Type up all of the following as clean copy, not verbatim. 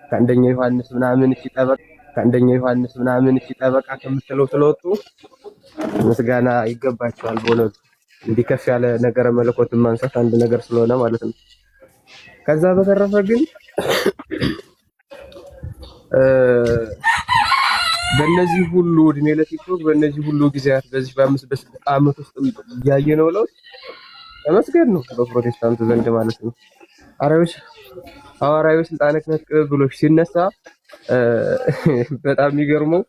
ከአንደኛ ዮሐንስ ምናምን እቺ ጠበቃ ከምትለው ስለወጡ ምስጋና ይገባቸዋል። በእውነቱ እንዲህ ከፍ ያለ ነገረ መለኮትን ማንሳት አንድ ነገር ስለሆነ ማለት ነው። ከዛ በተረፈ ግን በእነዚህ ሁሉ እድሜ ለቲክቶክ በእነዚህ ሁሉ ጊዜያት በዚህ በ5 በ6 ዓመት ውስጥ ያየነው ለውጥ ተመስገን ነው በፕሮቴስታንቱ ዘንድ ማለት ነው። ሐዋርያዊ ስልጣነ ክህነት ቅብብሎች ሲነሳ በጣም የሚገርመው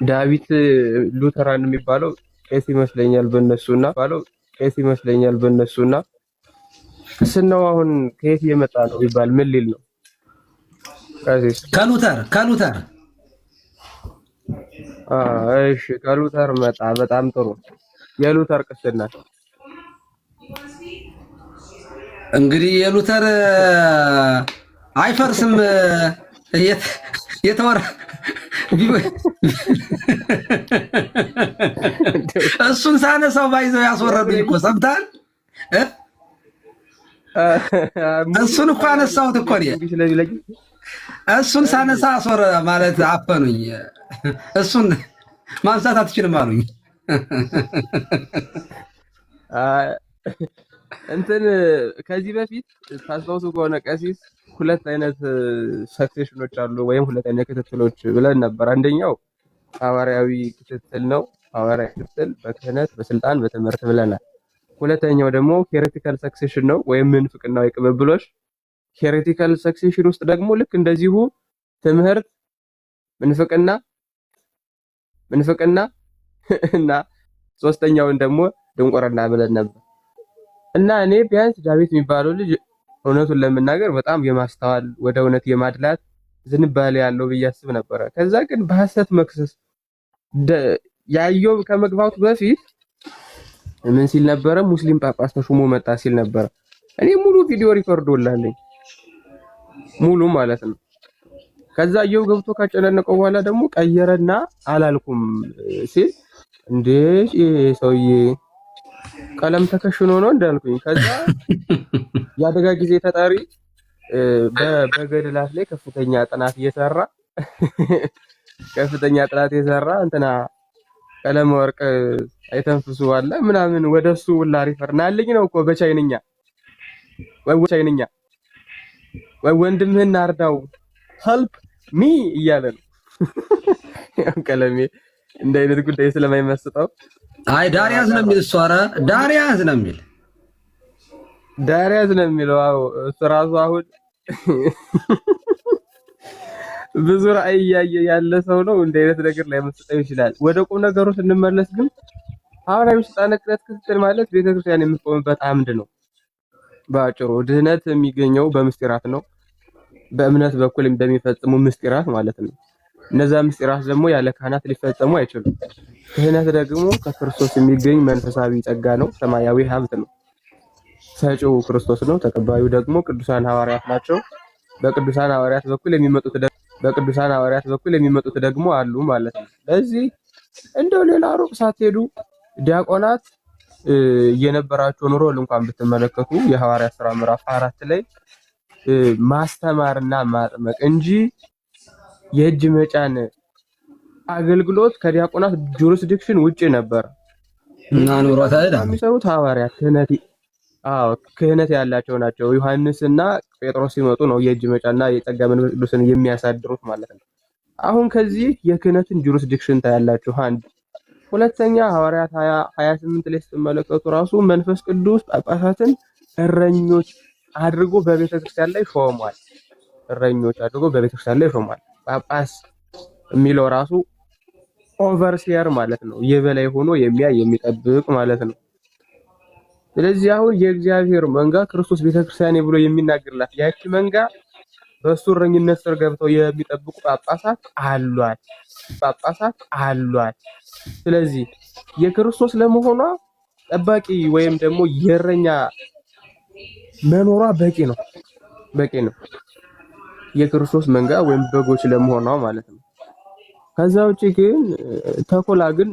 ዳዊት ሉተራን የሚባለው ቄስ ይመስለኛል በእነሱና ስናው አሁን ከየት የመጣ ነው ይባል ምን ሊል ነው? ከሉተር እሺ ከሉተር መጣ። በጣም ጥሩ። የሉተር ቅስና እንግዲህ የሉተር አይፈርስም የተወራ እሱን ሳነሳው ባይዘው ያስወረዱኝ እኮ ሰምታል። እሱን እኮ አነሳሁት እኮ እሱን ሳነሳ አስወረ ማለት አፈኑኝ። እሱን ማንሳት አትችልም አሉኝ። እንትን ከዚህ በፊት ታስታውሱ ከሆነ ቀሲስ ሁለት አይነት ሰክሴሽኖች አሉ ወይም ሁለት አይነት ክትትሎች ብለን ነበር። አንደኛው ሐዋርያዊ ክትትል ነው። ሐዋርያዊ ክትትል በክህነት በስልጣን በትምህርት ብለናል። ሁለተኛው ደግሞ ሄሬቲካል ሰክሴሽን ነው ወይም ምንፍቅናዊ ቅብብሎች። ሄሬቲካል ሰክሴሽን ውስጥ ደግሞ ልክ እንደዚሁ ትምህርት፣ ምንፍቅና እና ሶስተኛውን ደግሞ ድንቁርና ብለን ነበር። እና እኔ ቢያንስ ዳዊት የሚባለው ልጅ እውነቱን ለመናገር በጣም የማስተዋል ወደ እውነት የማድላት ዝንባሌ ያለው ብዬ አስብ ነበረ። ከዛ ግን በሐሰት መክሰስ ያየው ከመግባቱ በፊት ምን ሲል ነበረ? ሙስሊም ጳጳስ ተሾሞ መጣ ሲል ነበረ። እኔ ሙሉ ቪዲዮ ሪኮርድ ወላለኝ ሙሉ ማለት ነው። ከዛ አየው ገብቶ ካጨነቀው በኋላ ደግሞ ቀየረና አላልኩም ሲል እንዴ ሰውዬ ቀለም ተከሽኖ ነው እንዳልኩኝ። ከዛ ያደጋ ጊዜ ተጣሪ በገድላት ላይ ከፍተኛ ጥናት እየሰራ እንትና ቀለም ወርቅ አይተንፍሱ አለ ምናምን ወደሱ ሁላ ሪፈር ናልኝ ነው እኮ በቻይንኛ ወይ ወንድምህን አርዳው ሄልፕ ሚ እያለ ነው። ቀለሜ እንደ አይነት ጉዳይ ስለማይመስጠው አይ ዳሪያስ ነው የሚል እሱ። ኧረ ዳሪያስ ነው የሚለው። አዎ እሱ ራሱ አሁን ብዙ ራዕይ እያየ ያለ ሰው ነው። እንደ አይነት ነገር ላይ መስጠው ይችላል። ወደ ቁም ነገሩ ስንመለስ ግን ሐዋርያዊ ስልጣነ ክህነት ክትትል ማለት ቤተክርስቲያን የምትቆምበት አምድ ነው። በአጭሩ ድህነት የሚገኘው በምስጢራት ነው። በእምነት በኩል በሚፈጽሙ ምስጢራት ማለት ነው። እነዛ ምስጢራት ደግሞ ያለ ካህናት ሊፈጸሙ አይችሉም። ክህነት ደግሞ ከክርስቶስ የሚገኝ መንፈሳዊ ጸጋ ነው፣ ሰማያዊ ሀብት ነው። ሰጪው ክርስቶስ ነው፣ ተቀባዩ ደግሞ ቅዱሳን ሐዋርያት ናቸው። በቅዱሳን ሐዋርያት በኩል የሚመጡት ደግሞ አሉ ማለት ነው። ለዚህ እንደው ሌላ ሩቅ ሳትሄዱ ዲያቆናት የነበራቸውን ሮል እንኳን ብትመለከቱ የሐዋርያት ሥራ ምዕራፍ 4 ላይ ማስተማርና ማጥመቅ እንጂ የእጅ መጫን አገልግሎት ከዲያቆናት ጁሪስዲክሽን ውጪ ነበር እና ኑሮታ የሚሰሩት ሐዋርያት ክህነት ያላቸው ናቸው። ዮሐንስና ጴጥሮስ ሲመጡ ነው የእጅ መጫና የጸጋ መንፈስ ቅዱስን የሚያሳድሩት ማለት ነው። አሁን ከዚህ የክህነትን ጁሪስዲክሽን ታያላችሁ። አንድ ሁለተኛ ሐዋርያት 28 ላይ ስትመለከቱ ራሱ መንፈስ ቅዱስ ጳጳሳትን እረኞች አድርጎ በቤተክርስቲያን ላይ ሾሟል። ጳጳስ የሚለው ራሱ ኦቨርሲየር ማለት ነው። የበላይ ሆኖ የሚያይ የሚጠብቅ ማለት ነው። ስለዚህ አሁን የእግዚአብሔር መንጋ ክርስቶስ ቤተክርስቲያን ብሎ የሚናገርላት ያቺ መንጋ በእሱ እረኝነት ስር ገብተው የሚጠብቁ ጳጳሳት አሏት። ስለዚህ የክርስቶስ ለመሆኗ ጠባቂ ወይም ደግሞ የእረኛ መኖሯ በቂ ነው። የክርስቶስ መንጋ ወይም በጎች ለመሆኗ ማለት ነው። ከዛ ውጪ ግን ተኮላ ግን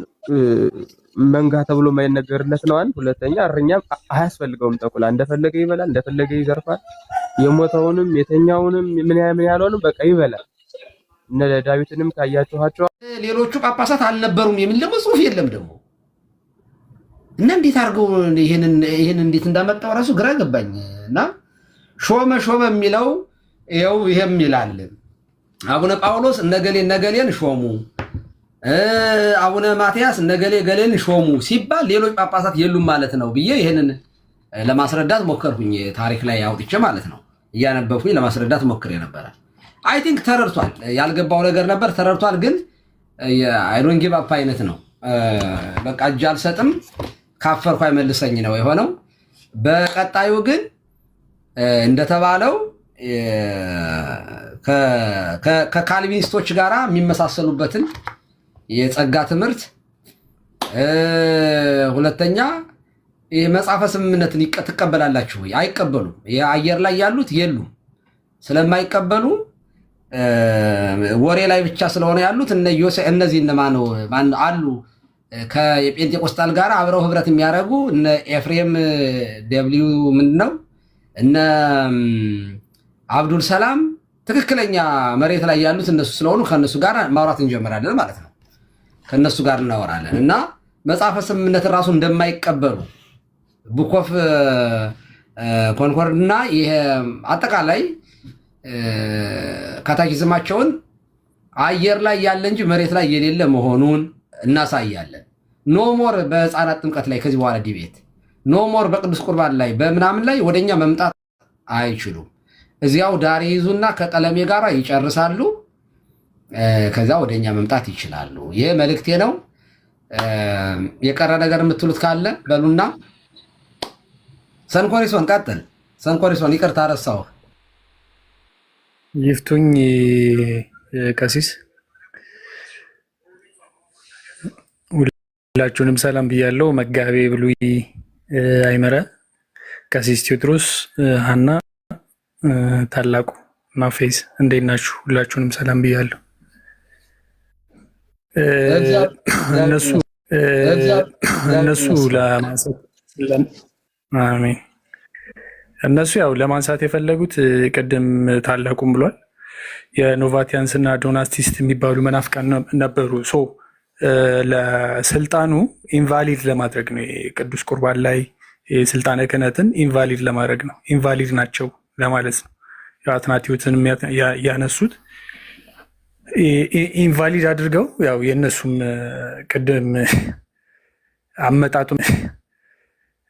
መንጋ ተብሎ የማይነገርለት ነው። አንድ ሁለተኛ እረኛ አያስፈልገውም። ተኮላ እንደፈለገ ይበላል፣ እንደፈለገ ይዘርፋል፣ የሞተውንም የተኛውንም ምን ያለውንም በቃ ይበላል። እነ ዳዊትንም ካያችኋቸው ሌሎቹ ጳጳሳት አልነበሩም የሚል ደግሞ ጽሑፍ የለም ደግሞ እና እንዴት አድርገው ይሄንን እንዴት እንዳመጣው ራሱ ግራ ገባኝ። እና ሾመ የሚለው ይኸው ይሄም ይላል አቡነ ጳውሎስ ነገሌን ሾሙ፣ አቡነ ማትያስ ገሌን ሾሙ ሲባል ሌሎች ጳጳሳት የሉም ማለት ነው ብዬ ይሄንን ለማስረዳት ሞከርኩኝ። ታሪክ ላይ አውጥቼ ማለት ነው እያነበብኩኝ ለማስረዳት ሞክሬ ነበረ። አይ ቲንክ ተረድቷል። ያልገባው ነገር ነበር ተረድቷል። ግን አይ ዶንት ጊቭ አፕ አይነት ነው። በቃ እጅ አልሰጥም ካፈርኩ አይመልሰኝ ነው የሆነው። በቀጣዩ ግን እንደተባለው ከካልቪኒስቶች ጋራ የሚመሳሰሉበትን የጸጋ ትምህርት፣ ሁለተኛ የመጽሐፈ ስምምነትን ትቀበላላችሁ ወይ? አይቀበሉም። የአየር ላይ ያሉት የሉም። ስለማይቀበሉ ወሬ ላይ ብቻ ስለሆነ ያሉት እነዚህ እነማን አሉ ከጴንጤቆስጣል ጋር አብረው ህብረት የሚያደርጉ እነ ኤፍሬም ደብሊው ምንድነው እነ አብዱል ሰላም ትክክለኛ መሬት ላይ ያሉት እነሱ ስለሆኑ ከነሱ ጋር ማውራት እንጀምራለን ማለት ነው። ከነሱ ጋር እናወራለን እና መጽሐፈ ስምምነትን ራሱ እንደማይቀበሉ ቡኮፍ ኮንኮርድ እና ይሄ አጠቃላይ ካታኪዝማቸውን አየር ላይ ያለ እንጂ መሬት ላይ የሌለ መሆኑን እናሳያለን። ኖሞር በህፃናት ጥምቀት ላይ ከዚህ በኋላ ዲቤት ኖሞር በቅዱስ ቁርባን ላይ በምናምን ላይ ወደኛ መምጣት አይችሉም። እዚያው ዳር ይዙና ከቀለሜ ጋር ይጨርሳሉ። ከዛ ወደኛ መምጣት ይችላሉ። ይሄ መልእክቴ ነው። የቀረ ነገር የምትሉት ካለ በሉና። ሰንኮሪሶን ቀጥል። ሰንኮሪሶን ይቅርታ ረሳው። ይፍቱኝ ቀሲስ፣ ሁላችሁንም ሰላም ብያለሁ። መጋቤ ብሉይ አይመረ፣ ቀሲስ ቴዎድሮስ፣ ሀና፣ ታላቁ እና ፌዝ እንዴት ናችሁ? ሁላችሁንም ሰላም ብያለሁ። እነሱ ያው ለማንሳት የፈለጉት ቅድም ታላቁም ብሏል፣ የኖቫቲያንስ እና ዶናቲስት የሚባሉ መናፍቃን ነበሩ። ለስልጣኑ ኢንቫሊድ ለማድረግ ነው። ቅዱስ ቁርባን ላይ የስልጣነ ክህነትን ኢንቫሊድ ለማድረግ ነው። ኢንቫሊድ ናቸው ለማለት ነው። አትናቲዎትን ያነሱት ኢንቫሊድ አድርገው ያው የእነሱም ቅድም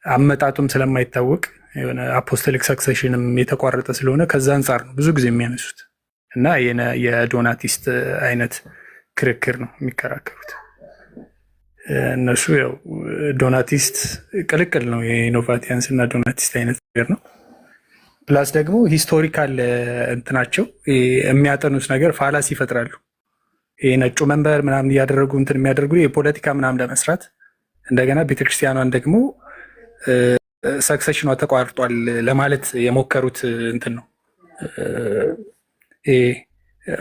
አመጣጡም ስለማይታወቅ የሆነ አፖስቶሊክ ሰክሴሽንም የተቋረጠ ስለሆነ ከዛ አንጻር ነው ብዙ ጊዜ የሚያነሱት እና የዶናቲስት አይነት ክርክር ነው የሚከራከሩት። እነሱ ያው ዶናቲስት ቅልቅል ነው፣ የኖቫቲያንስ እና ዶናቲስት አይነት ነገር ነው። ፕላስ ደግሞ ሂስቶሪካል እንትናቸው የሚያጠኑት ነገር ፋላስ ይፈጥራሉ። ነጩ መንበር ምናምን እያደረጉ እንትን የሚያደርጉ የፖለቲካ ምናምን ለመስራት እንደገና ቤተክርስቲያኗን ደግሞ ሰክሴሽኗ ተቋርጧል ለማለት የሞከሩት እንትን ነው፣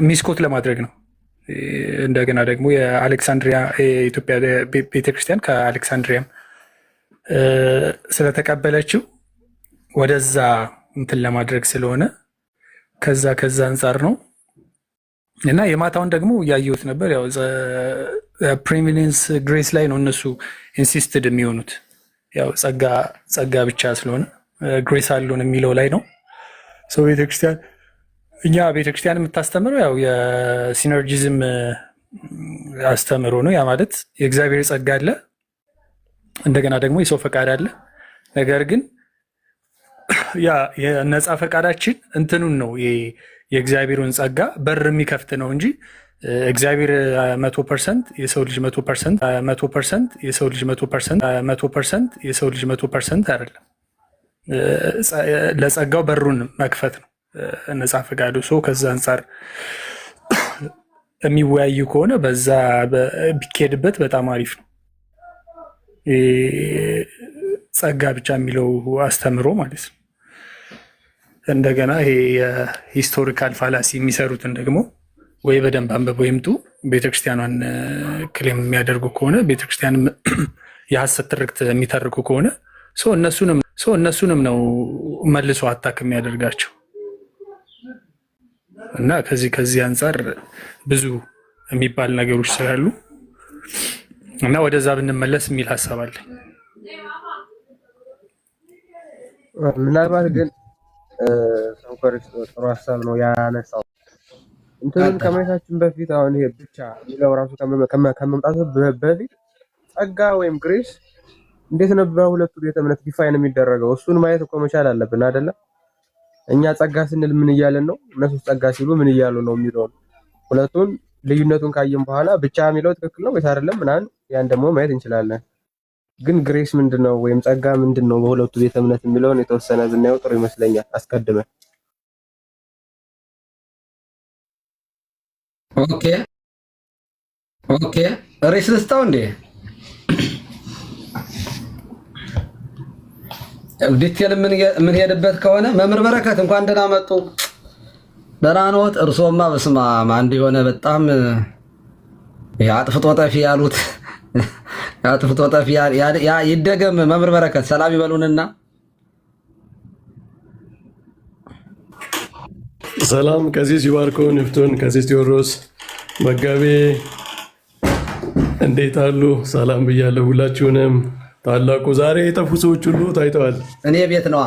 ሚስኮት ለማድረግ ነው። እንደገና ደግሞ የአሌክሳንድሪያ የኢትዮጵያ ቤተክርስቲያን ከአሌክሳንድሪያም ስለተቀበለችው ወደዛ እንትን ለማድረግ ስለሆነ ከዛ አንጻር ነው። እና የማታውን ደግሞ እያየሁት ነበር። ያው ፕሪሚኒንስ ግሬስ ላይ ነው እነሱ ኢንሲስትድ የሚሆኑት። ያው ጸጋ ብቻ ስለሆነ ግሬስ አሉን የሚለው ላይ ነው። ቤተክርስቲያን እኛ ቤተክርስቲያን የምታስተምረው ያው የሲነርጂዝም አስተምሮ ነው። ያ ማለት የእግዚአብሔር ጸጋ አለ፣ እንደገና ደግሞ የሰው ፈቃድ አለ። ነገር ግን ያ የነፃ ፈቃዳችን እንትኑን ነው የእግዚአብሔርን ጸጋ በር የሚከፍት ነው እንጂ እግዚአብሔር 100% የሰው ልጅ 100% የሰው ልጅ 100% የሰው ልጅ 100% አይደለም። ለጸጋው በሩን መክፈት ነው ነፃ ፈቃዱ። ከዛ አንጻር የሚወያዩ ከሆነ በዛ ቢኬድበት በጣም አሪፍ ነው። ጸጋ ብቻ የሚለው አስተምሮ ማለት ነው። እንደገና ይሄ የሂስቶሪካል ፋላሲ የሚሰሩትን ደግሞ ወይ በደንብ አንብበው ይምጡ። ቤተክርስቲያኗን ክሌም የሚያደርጉ ከሆነ ቤተክርስቲያን የሐሰት ትርክት የሚተርኩ ከሆነ እነሱንም ነው መልሶ አታክ የሚያደርጋቸው። እና ከዚህ አንጻር ብዙ የሚባል ነገሮች ስላሉ እና ወደዛ ብንመለስ የሚል ሀሳብ አለ። ምናልባት ግን ሰንኮሪስ ጥሩ ሀሳብ ነው ያነሳው። እንትኑን ከማየታችን በፊት አሁን ይሄ ብቻ የሚለው ራሱ ከመምጣቱ በፊት ጸጋ ወይም ግሬስ እንዴት ነው በሁለቱ ቤተ እምነት ዲፋይን የሚደረገው? እሱን ማየት እኮ መቻል አለብን አይደለ? እኛ ጸጋ ስንል ምን እያለን ነው? እነሱ ጸጋ ሲሉ ምን እያሉ ነው የሚለው ሁለቱን ልዩነቱን ካየን በኋላ ብቻ የሚለው ትክክል ነው ወይስ አይደለም ምናምን ያን ደግሞ ማየት እንችላለን። ግን ግሬስ ምንድነው ወይም ጸጋ ምንድነው በሁለቱ ቤተ እምነት የሚለውን የተወሰነ ብናየው ጥሩ ይመስለኛል አስቀድመን። ኦኬ ሬስ ልስጠው እንዴ? ዲቴል ምን ሄድበት ከሆነ መምህር በረከት እንኳን ደህና መጡ። ደህና ነዎት? እርሶማ በስመ አብ አንድ የሆነ በጣም አጥፍቶ ጠፊ ያሉት አጥፍቶ ጠፊ ይደገም። መምህር በረከት ሰላም ይበሉንና ሰላም። ቀሲስ ይባርኮን ይፍቱን፣ ቀሲስ ቴዎድሮስ መጋቤ እንዴት አሉ? ሰላም ብያለሁ ሁላችሁንም። ታላቁ ዛሬ የጠፉ ሰዎች ሁሉ ታይተዋል። እኔ ቤት ነዋ።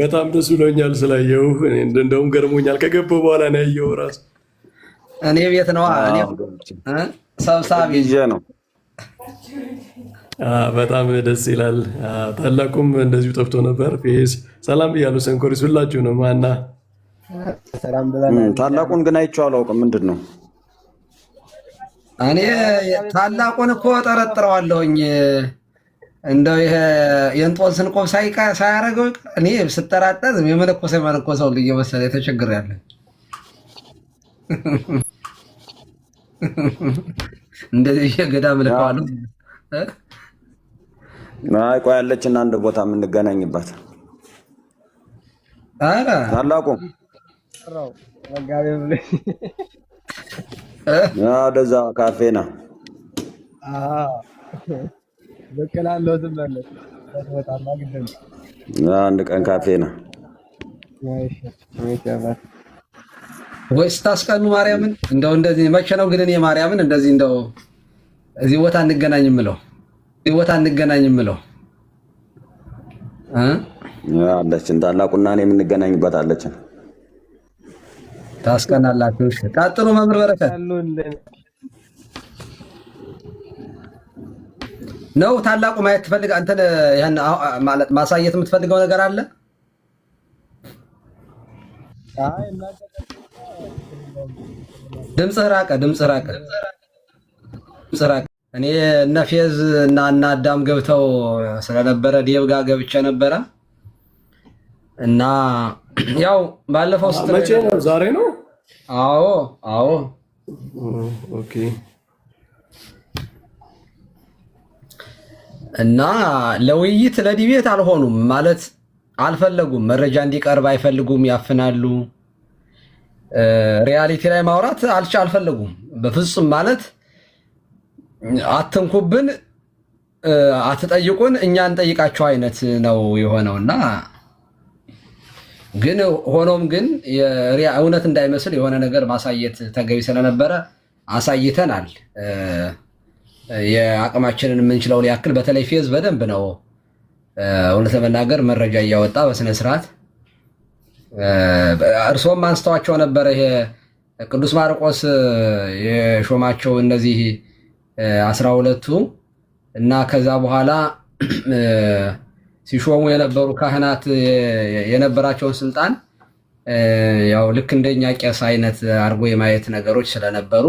በጣም ደስ ብሎኛል ስላየው። እንደውም ገርሞኛል ከገባሁ በኋላ ነው ያየው ራሱ። እኔ ቤት ነዋ። ሰብሳቢ ነው። በጣም ደስ ይላል። ታላቁም እንደዚሁ ጠፍቶ ነበር። ፌስ ሰላም ብያለሁ። ሰንኮሪስ ሁላችሁንም ማና ታላቁን ግን አይቼው አላውቅም። ምንድን ነው? እኔ ታላቁን እኮ ጠረጥረዋለሁኝ። እንደው ይሄ የእንጦንስን ቆብ ሳያረገው እኔ ስጠራጠር የመነኮሰው ልጅ መሰለኝ ተቸግሬያለሁ። እንደዚህ ገዳም ልከዋለሁ። አይ ቆይ ያለችና አንድ ቦታ የምንገናኝባት ታላቁ ወደዛ ካፌና አንድ ቀን ካፌና ወይስ ታስቀኑ ማርያምን? እንደው እንደዚህ መቼ ነው ግን እኔ ማርያምን እንደዚህ እንደው እዚህ ቦታ እንገናኝ የምለው አለችን። ታላቁና እኔ የምንገናኝበት አለችን። ታስቀናላችሁ። እሺ ቀጥሉ። መምህር በረከት ነው ታላቁ ማየት ትፈልግ አንተ ያን ማለት ማሳየት የምትፈልገው ነገር አለ? ድምፅህ ራቀ። እኔ እነ ፌዝ እና አዳም ገብተው ስለነበረ ዴብ ጋር ገብቼ ነበረ እና ያው ባለፈው መቼ ነው? ዛሬ ነው? አዎ። ኦኬ። እና ለውይይት ለዲቤት አልሆኑም ማለት አልፈለጉም። መረጃ እንዲቀርብ አይፈልጉም፣ ያፍናሉ። ሪያሊቲ ላይ ማውራት አልፈለጉም በፍጹም። ማለት አትንኩብን፣ አትጠይቁን፣ እኛ እንጠይቃቸው አይነት ነው የሆነውና ግን ሆኖም ግን እውነት እንዳይመስል የሆነ ነገር ማሳየት ተገቢ ስለነበረ አሳይተናል። የአቅማችንን የምንችለውን ያክል በተለይ ፌዝ በደንብ ነው እውነት ለመናገር መረጃ እያወጣ በስነ ስርዓት እርሶም አንስተዋቸው ነበረ። ይሄ ቅዱስ ማርቆስ የሾማቸው እነዚህ 12ቱ እና ከዛ በኋላ ሲሾሙ የነበሩ ካህናት የነበራቸውን ስልጣን ያው ልክ እንደኛ ቄስ አይነት አድርጎ የማየት ነገሮች ስለነበሩ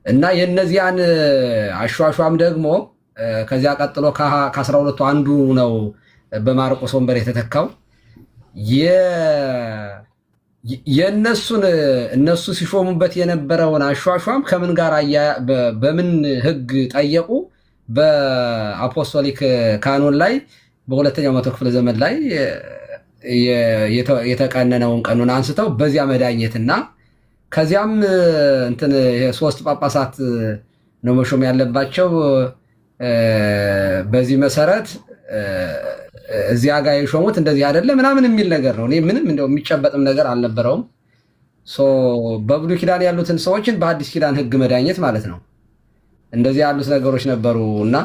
እና የነዚያን አሿሿም ደግሞ ከዚያ ቀጥሎ ከ12ቱ አንዱ ነው በማርቆስ ወንበር የተተካው። እነሱ ሲሾሙበት የነበረውን አሿሿም ከምን ጋር በምን ሕግ ጠየቁ? በአፖስቶሊክ ካኖን ላይ በሁለተኛው መቶ ክፍለ ዘመን ላይ የተቀነነውን ቀኑን አንስተው በዚያ መዳኘትና ከዚያም እንትን 3 ጳጳሳት ነው መሾም ያለባቸው። በዚህ መሰረት እዚያ ጋር የሾሙት እንደዚህ አይደለ ምናምን የሚል ነገር ነው። እኔ ምንም እንደው የሚጨበጥም ነገር አልነበረውም። በብሉይ ኪዳን ያሉትን ሰዎችን በአዲስ ኪዳን ሕግ መዳኘት ማለት ነው። እንደዚህ ያሉት ነገሮች ነበሩ እና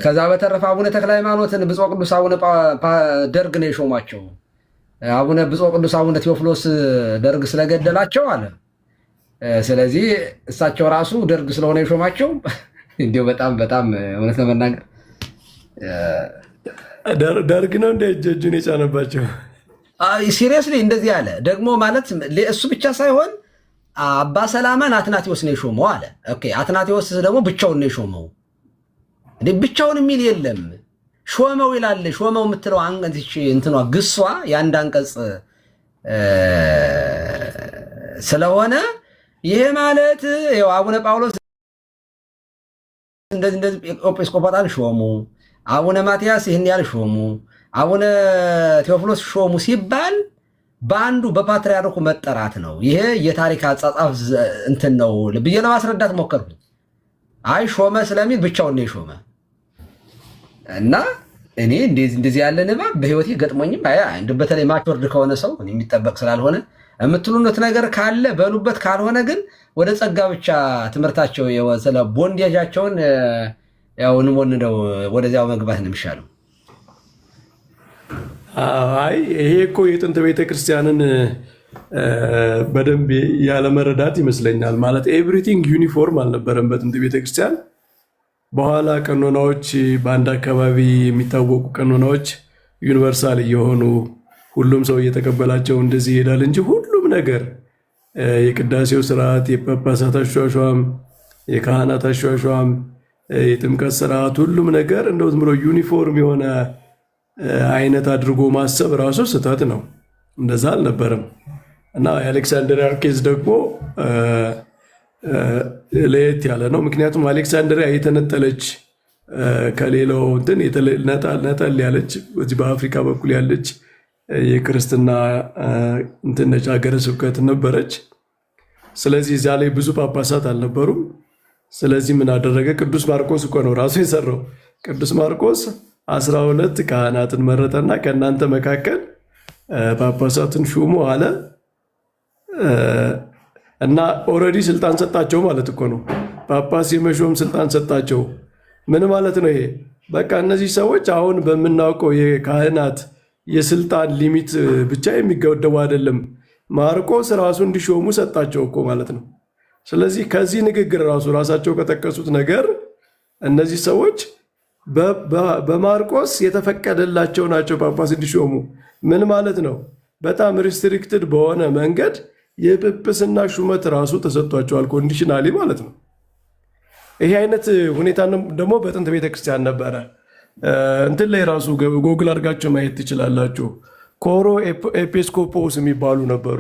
ከዛ በተረፈ አቡነ ተክለ ሃይማኖትን ብፁዕ ቅዱስ አቡነ ደርግ ነው የሾሟቸው። ብፁዕ ቅዱስ አቡነ ቴዎፍሎስ ደርግ ስለገደላቸው አለ። ስለዚህ እሳቸው ራሱ ደርግ ስለሆነ የሾማቸው እንዲሁ በጣም እውነት ለመናገር ደርግ ነው እንደ እጁን የጫነባቸው። ሲሪየስሊ እንደዚህ አለ። ደግሞ ማለት እሱ ብቻ ሳይሆን አባ ሰላማን አትናቴዎስ ነው የሾመው አለ። ኦኬ አትናቴዎስ ደግሞ ብቻውን ነው የሾመው። እንዴ ብቻውን የሚል የለም ሾመው ይላል። ሾመው የምትለው አንቀጽ እንትኗ ግሷ የአንድ አንቀጽ ስለሆነ ይሄ ማለት ያው አቡነ ጳውሎስ እንደዚህ ኤጲስቆጶሳትን ሾሙ፣ አቡነ ማትያስ ይህን ያህል ሾሙ፣ አቡነ ቴዎፍሎስ ሾሙ ሲባል በአንዱ በፓትርያርኩ መጠራት ነው። ይሄ የታሪክ አጻጻፍ እንትን ነው ብዬ ለማስረዳት ሞከርኩ። አይ ሾመ ስለሚል ብቻውን ነው የሾመ እና እኔ እንደዚህ ያለ ንባብ በህይወቴ ገጥሞኝም በተለይ ማቾርድ ከሆነ ሰው የሚጠበቅ ስላልሆነ የምትሉት ነገር ካለ በሉበት፣ ካልሆነ ግን ወደ ጸጋ ብቻ ትምህርታቸው ስለ ቦንዴጃቸውን ያው እንወንደው ወደዚያው መግባት ነው የሚሻለው። አይ ይሄ እኮ የጥንት ቤተክርስቲያንን በደንብ ያለመረዳት ይመስለኛል። ማለት ኤቭሪቲንግ ዩኒፎርም አልነበረም በጥንት ቤተክርስቲያን። በኋላ ቀኖናዎች በአንድ አካባቢ የሚታወቁ ቀኖናዎች ዩኒቨርሳል እየሆኑ ሁሉም ሰው እየተቀበላቸው እንደዚህ ይሄዳል እንጂ ሁሉም ነገር የቅዳሴው ስርዓት፣ የጳጳሳት አሿሿም፣ የካህናት አሿሿም፣ የጥምቀት ስርዓት፣ ሁሉም ነገር እንደው ዝም ብሎ ዩኒፎርም የሆነ አይነት አድርጎ ማሰብ ራሱ ስህተት ነው። እንደዛ አልነበረም እና የአሌክሳንድሪያ ኬዝ ደግሞ ለየት ያለ ነው። ምክንያቱም አሌክሳንድሪያ የተነጠለች ከሌላው እንትን ነጠል ያለች በዚህ በአፍሪካ በኩል ያለች የክርስትና እንትን ነች፣ ሀገረ ስብከት ነበረች። ስለዚህ እዚያ ላይ ብዙ ጳጳሳት አልነበሩም። ስለዚህ ምን አደረገ? ቅዱስ ማርቆስ እኮ ነው ራሱ የሰራው። ቅዱስ ማርቆስ 12 ካህናትን መረጠና ከእናንተ መካከል ጳጳሳትን ሹሙ አለ እና ኦልሬዲ ስልጣን ሰጣቸው ማለት እኮ ነው። ጳጳስ የመሾም ስልጣን ሰጣቸው። ምን ማለት ነው ይሄ? በቃ እነዚህ ሰዎች አሁን በምናውቀው የካህናት የስልጣን ሊሚት ብቻ የሚገደቡ አይደለም። ማርቆስ ራሱ እንዲሾሙ ሰጣቸው እኮ ማለት ነው። ስለዚህ ከዚህ ንግግር ራሳቸው ከጠቀሱት ነገር እነዚህ ሰዎች በማርቆስ የተፈቀደላቸው ናቸው ጳጳስ እንዲሾሙ። ምን ማለት ነው? በጣም ሪስትሪክትድ በሆነ መንገድ የጵጵስና ሹመት ራሱ ተሰጥቷቸዋል፣ ኮንዲሽናሊ ማለት ነው። ይሄ አይነት ሁኔታ ደግሞ በጥንት ቤተክርስቲያን ነበረ። እንትን ላይ ራሱ ጎግል አድርጋቸው ማየት ትችላላችሁ። ኮሮ ኤጲስኮጶስ የሚባሉ ነበሩ።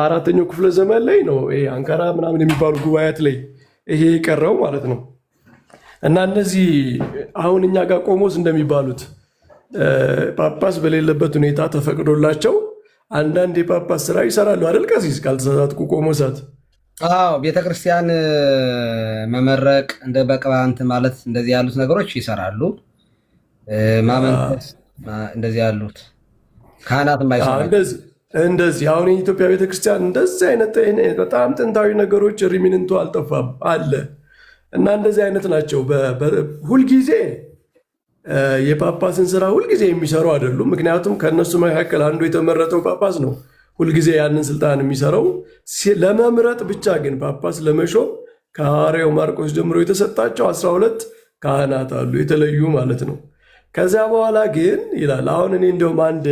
አራተኛው ክፍለ ዘመን ላይ ነው ይሄ አንካራ ምናምን የሚባሉ ጉባኤያት ላይ ይሄ የቀረው ማለት ነው። እና እነዚህ አሁን እኛ ጋር ቆሞስ እንደሚባሉት ጳጳስ በሌለበት ሁኔታ ተፈቅዶላቸው አንዳንድ የጳጳስ ስራ ይሰራሉ አይደል? ቀሲስ ካልተሳሳትኩ ቆሞሳት ቤተክርስቲያን መመረቅ እንደ በቅባንት ማለት እንደዚህ ያሉት ነገሮች ይሰራሉ። ማመንከስ እንደዚህ ያሉት ካህናት እንደዚህ አሁን የኢትዮጵያ ቤተክርስቲያን እንደዚህ አይነት በጣም ጥንታዊ ነገሮች ሪሚንንቱ አልጠፋም አለ እና እንደዚህ አይነት ናቸው። ሁልጊዜ የጳጳስን ስራ ሁልጊዜ የሚሰሩ አይደሉም። ምክንያቱም ከእነሱ መካከል አንዱ የተመረጠው ጳጳስ ነው ሁልጊዜ ያንን ስልጣን የሚሰራው። ለመምረጥ ብቻ ግን ጳጳስ ለመሾም ከሐዋርያው ማርቆስ ጀምሮ የተሰጣቸው 12 ካህናት አሉ የተለዩ ማለት ነው። ከዚያ በኋላ ግን ይላል አሁን እኔ እንደውም አንድ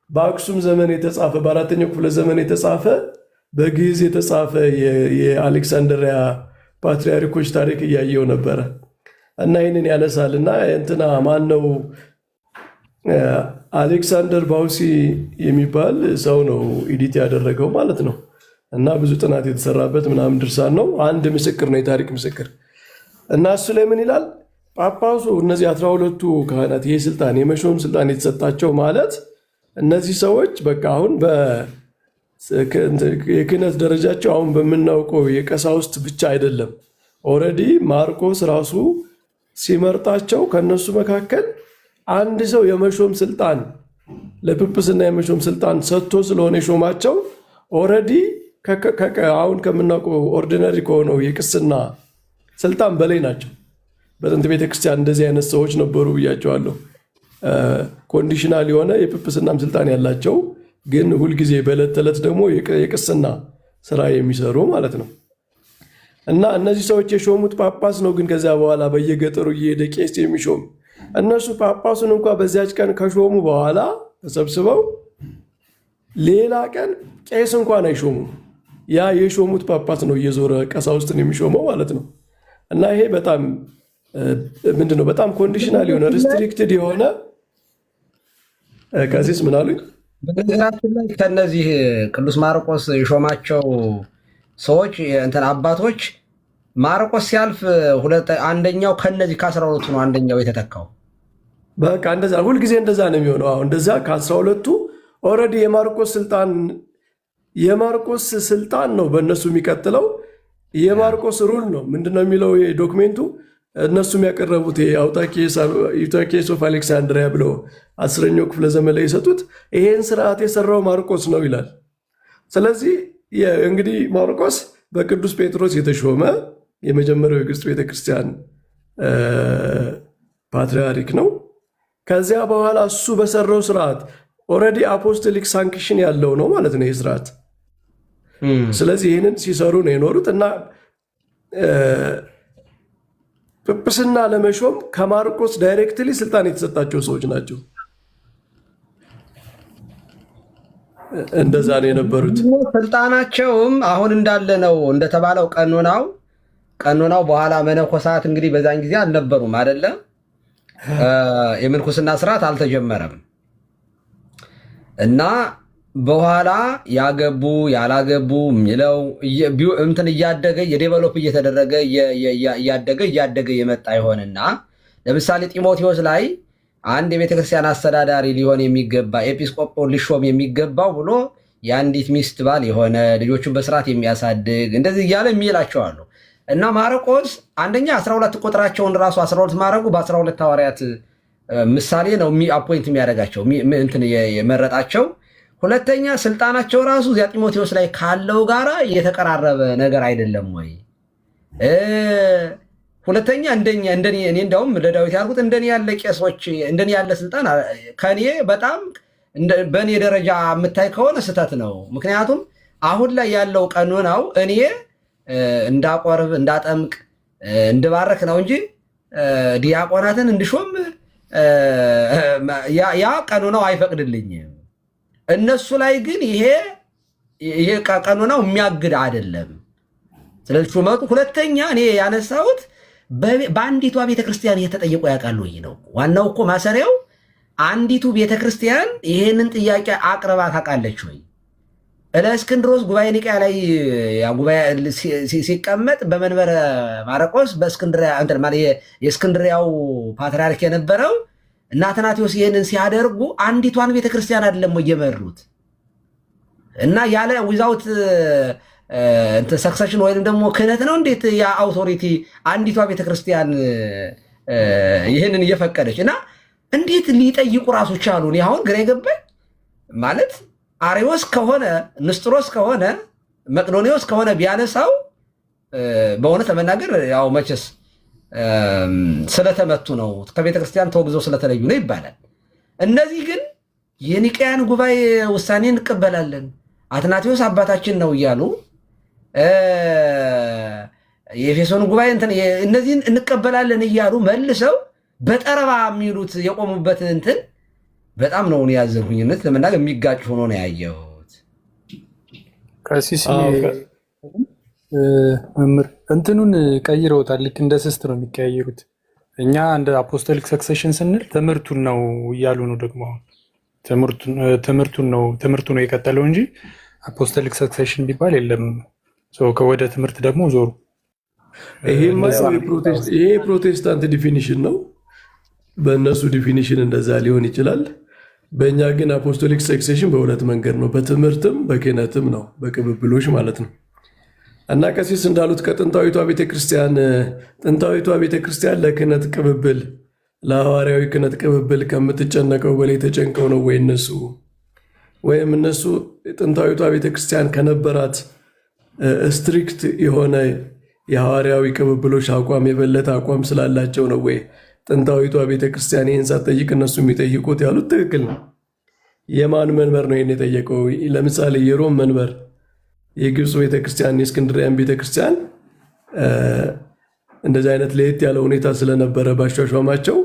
በአክሱም ዘመን የተጻፈ በአራተኛው ክፍለ ዘመን የተጻፈ በግዕዝ የተጻፈ የአሌክሳንድሪያ ፓትሪያርኮች ታሪክ እያየው ነበረ እና ይህንን ያነሳል እና እንትና ማነው አሌክሳንደር ባውሲ የሚባል ሰው ነው ኤዲት ያደረገው ማለት ነው። እና ብዙ ጥናት የተሰራበት ምናምን ድርሳን ነው። አንድ ምስክር ነው፣ የታሪክ ምስክር እና እሱ ላይ ምን ይላል? ጳጳሱ እነዚህ 12ቱ ካህናት ይህ ስልጣን የመሾም ስልጣን የተሰጣቸው ማለት እነዚህ ሰዎች በቃ አሁን የክህነት ደረጃቸው አሁን በምናውቀው የቀሳውስት ብቻ አይደለም። ኦልሬዲ ማርቆስ ራሱ ሲመርጣቸው ከነሱ መካከል አንድ ሰው የመሾም ስልጣን ለጵጵስና የመሾም ስልጣን ሰጥቶ ስለሆነ የሾማቸው ኦልሬዲ አሁን ከምናውቀው ኦርዲነሪ ከሆነው የቅስና ስልጣን በላይ ናቸው። በጥንት ቤተክርስቲያን እንደዚህ አይነት ሰዎች ነበሩ ብያቸዋለሁ። ኮንዲሽናል የሆነ የጵጵስናም ስልጣን ያላቸው ግን ሁልጊዜ በዕለት ተዕለት ደግሞ የቅስና ስራ የሚሰሩ ማለት ነው። እና እነዚህ ሰዎች የሾሙት ጳጳስ ነው። ግን ከዚያ በኋላ በየገጠሩ እየሄደ ቄስ የሚሾም እነሱ ጳጳሱን እንኳ በዚያች ቀን ከሾሙ በኋላ ተሰብስበው ሌላ ቀን ቄስ እንኳን አይሾሙም። ያ የሾሙት ጳጳስ ነው እየዞረ ቀሳውስትን የሚሾመው ማለት ነው። እና ይሄ በጣም ምንድነው በጣም ኮንዲሽናል የሆነ ሪስትሪክትድ የሆነ ከዚህስ ምን አሉኝ? በነገራችን ላይ ከነዚህ ቅዱስ ማርቆስ የሾማቸው ሰዎች እንትን አባቶች ማርቆስ ሲያልፍ አንደኛው ከነዚህ ከ12ቱ ነው አንደኛው የተተካው። በቃ እንደዛ ሁልጊዜ እንደዛ ነው የሚሆነው። አሁን እንደዛ ከ12ቱ ኦልሬዲ የማርቆስ ስልጣን ነው በእነሱ የሚቀጥለው። የማርቆስ ሩል ነው ምንድነው የሚለው ዶክሜንቱ እነሱም ያቀረቡት ዩታኬስ ኦፍ አሌክሳንድሪያ ብለው 10ኛው ክፍለ ዘመን ላይ የሰጡት ይሄን ስርዓት የሰራው ማርቆስ ነው ይላል። ስለዚህ እንግዲህ ማርቆስ በቅዱስ ጴጥሮስ የተሾመ የመጀመሪያው የግብፅ ቤተክርስቲያን ፓትርያርክ ነው። ከዚያ በኋላ እሱ በሰራው ስርዓት ኦልሬዲ አፖስቶሊክ ሳንክሽን ያለው ነው ማለት ነው ይህ ስርዓት። ስለዚህ ይህንን ሲሰሩ ነው የኖሩት እና ጵጵስና ለመሾም ከማርቆስ ዳይሬክትሊ ስልጣን የተሰጣቸው ሰዎች ናቸው። እንደዛ ነው የነበሩት። ስልጣናቸውም አሁን እንዳለ ነው እንደተባለው ቀኖናው በኋላ መነኮሳት እንግዲህ በዛን ጊዜ አልነበሩም አይደለም። የምንኩስና ስርዓት አልተጀመረም እና በኋላ ያገቡ ያላገቡ የሚለው እንትን እያደገ የዴቨሎፕ እየተደረገ እያደገ የመጣ ይሆንና ለምሳሌ ጢሞቴዎስ ላይ አንድ የቤተክርስቲያን አስተዳዳሪ ሊሆን የሚገባ ኤጲስቆጶስ ሊሾም የሚገባው ብሎ የአንዲት ሚስት ባል የሆነ ልጆቹን በስርዓት የሚያሳድግ እንደዚህ እያለ የሚላቸዋሉ። እና ማርቆስ አንደኛ 12 ቁጥራቸውን ራሱ 12 ማድረጉ በ12 ሐዋርያት ምሳሌ ነው አፖይንት የሚያደርጋቸው እንትን የመረጣቸው። ሁለተኛ ስልጣናቸው ራሱ እዚያ ጢሞቴዎስ ላይ ካለው ጋራ የተቀራረበ ነገር አይደለም ወይ? ሁለተኛ እኔ እንደውም ለዳዊት ያልኩት እንደኔ ያለ ቄሶች እንደኔ ያለ ስልጣን ከኔ በጣም በእኔ ደረጃ የምታይ ከሆነ ስህተት ነው። ምክንያቱም አሁን ላይ ያለው ቀኖናው እኔ እንዳቆርብ እንዳጠምቅ እንድባረክ ነው እንጂ ዲያቆናትን እንድሾም ያ ቀኖናው አይፈቅድልኝም። እነሱ ላይ ግን ይሄ ቀኖናው የሚያግድ አይደለም። ስለዚህ ሹመቱ ሁለተኛ እኔ ያነሳሁት በአንዲቷ ቤተክርስቲያን እየተጠየቁ ያውቃሉ ወይ ነው ዋናው እኮ ማሰሪያው። አንዲቱ ቤተክርስቲያን ይሄንን ጥያቄ አቅርባ ታውቃለች ወይ? ለእስክንድሮስ ጉባኤ ኒቅያ ላይ ሲቀመጥ በመንበረ ማርቆስ የእስክንድሪያው ፓትርያርክ የነበረው እና አትናቴዎስ ይህንን ሲያደርጉ አንዲቷን ቤተክርስቲያን አይደለም እየመሩት እና ያለ ዊዛውት ሰክሰሽን ወይም ደግሞ ክህነት ነው እንዴት ያ አውቶሪቲ አንዲቷ ቤተክርስቲያን ይህንን እየፈቀደች እና እንዴት ሊጠይቁ ራሱ ቻሉ? እኔ አሁን ግራ የገባኝ ማለት አሪዎስ ከሆነ ንስጥሮስ ከሆነ መቅዶኒዎስ ከሆነ ቢያነሳው በእውነት ለመናገር ያው መቼስ ስለተመቱ ነው ከቤተ ክርስቲያን ተወግዘው ስለተለዩ ነው ይባላል። እነዚህ ግን የኒቅያን ጉባኤ ውሳኔ እንቀበላለን አትናቴዎስ አባታችን ነው እያሉ የኤፌሶን ጉባኤ እነዚህን እንቀበላለን እያሉ መልሰው በጠረባ የሚሉት የቆሙበት እንትን በጣም ነው ያዘንኩኝነት ለመናገር የሚጋጭ ሆኖ ነው ያየሁት። ቀሲስ መምህር እንትኑን ቀይረውታል። ልክ እንደ ስስት ነው የሚቀያየሩት። እኛ እንደ አፖስቶሊክ ሰክሴሽን ስንል ትምህርቱን ነው እያሉ ነው። ደግሞ ትምህርቱ ነው የቀጠለው እንጂ አፖስቶሊክ ሰክሴሽን ቢባል የለም። ወደ ትምህርት ደግሞ ዞሩ። ይሄ ፕሮቴስታንት ዲፊኒሽን ነው። በእነሱ ዲፊኒሽን እንደዛ ሊሆን ይችላል። በእኛ ግን አፖስቶሊክ ሰክሴሽን በሁለት መንገድ ነው፣ በትምህርትም በክህነትም ነው፣ በቅብብሎች ማለት ነው። እና ቀሲስ እንዳሉት ከጥንታዊቷ ቤተክርስቲያን ለክህነት ቅብብል ለሐዋርያዊ ክህነት ቅብብል ከምትጨነቀው በላይ ተጨንቀው ነው ወይ እነሱ ወይም እነሱ ጥንታዊቷ ቤተክርስቲያን ከነበራት ስትሪክት የሆነ የሐዋርያዊ ቅብብሎች አቋም የበለጠ አቋም ስላላቸው ነው ወይ ጥንታዊቷ ቤተክርስቲያን ይህን ሳትጠይቅ እነሱ የሚጠይቁት ያሉት ትክክል ነው። የማን መንበር ነው ይህን የጠየቀው? ለምሳሌ የሮም መንበር፣ የግብፅ ቤተክርስቲያን፣ የእስክንድሪያን ቤተክርስቲያን እንደዚህ አይነት ለየት ያለ ሁኔታ ስለነበረ ባሿሿማቸው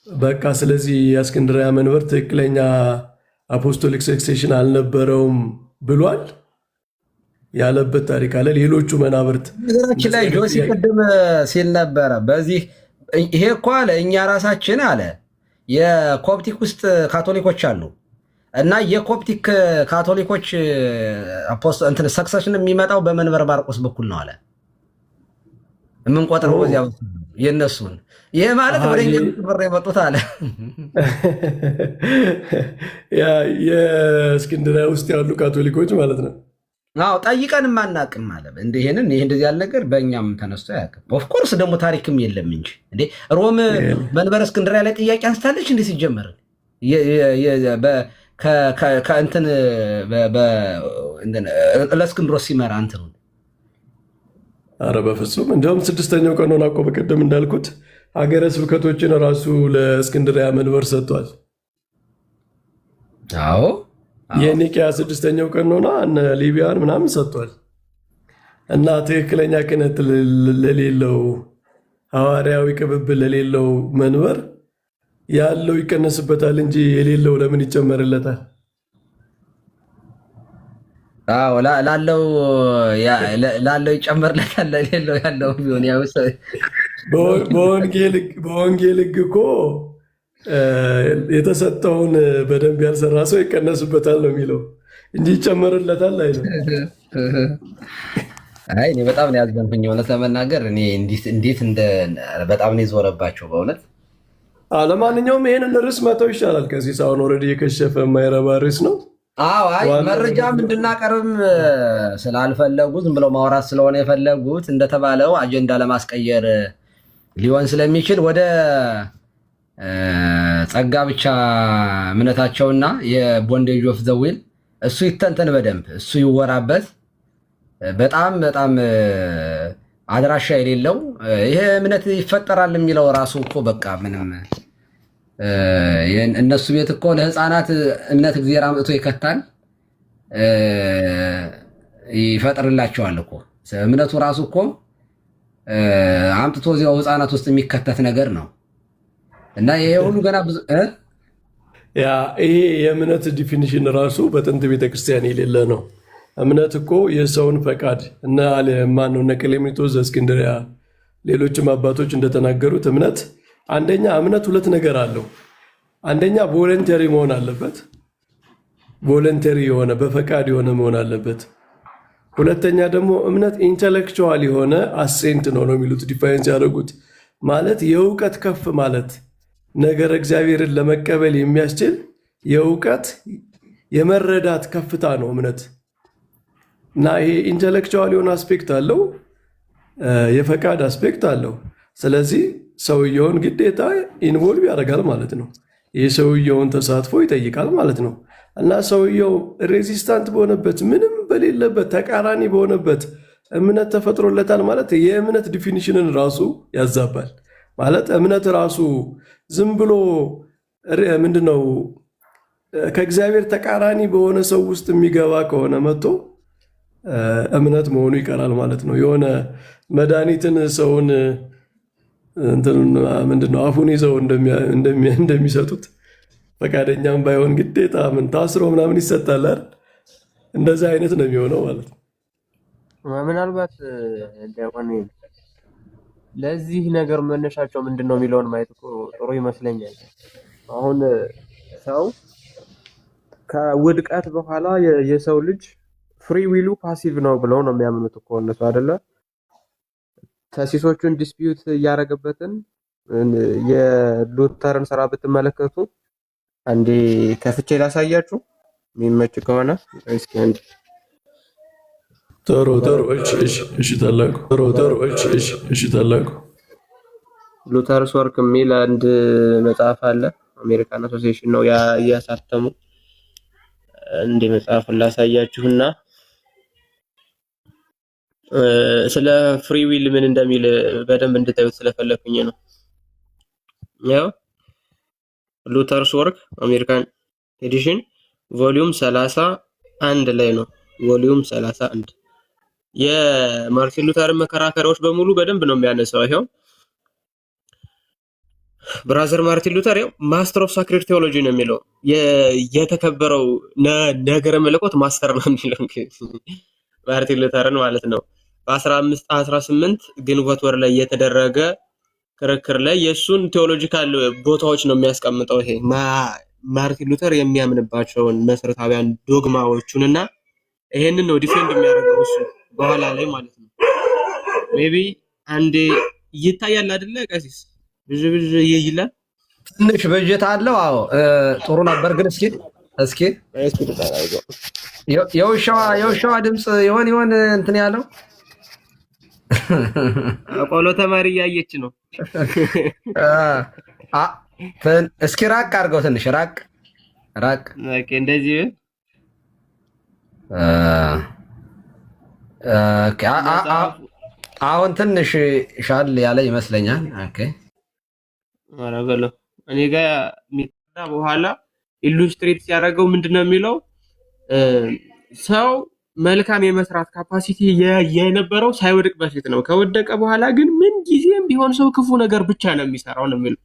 በቃ ስለዚህ የእስክንድሪያ መንበር ትክክለኛ አፖስቶሊክ ሰክሴሽን አልነበረውም ብሏል ያለበት ታሪክ አለ። ሌሎቹ መናብርት ነገራችን ላይ ጆሲ ቅድም ሲል ነበረ። በዚህ ይሄ እኮ አለ እኛ ራሳችን አለ የኮፕቲክ ውስጥ ካቶሊኮች አሉ እና የኮፕቲክ ካቶሊኮች እንትን ሰክሰሽን የሚመጣው በመንበር ማርቆስ በኩል ነው አለ የምንቆጥረው በዚያ የነሱን። ይሄ ማለት ወደኛ ብር የመጡት አለ ያ የእስክንድርያ ውስጥ ያሉ ካቶሊኮች ማለት ነው። አዎ ጠይቀንም አናውቅም ማለት እንደ ይሄንን ይሄ እንደዚህ ያለ ነገር በእኛም ተነስቶ አያውቅም። ኦፍ ኮርስ ደግሞ ታሪክም የለም እንጂ እንዴ ሮም መንበረ እስክንድርያ ላይ ጥያቄ አንስታለች እንዴ ሲጀመር ከእንትን ለእስክንድሮስ ሲመራ እንትኑ አረ በፍጹም እንዲሁም 6ኛው ቀኖና እኮ በቀደም እንዳልኩት ሀገረ ስብከቶችን ራሱ ለእስክንድርያ መንበር ሰጥቷል። አዎ የኒቅያ 6ኛው ቀኖና እነ ሊቢያን ምናምን ሰጥቷል። እና ትክክለኛ ክህነት ለሌለው ሐዋርያዊ ቅብብል ለሌለው መንበር ያለው ይቀነስበታል እንጂ የሌለው ለምን ይጨመርለታል? አዎ ላለው ይጨመርለታል፣ ለሌለው ያለው ቢሆን ያው በወንጌል ሕግ እኮ የተሰጠውን በደንብ ያልሰራ ሰው ይቀነስበታል ነው የሚለው እንጂ ይጨመርለታል አይደለም። አይ እኔ በጣም ነው ያዝገንኩኝ እውነት ለመናገር እኔ እንዴት በጣም ነው የዞረባቸው በእውነት። ለማንኛውም ይሄንን ርዕስ መተው ይሻላል። ከዚህ ሳሁን ኦልሬዲ የከሸፈ የማይረባ ርዕስ ነው። አዎ አይ መረጃም እንድናቀርብም ስላልፈለጉ ዝም ብለው ማውራት ስለሆነ የፈለጉት እንደተባለው አጀንዳ ለማስቀየር ሊሆን ስለሚችል ወደ ጸጋ ብቻ እምነታቸውና የቦንዴጅ ኦፍ ዘ ዊል እሱ ይተንተን በደንብ እሱ ይወራበት። በጣም አድራሻ የሌለው ይሄ እምነት ይፈጠራል የሚለው ራሱ እኮ በቃ ምንም እነሱ ቤት እኮ ለህፃናት እምነት እግዚአብሔር አምጥቶ ይከታል ይፈጥርላቸዋል እኮ እምነቱ ራሱ እኮ አምጥቶ እዚያው ህፃናት ውስጥ የሚከተት ነገር ነው። እና ይሄ ሁሉ ገና ብዙ ይሄ የእምነት ዲፊኒሽን ራሱ በጥንት ቤተክርስቲያን የሌለ ነው። እምነት እኮ የሰውን ፈቃድ እና ማነው እነ ቀሌምንጦስ ዘእስክንድርያ ሌሎችም አባቶች እንደተናገሩት እምነት እምነት ሁለት ነገር አለው። አንደኛ ቮለንተሪ መሆን አለበት፣ ቮለንተሪ የሆነ በፈቃድ የሆነ መሆን አለበት። ሁለተኛ ደግሞ እምነት ኢንተሌክቹዋል የሆነ አሴንት ነው የሚሉት ዲፋይንስ ያደረጉት ማለት የእውቀት ከፍ ማለት ነገር እግዚአብሔርን ለመቀበል የሚያስችል የእውቀት የመረዳት ከፍታ ነው እምነት። እና ይሄ ኢንተሌክቹዋል የሆነ አስፔክት አለው፣ የፈቃድ አስፔክት አለው። ስለዚህ ሰውየውን ግዴታ ኢንቮልቭ ያደርጋል ማለት ነው። የሰውየውን ተሳትፎ ይጠይቃል ማለት ነው። እና ሰውየው ሬዚስታንት በሆነበት ምንም በሌለበት ተቃራኒ በሆነበት እምነት ተፈጥሮለታል ማለት የእምነት ዲፊኒሽንን ራሱ ያዛባል ማለት እምነት ራሱ ዝም ብሎ ምንድነው ከእግዚአብሔር ተቃራኒ በሆነ ሰው ውስጥ የሚገባ ከሆነ መጥቶ እምነት መሆኑ ይቀራል ማለት ነው። የሆነ መድኃኒትን ሰውን ምንድነው አፉን ይዘው እንደሚሰጡት ፈቃደኛም ባይሆን ግዴታ ምን ታስሮ ምናምን ይሰጣል አይደል? እንደዚህ አይነት ነው የሚሆነው ማለት ነው። ምናልባት ለዚህ ነገር መነሻቸው ምንድነው የሚለውን ማየት እኮ ጥሩ ይመስለኛል። አሁን ሰው ከውድቀት በኋላ የሰው ልጅ ፍሪ ዊሉ ፓሲቭ ነው ብለው ነው የሚያምኑት እኮ እነሱ አይደለ? ተሲሶቹን ዲስፒዩት እያደረገበትን የሉተርን ስራ ብትመለከቱ አንዴ ከፍቼ ላሳያችሁ የሚመች ከሆነ እስኪ አንዴ ጥሩ እሺ ታላቁ ሉተርስ ወርክ የሚል አንድ መጽሐፍ አለ። አሜሪካን አሶሲዬሽን ነው ያሳተሙ። እንደ መጽሐፉን ላሳያችሁና ስለ ፍሪ ዊል ምን እንደሚል በደንብ እንድታዩት ስለፈለኩኝ ነው። ያው ሉተርስ ወርክ አሜሪካን ኤዲሽን ቮሊዩም 31 ላይ ነው። ቮሊዩም 31 የማርቲን ሉተር መከራከሪያዎች በሙሉ በደንብ ነው የሚያነሳው። ይሄው ብራዘር ማርቲን ሉተር ያው ማስተር ኦፍ ሳክሬድ ቴዎሎጂ ነው የሚለው የተከበረው ነገረ መለኮት ማስተር ነው የሚለው ማርቲን ሉተርን ማለት ነው። በ18 ግንቦት ወር ላይ የተደረገ ክርክር ላይ የሱን ቴዎሎጂካል ቦታዎች ነው የሚያስቀምጠው። ይሄ ማርቲን ሉተር የሚያምንባቸውን መሰረታዊያን ዶግማዎቹንና ይሄንን ነው ዲፌንድ የሚያደርገው እሱ በኋላ ላይ ማለት ነው። ሜቢ አንዴ ይታያል አይደለ ቀሲስ? ብዙ ይይላል ትንሽ በጀት አለው። አዎ ጥሩ ነበር። ግን እስኪ የውሻዋ ድምፅ ይሆን እንትን ያለው ቆሎ ተማሪ እያየች ነው። እስኪ ራቅ አድርገው፣ ትንሽ ራቅ። ኦኬ እንደዚህ አሁን ትንሽ ሻል ያለ ይመስለኛል። ኦኬ አረበለው እኔ ጋር የሚጣ በኋላ ኢሉስትሬት ሲያደርገው ምንድነው የሚለው ሰው መልካም የመስራት ካፓሲቲ የነበረው ሳይወድቅ በፊት ነው። ከወደቀ በኋላ ግን ምን ጊዜም ቢሆን ሰው ክፉ ነገር ብቻ ነው የሚሰራው ነው የሚለው።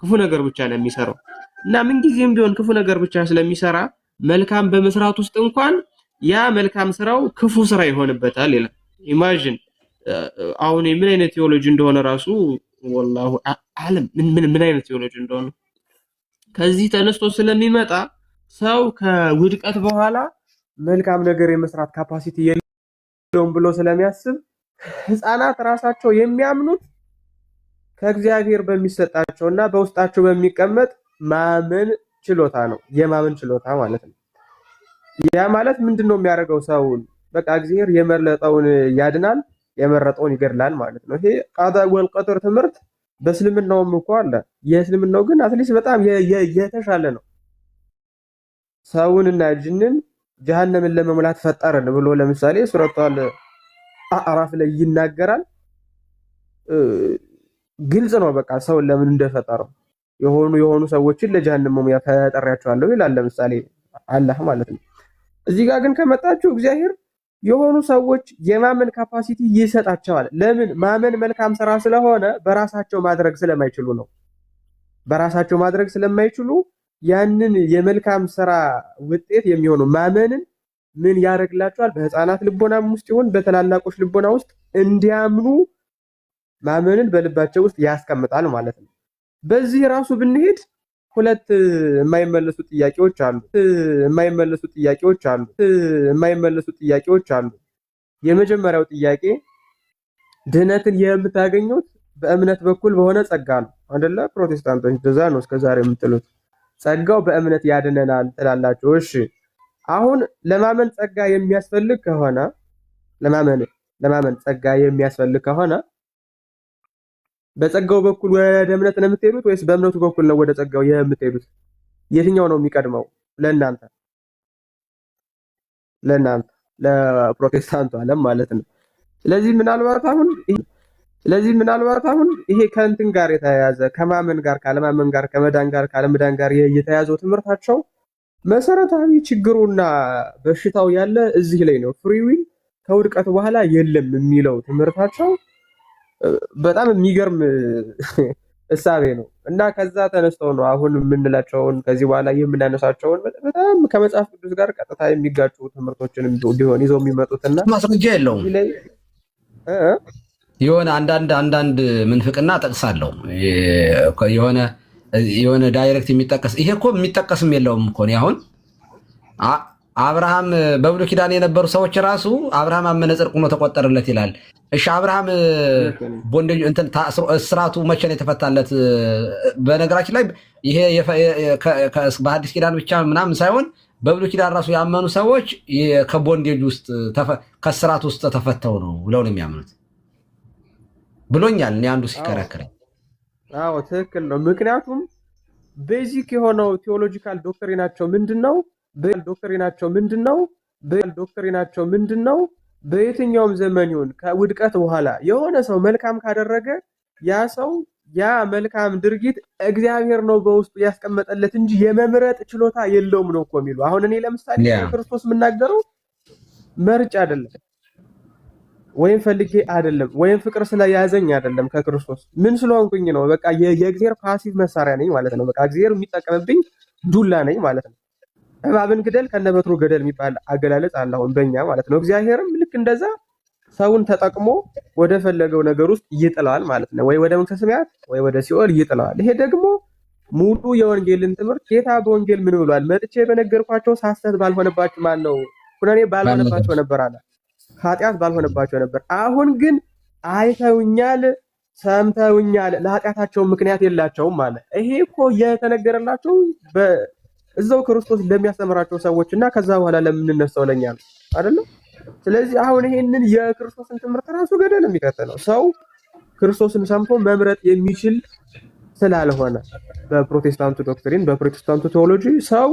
ክፉ ነገር ብቻ ነው የሚሰራው እና ምን ጊዜም ቢሆን ክፉ ነገር ብቻ ስለሚሰራ መልካም በመስራት ውስጥ እንኳን ያ መልካም ስራው ክፉ ስራ ይሆንበታል ይላል። ኢማጂን አሁን ምን አይነት ቴዎሎጂ እንደሆነ ራሱ ወላሁ አለም ምን አይነት ቴዎሎጂ እንደሆነ ከዚህ ተነስቶ ስለሚመጣ ሰው ከውድቀት በኋላ መልካም ነገር የመስራት ካፓሲቲ የለውም ብሎ ስለሚያስብ ህፃናት ራሳቸው የሚያምኑት ከእግዚአብሔር በሚሰጣቸውና በውስጣቸው በሚቀመጥ ማመን ችሎታ ነው። የማመን ችሎታ ማለት ነው። ያ ማለት ምንድነው የሚያደርገው? ሰውን በቃ እግዚአብሔር የመረጠውን ያድናል፣ የመረጠውን ይገድላል ማለት ነው። ይሄ ቃዳ ወልቀጥር ትምህርት በእስልምናውም እኮ አለ። የእስልምናው ግን አትሊስት በጣም የተሻለ ነው። ሰውንና ጅንን ጀሃነምን ለመሙላት ፈጠርን ብሎ ለምሳሌ ሱረቱል አዕራፍ ላይ ይናገራል። ግልጽ ነው በቃ ሰውን ለምን እንደፈጠረው የሆኑ ሰዎችን ለጀሃነም መሙያ ፈጠሪያቸዋለሁ ይላል ለምሳሌ አላህ ማለት ነው። እዚህ ጋር ግን ከመጣችሁ እግዚአብሔር የሆኑ ሰዎች የማመን ካፓሲቲ ይሰጣቸዋል። ለምን? ማመን መልካም ስራ ስለሆነ በራሳቸው ማድረግ ስለማይችሉ ነው። በራሳቸው ማድረግ ስለማይችሉ ያንን የመልካም ስራ ውጤት የሚሆነው ማመንን ምን ያደርግላቸዋል? በህፃናት ልቦናም ውስጥ ይሁን በተላላቆች ልቦና ውስጥ እንዲያምኑ ማመንን በልባቸው ውስጥ ያስቀምጣል ማለት ነው። በዚህ ራሱ ብንሄድ ሁለት የማይመለሱ ጥያቄዎች አሉ። የመጀመሪያው ጥያቄ ድህነትን የምታገኙት በእምነት በኩል በሆነ ጸጋ ነው አይደለ? ፕሮቴስታንቶች እንደዛ ነው እስከዛሬ የምትሉት። ጸጋው በእምነት ያድነናል ትላላችሁ። እሺ አሁን ለማመን ጸጋ የሚያስፈልግ ከሆነ ለማመን ጸጋ የሚያስፈልግ ከሆነ በጸጋው በኩል ወደ እምነት ነው የምትሄዱት ወይስ በእምነቱ በኩል ነው ወደ ጸጋው የምትሄዱት? የትኛው ነው የሚቀድመው ለእናንተ ለፕሮቴስታንቱ ዓለም ማለት ነው። ስለዚህ ምናልባት አሁን ይሄ ከእንትን ጋር የተያያዘ ከማመን ጋር ካለማመን ጋር ከመዳን ጋር ካለመዳን ጋር የተያያዘው ትምህርታቸው መሰረታዊ ችግሩና በሽታው ያለ እዚህ ላይ ነው። ፍሪ ዊል ከውድቀት በኋላ የለም የሚለው ትምህርታቸው በጣም የሚገርም እሳቤ ነው እና ከዛ ተነስተው ነው አሁን የምንላቸውን ከዚህ በኋላ የምናነሳቸውን በጣም ከመጽሐፍ ቅዱስ ጋር ቀጥታ የሚጋጩ ትምህርቶችንም ሊሆን ይዘው የሚመጡትና ማስረጃ የለውም። የሆነ አንዳንድ ምንፍቅና ጠቅሳለሁ የሆነ ዳይሬክት የሚጠቀስ ይሄ እኮ የሚጠቀስም የለውም እኮ አሁን አብርሃም በብሉይ ኪዳን የነበሩ ሰዎች ራሱ አብርሃም አመነ ጽድቅ ሆኖ ተቆጠረለት ይላል። እሺ አብርሃም ቦንዴ እንትን እስራቱ መቼ ነው የተፈታለት? በነገራችን ላይ ይሄ በሐዲስ ኪዳን ብቻ ምናምን ሳይሆን በብሉይ ኪዳን ራሱ ያመኑ ሰዎች ከቦንዴጅ ውስጥ ከስራት ውስጥ ተፈተው ነው ብለው ነው የሚያምኑት ብሎኛል። እኔ አንዱ ሲከራከረኝ አዎ ትክክል ነው። ምክንያቱም ቤዚክ የሆነው ቴዎሎጂካል ዶክትሪናቸው ምንድነው? በየትኛውም ዘመን ይሁን ከውድቀት በኋላ የሆነ ሰው መልካም ካደረገ ያ ሰው ያ መልካም ድርጊት እግዚአብሔር ነው በውስጡ ያስቀመጠለት እንጂ የመምረጥ ችሎታ የለውም ነው እኮ የሚሉ። አሁን እኔ ለምሳሌ ክርስቶስ የምናገረው መርጭ አይደለም ወይም ፈልጌ አይደለም ወይም ፍቅር ስለያዘኝ አይደለም። ከክርስቶስ ምን ስለሆንኩኝ ነው? በቃ የእግዚአብሔር ፓሲቭ መሳሪያ ነኝ ማለት ነው። በቃ እግዚአብሔር የሚጠቀምብኝ ዱላ ነኝ ማለት ነው። እባብን ግደል ከነበትሩ ገደል የሚባል አገላለጽ አለ አሁን በእኛ ማለት ነው። እግዚአብሔርም ልክ እንደዛ ሰውን ተጠቅሞ ወደ ፈለገው ነገር ውስጥ ይጥለዋል ማለት ነው። ወይ ወደ መንግሥተ ሰማያት ወይ ወደ ሲኦል ይጥለዋል። ይሄ ደግሞ ሙሉ የወንጌልን ትምህርት ጌታ በወንጌል ምን ብሏል? መጥቼ በነገርኳቸው ሐሰት ባልሆነባቸው ማነው ኩነኔ ባልሆነባቸው ነበር አለ። ኃጢአት ባልሆነባቸው ነበር። አሁን ግን አይተውኛል፣ ሰምተውኛል፣ ለኃጢአታቸው ምክንያት የላቸውም አለ። ይሄ እኮ የተነገረላቸው እዛው ክርስቶስ ለሚያስተምራቸው ሰዎች እና ከዛ በኋላ ለምንነሳው ለኛ ነው አይደለም። ስለዚህ አሁን ይሄንን የክርስቶስን ትምህርት ራሱ ገደል የሚከተለው ሰው ክርስቶስን ሰምቶ መምረጥ የሚችል ስላልሆነ በፕሮቴስታንቱ ዶክትሪን በፕሮቴስታንቱ ቴዎሎጂ ሰው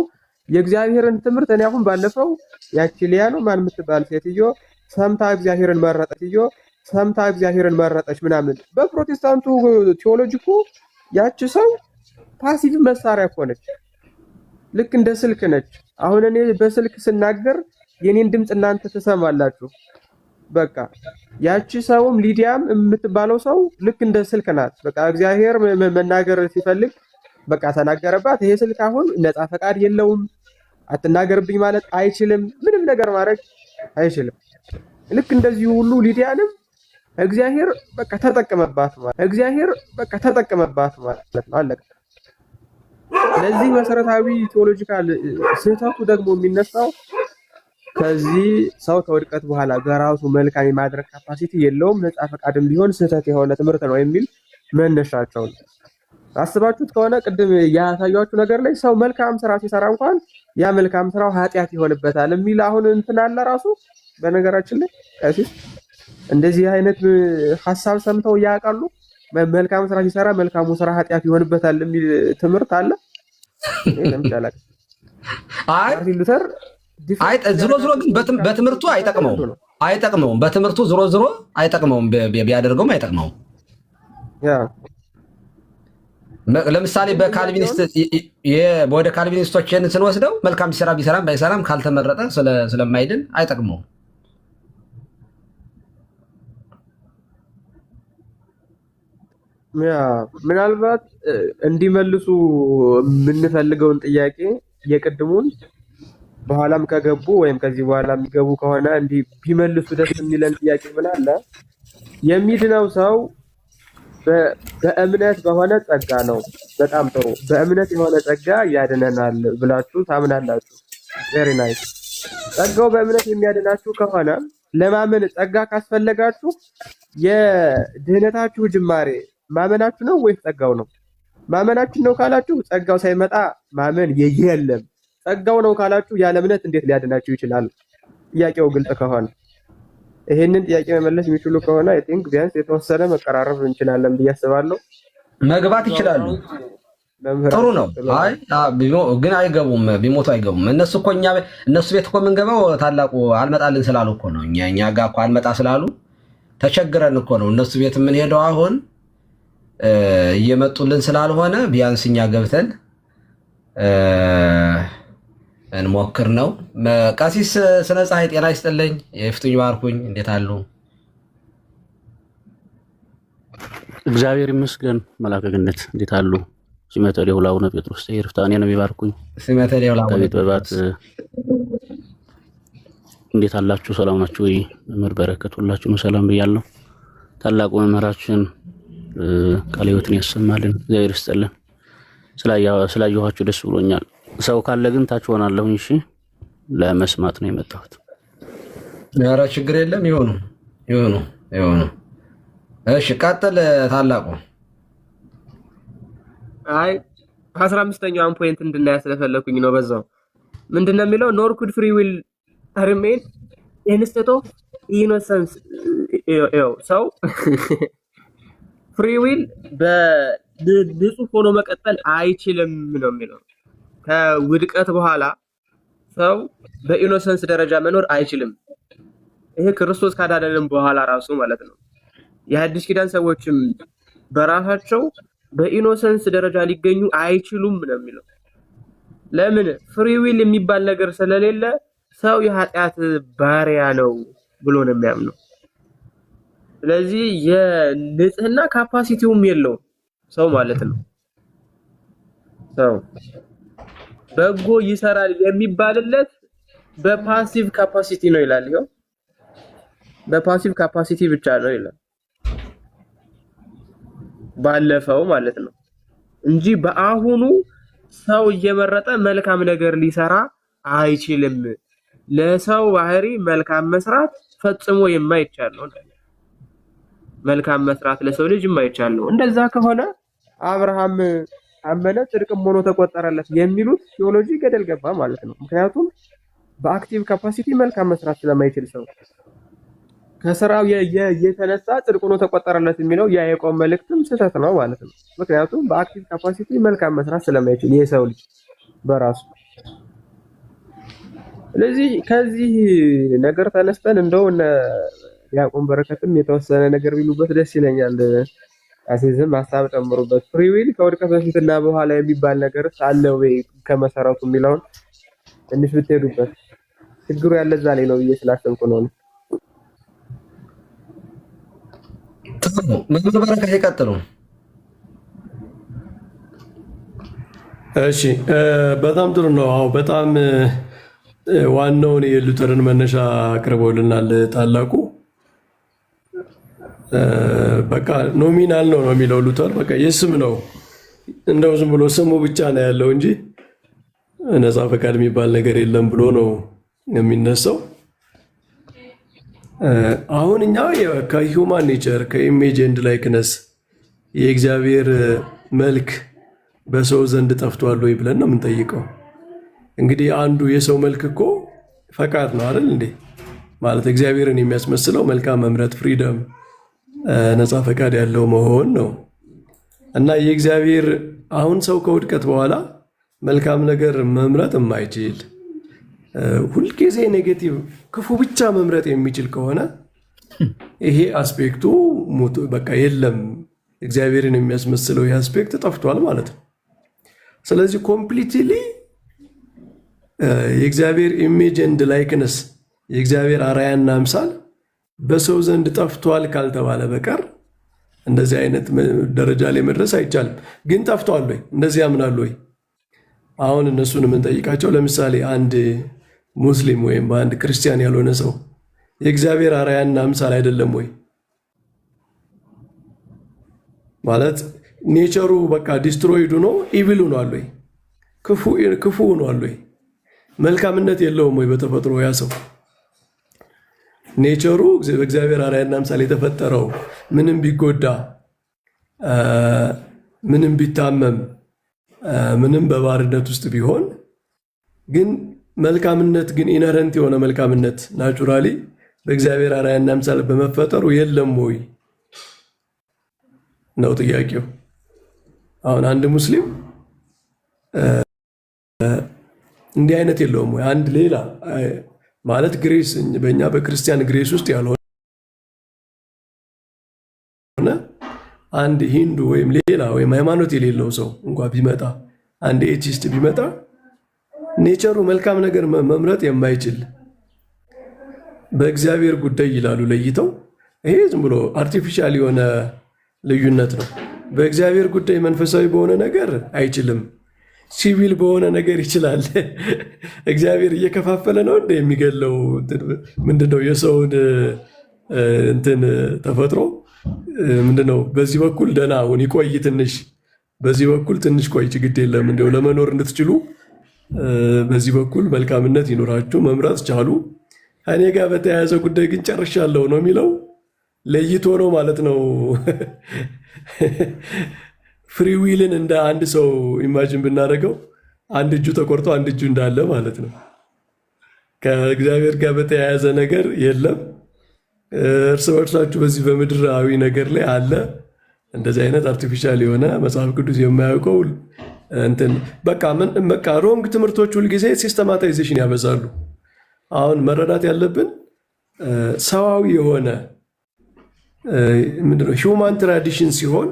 የእግዚአብሔርን ትምህርት እኔ አሁን ባለፈው ያቺ ሊያ ነው ማን የምትባል ሴትዮ ሰምታ እግዚአብሔርን መረጠች ምናምን። በፕሮቴስታንቱ ቴዎሎጂ እኮ ያቺ ሰው ፓሲቭ መሳሪያ እኮ ነች። ልክ እንደ ስልክ ነች። አሁን እኔ በስልክ ስናገር የኔን ድምፅ እናንተ ትሰማላችሁ። በቃ ያቺ ሰውም ሊዲያም የምትባለው ሰው ልክ እንደ ስልክ ናት። በቃ እግዚአብሔር መናገር ሲፈልግ በቃ ተናገረባት። ይሄ ስልክ አሁን ነፃ ፈቃድ የለውም። አትናገርብኝ ማለት አይችልም። ምንም ነገር ማድረግ አይችልም። ልክ እንደዚህ ሁሉ ሊዲያንም እግዚአብሔር በቃ ተጠቀመባት ማለት ነው። አለቀ። ስለዚህ መሰረታዊ ቴዎሎጂካል ስህተቱ ደግሞ የሚነሳው ከዚህ ሰው ከውድቀት በኋላ በራሱ መልካም የማድረግ ካፓሲቲ የለውም፣ ነፃ ፈቃድም ቢሆን ስህተት የሆነ ትምህርት ነው የሚል መነሻቸው ነው። አስባችሁት ከሆነ ቅድም ያሳያችሁ ነገር ላይ ሰው መልካም ስራ ሲሰራ እንኳን ያ መልካም ስራው ኃጢአት ይሆንበታል የሚል አሁን እንትን አለ ራሱ። በነገራችን ላይ ቀሲስ እንደዚህ አይነት ሐሳብ ሰምተው ያውቃሉ? መልካም ስራ ሲሰራ መልካሙ ስራ ኃጢአት ይሆንበታል የሚል ትምህርት አለ? ዝሮ ግን በትምህርቱ አይጠቅመውም። በትምህርቱ ዝሮ አይጠቅመውም። ቢያደርገውም አይጠቅመውም። ለምሳሌ ወደ ካልቪኒስቶች ስንወስደው መልካም ሲሰራ ቢሰራም ባይሰራም ካልተመረጠ ስለማይድን አይጠቅመውም። ምናልባት እንዲመልሱ የምንፈልገውን ጥያቄ የቅድሙን በኋላም ከገቡ ወይም ከዚህ በኋላ የሚገቡ ከሆነ እንዲህ ቢመልሱ ደስ የሚለን ጥያቄ ምን አለ? የሚድነው ሰው በእምነት በሆነ ጸጋ ነው። በጣም ጥሩ። በእምነት የሆነ ጸጋ ያድነናል ብላችሁ ታምናላችሁ። ቬሪ ናይስ። ጸጋው በእምነት የሚያድናችሁ ከሆነ ለማመን ጸጋ ካስፈለጋችሁ የድህነታችሁ ጅማሬ ማመናችሁ ነው ወይስ ጸጋው ነው? ማመናችሁ ነው ካላችሁ ጸጋው ሳይመጣ ማመን የለም። ጸጋው ነው ካላችሁ ያለ እምነት እንዴት ሊያድናችሁ ይችላል? ጥያቄው ግልጽ ከሆነ ይሄንን ጥያቄ መመለስ የሚችሉ ከሆነ አይ ቲንክ ቢያንስ የተወሰነ መቀራረብ እንችላለን ብዬ አስባለሁ። መግባት ይችላሉ። ጥሩ ነው። አይ ግን አይገቡም፣ ቢሞቱ አይገቡም። እነሱ ቤት እኮ የምንገባው ታላቁ አልመጣልን ስላሉ እኮ ነው። እኛ ጋር እኮ አልመጣ ስላሉ ተቸግረን እኮ ነው እነሱ ቤት የምንሄደው። አሁን እየመጡልን ስላልሆነ ቢያንስ እኛ ገብተን እንሞክር ነው። ቀሲስ ስነ ፀሐይ ጤና ይስጥልኝ፣ የፍቱኝ ባርኩኝ። እንዴት አሉ? እግዚአብሔር ይመስገን። መላከ ገነት እንዴት አሉ? ሲመተ ሌውላ አቡነ ጴጥሮስ ይርፍታኔ ነው የሚባርኩኝ። ሲመተ ሌውላ ከቤት በባት እንዴት አላችሁ? ሰላም ናችሁ ወይ? መምህር በረከት ሁላችሁም ሰላም ብያለሁ። ታላቁ መምህራችን ቃለ ሕይወትን ያሰማልን፣ እግዚአብሔር ይስጥልን። ስላየኋችሁ ደስ ብሎኛል። ሰው ካለ ግን ታች ሆናለሁኝ። እሺ፣ ለመስማት ነው የመጣሁት። ኧረ ችግር የለም። ይሁኑ። እሺ፣ ቀጥል ታላቁ። አይ 15ኛውን ፖይንት እንድናያ ስለፈለኩኝ ነው። በዛው ምንድነው የሚለው? ኖር ኩድ ፍሪ ዊል ሪሜን ኢንስቴድ ኦፍ ኢኖሰንስ። ሰው ፍሪ ዊል በንጹህ ሆኖ መቀጠል አይችልም ነው የሚለው። ከውድቀት በኋላ ሰው በኢኖሰንስ ደረጃ መኖር አይችልም። ይሄ ክርስቶስ ካዳነንም በኋላ ራሱ ማለት ነው። የሐዲስ ኪዳን ሰዎችም በራሳቸው በኢኖሰንስ ደረጃ ሊገኙ አይችሉም ነው የሚለው። ለምን? ፍሪ ዊል የሚባል ነገር ስለሌለ ሰው የኃጢአት ባሪያ ነው ብሎ ነው የሚያምነው። ስለዚህ የንጽህና ካፓሲቲውም የለውም ሰው ማለት ነው። ሰው በጎ ይሰራል የሚባልለት በፓሲቭ ካፓሲቲ ነው ይላል። ይሄው በፓሲቭ ካፓሲቲ ብቻ ነው ይላል፣ ባለፈው ማለት ነው እንጂ በአሁኑ ሰው እየመረጠ መልካም ነገር ሊሰራ አይችልም። ለሰው ባህሪ መልካም መስራት ፈጽሞ የማይቻል ነው። መልካም መስራት ለሰው ልጅ የማይቻል ነው። እንደዛ ከሆነ አብርሃም አመነ ጽድቅም ሆኖ ተቆጠረለት የሚሉት ቴዎሎጂ ገደል ገባ ማለት ነው። ምክንያቱም በአክቲቭ ካፓሲቲ መልካም መስራት ስለማይችል ሰው ከስራው የተነሳ ጽድቅ ሆኖ ተቆጠረለት የሚለው የያዕቆብ መልእክትም ስህተት ነው ማለት ነው። ምክንያቱም በአክቲቭ ካፓሲቲ መልካም መስራት ስለማይችል የሰው ልጅ በራሱ። ስለዚህ ከዚህ ነገር ተነስተን እንደው ያዕቆብ በረከትም የተወሰነ ነገር ቢሉበት ደስ ይለኛል። አሲዝም ሐሳብ ጨምሩበት። ፍሪ ዊል ከውድቀት በፊትና በኋላ የሚባል ነገር አለ ወይ ከመሰረቱ የሚለውን ትንሽ ብትሄዱበት። ችግሩ ያለ እዛ ላይ ነው ብዬ ስላሰብኩ ነው። ምግብ በረከት ይቀጥሉ። እሺ በጣም ጥሩ ነው። አዎ በጣም ዋናውን የሉተርን መነሻ አቅርበውልናል ታላቁ። በቃ ኖሚናል ነው የሚለው ሉተር። በቃ የስም ነው፣ እንደው ዝም ብሎ ስሙ ብቻ ነው ያለው እንጂ ነፃ ፈቃድ የሚባል ነገር የለም ብሎ ነው የሚነሳው። አሁን እኛ ከሂውማን ኔቸር ከኢሜጅ ኤንድ ላይክነስ የእግዚአብሔር መልክ በሰው ዘንድ ጠፍቷል ወይ ብለን ነው የምንጠይቀው። እንግዲህ አንዱ የሰው መልክ እኮ ፈቃድ ነው አይደል እንዴ? ማለት እግዚአብሔርን የሚያስመስለው መልካም መምረጥ፣ ፍሪደም፣ ነፃ ፈቃድ ያለው መሆን ነው። እና የእግዚአብሔር አሁን ሰው ከውድቀት በኋላ መልካም ነገር መምረጥ የማይችል ሁልጊዜ ኔጌቲቭ ክፉ ብቻ መምረጥ የሚችል ከሆነ ይሄ አስፔክቱ በቃ የለም፣ እግዚአብሔርን የሚያስመስለው ይህ አስፔክት ጠፍቷል ማለት ነው። ስለዚህ ኮምፕሊትሊ የእግዚአብሔር ኢሜጅ ኤንድ ላይክነስ የእግዚአብሔር አርአያና አምሳል በሰው ዘንድ ጠፍቷል ካልተባለ በቀር እንደዚህ አይነት ደረጃ ላይ መድረስ አይቻልም። ግን ጠፍቷል ወይ? እንደዚህ ያምናሉ ወይ? አሁን እነሱን የምንጠይቃቸው ለምሳሌ አንድ ሙስሊም ወይም አንድ ክርስቲያን ያልሆነ ሰው የእግዚአብሔር አርአያና አምሳል አይደለም ወይ? ማለት ኔቸሩ በቃ ዲስትሮይድ ሆኖ ኢቪል ሆኗል ወይ? ክፉ ሆኗል ወይ? መልካምነት የለውም ወይ በተፈጥሮ ያ ሰው? ኔቸሩ በእግዚአብሔር አርአያና አምሳል የተፈጠረው ምንም ቢጎዳ፣ ምንም ቢታመም፣ ምንም በባርነት ውስጥ ቢሆን ግን መልካምነት ግን ኢነረንት የሆነ መልካምነት ናቹራሊ በእግዚአብሔር አርአያና አምሳል በመፈጠሩ የለም ወይ ነው ጥያቄው። አሁን አንድ ሙስሊም እንዲህ አይነት የለውም ወይ? አንድ ሌላ ማለት ግሬስ በእኛ በክርስቲያን ግሬስ ውስጥ ያልሆነ አንድ ሂንዱ ወይም ሌላ ወይም ሃይማኖት የሌለው ሰው እንኳ ቢመጣ፣ አንድ ኤቲስት ቢመጣ ኔቸሩ መልካም ነገር መምረጥ የማይችል በእግዚአብሔር ጉዳይ ይላሉ ለይተው። ይሄ ዝም ብሎ አርቲፊሻል የሆነ ልዩነት ነው። በእግዚአብሔር ጉዳይ መንፈሳዊ በሆነ ነገር አይችልም፣ ሲቪል በሆነ ነገር ይችላል። እግዚአብሔር እየከፋፈለ ነው እንደ የሚገለው ምንድነው? የሰውን እንትን ተፈጥሮ ምንድነው? በዚህ በኩል ደህና አሁን ይቆይ ትንሽ፣ በዚህ በኩል ትንሽ ቆይ፣ ችግር የለም እንደው ለመኖር እንድትችሉ በዚህ በኩል መልካምነት ይኖራችሁ መምረጥ ቻሉ። እኔ ጋር በተያያዘ ጉዳይ ግን ጨርሻለሁ ነው የሚለው። ለይቶ ነው ማለት ነው። ፍሪ ዊልን እንደ አንድ ሰው ኢማጂን ብናደርገው አንድ እጁ ተቆርጦ አንድ እጁ እንዳለ ማለት ነው። ከእግዚአብሔር ጋር በተያያዘ ነገር የለም። እርስ በርሳችሁ በዚህ በምድራዊ ነገር ላይ አለ። እንደዚህ አይነት አርቲፊሻል የሆነ መጽሐፍ ቅዱስ የማያውቀው እንትን በቃ ሮንግ ትምህርቶች ሁልጊዜ ሲስተማታይዜሽን ያበዛሉ። አሁን መረዳት ያለብን ሰዋዊ የሆነ ምንድነው ሂውማን ትራዲሽን ሲሆን